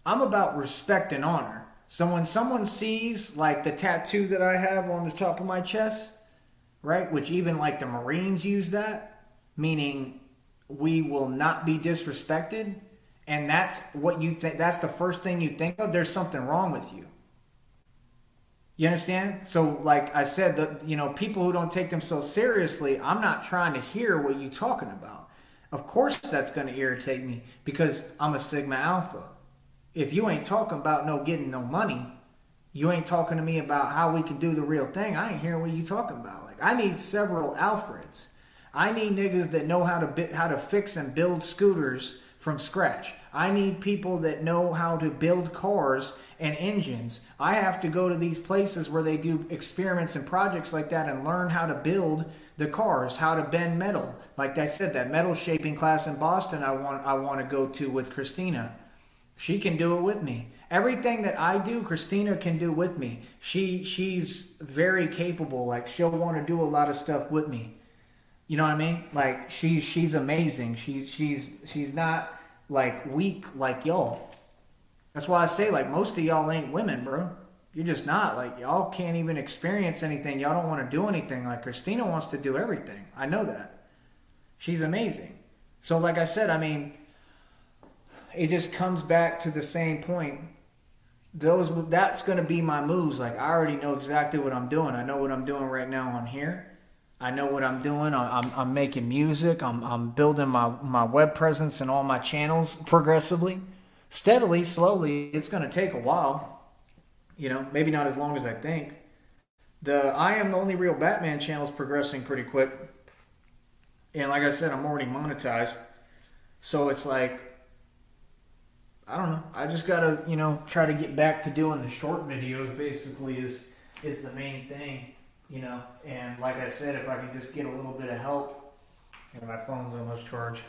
I'm about respect and honor. So when someone sees like the tattoo that I have on the top of my chest, right, which even like the Marines use that, meaning we will not be disrespected, and that's what you think, that's the first thing you think of, there's something wrong with you. You understand? So, like I said, people who don't take themselves seriously, I'm not trying to hear what you're talking about. Of course, that's going to irritate me because I'm a Sigma Alpha. If you ain't talking about no getting no money, you ain't talking to me about how we can do the real thing. I ain't hearing what you talking about. Like I need several Alfreds. I need niggas that know how to fix and build scooters from scratch. I need people that know how to build cars and engines. I have to go to these places where they do experiments and projects like that and learn how to build the cars, how to bend metal. Like I said, that metal shaping class in Boston I want to go to with Christina. She can do it with me. Everything that I do, Christina can do with me. She's very capable. Like she'll want to do a lot of stuff with me. You know what I mean? Like she's amazing. She's not like weak like y'all. That's why I say like most of y'all ain't women, bro. You're just not. Like y'all can't even experience anything. Y'all don't want to do anything. Like Christina wants to do everything. I know that. She's amazing. So like I said, I mean, it just comes back to the same point. That's going to be my moves. Like I already know exactly what I'm doing. I know what I'm doing right now on here. I know what I'm doing. I'm making music. I'm building my web presence and all my channels progressively, steadily, slowly. It's going to take a while. You know, maybe not as long as I think. The I Am the Only Real Batman channel is progressing pretty quick. And like I said, I'm already monetized. So it's like, I don't know. I just gotta, try to get back to doing the short videos. Basically, is the main thing, And like I said, if I can just get a little bit of help, and my phone's almost charged.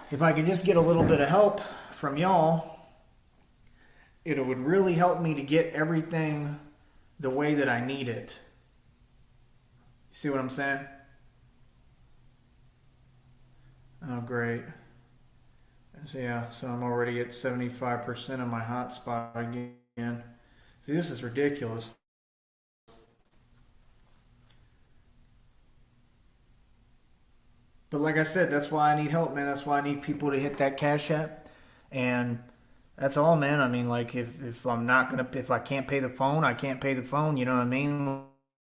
If I could just get a little bit of help from y'all, it would really help me to get everything the way that I need it. You see what I'm saying? Oh, great. So yeah, so I'm already at 75% of my hotspot again. See, this is ridiculous. But like I said, that's why I need help, man. That's why I need people to hit that cash app. And that's all, man. I mean, like if I'm not gonna, if I can't pay the phone, I can't pay the phone. You know what I mean?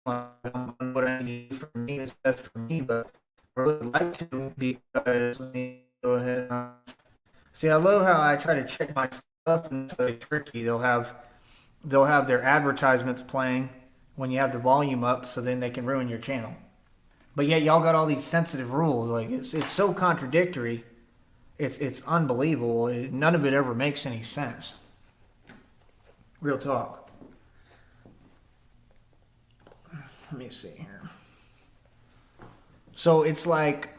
What I need to do for me is best for me, but I really like to because let me go ahead. See, I love how I try to check my stuff and it's really tricky. They'll have their advertisements playing when you have the volume up, so then they can ruin your channel. But yet y'all got all these sensitive rules. Like it's so contradictory. It's unbelievable. None of it ever makes any sense. Real talk. Let me see here. So it's like,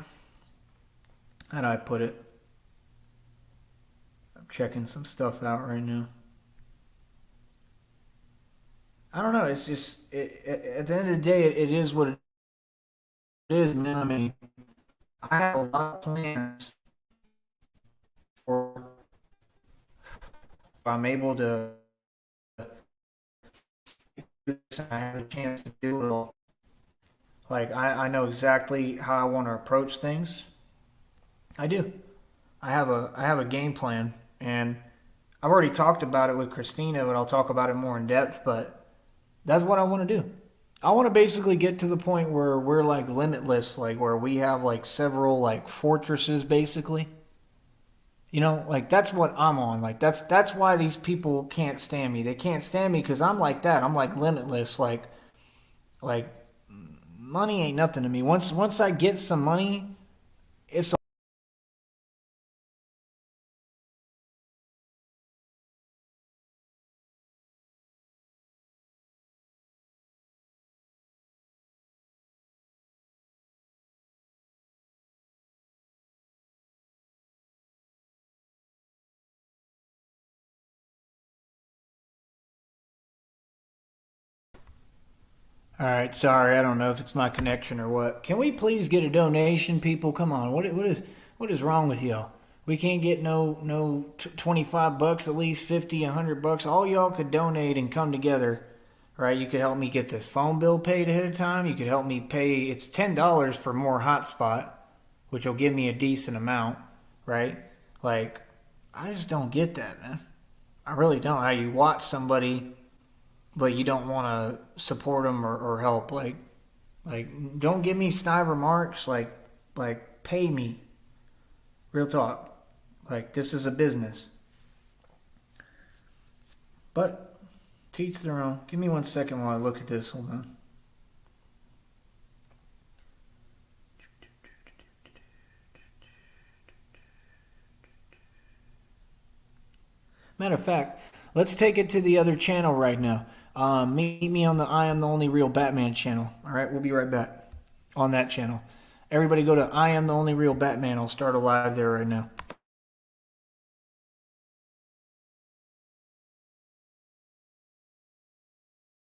how do I put it? Checking some stuff out right now. I don't know. It's just at the end of the day, it is what it is. Man. I mean, I have a lot of plans for if I'm able to. I have the chance to do it all. Like I know exactly how I want to approach things. I do. I have a game plan, and I've already talked about it with Christina, but I'll talk about it more in depth. But that's what I want to do. I want to basically get to the point where we're like limitless, like where we have like several like fortresses, basically. Like that's what I'm on. Like that's why these people can't stand me. They can't stand me because I'm like that. I'm like limitless. Like money ain't nothing to me. Once I get some money, it's All right, sorry, I don't know if it's my connection or what. Can we please get a donation, people? Come on, what is wrong with y'all? We can't get no 25 bucks, at least 50, 100 bucks. All y'all could donate and come together, right? You could help me get this phone bill paid ahead of time. You could help me pay. It's $10 for more hotspot, which will give me a decent amount, right? Like, I just don't get that, man. I really don't. How you watch somebody but you don't want to support them or help. Like, don't give me snide remarks. Like, pay me. Real talk. Like, this is a business. But to each their own. Give me 1 second while I look at this. Hold on. Matter of fact, let's take it to the other channel right now. Meet me on the I Am the Only Real Batman channel. All right, we'll be right back on that channel. Everybody go to I Am the Only Real Batman. I'll start a live there right now.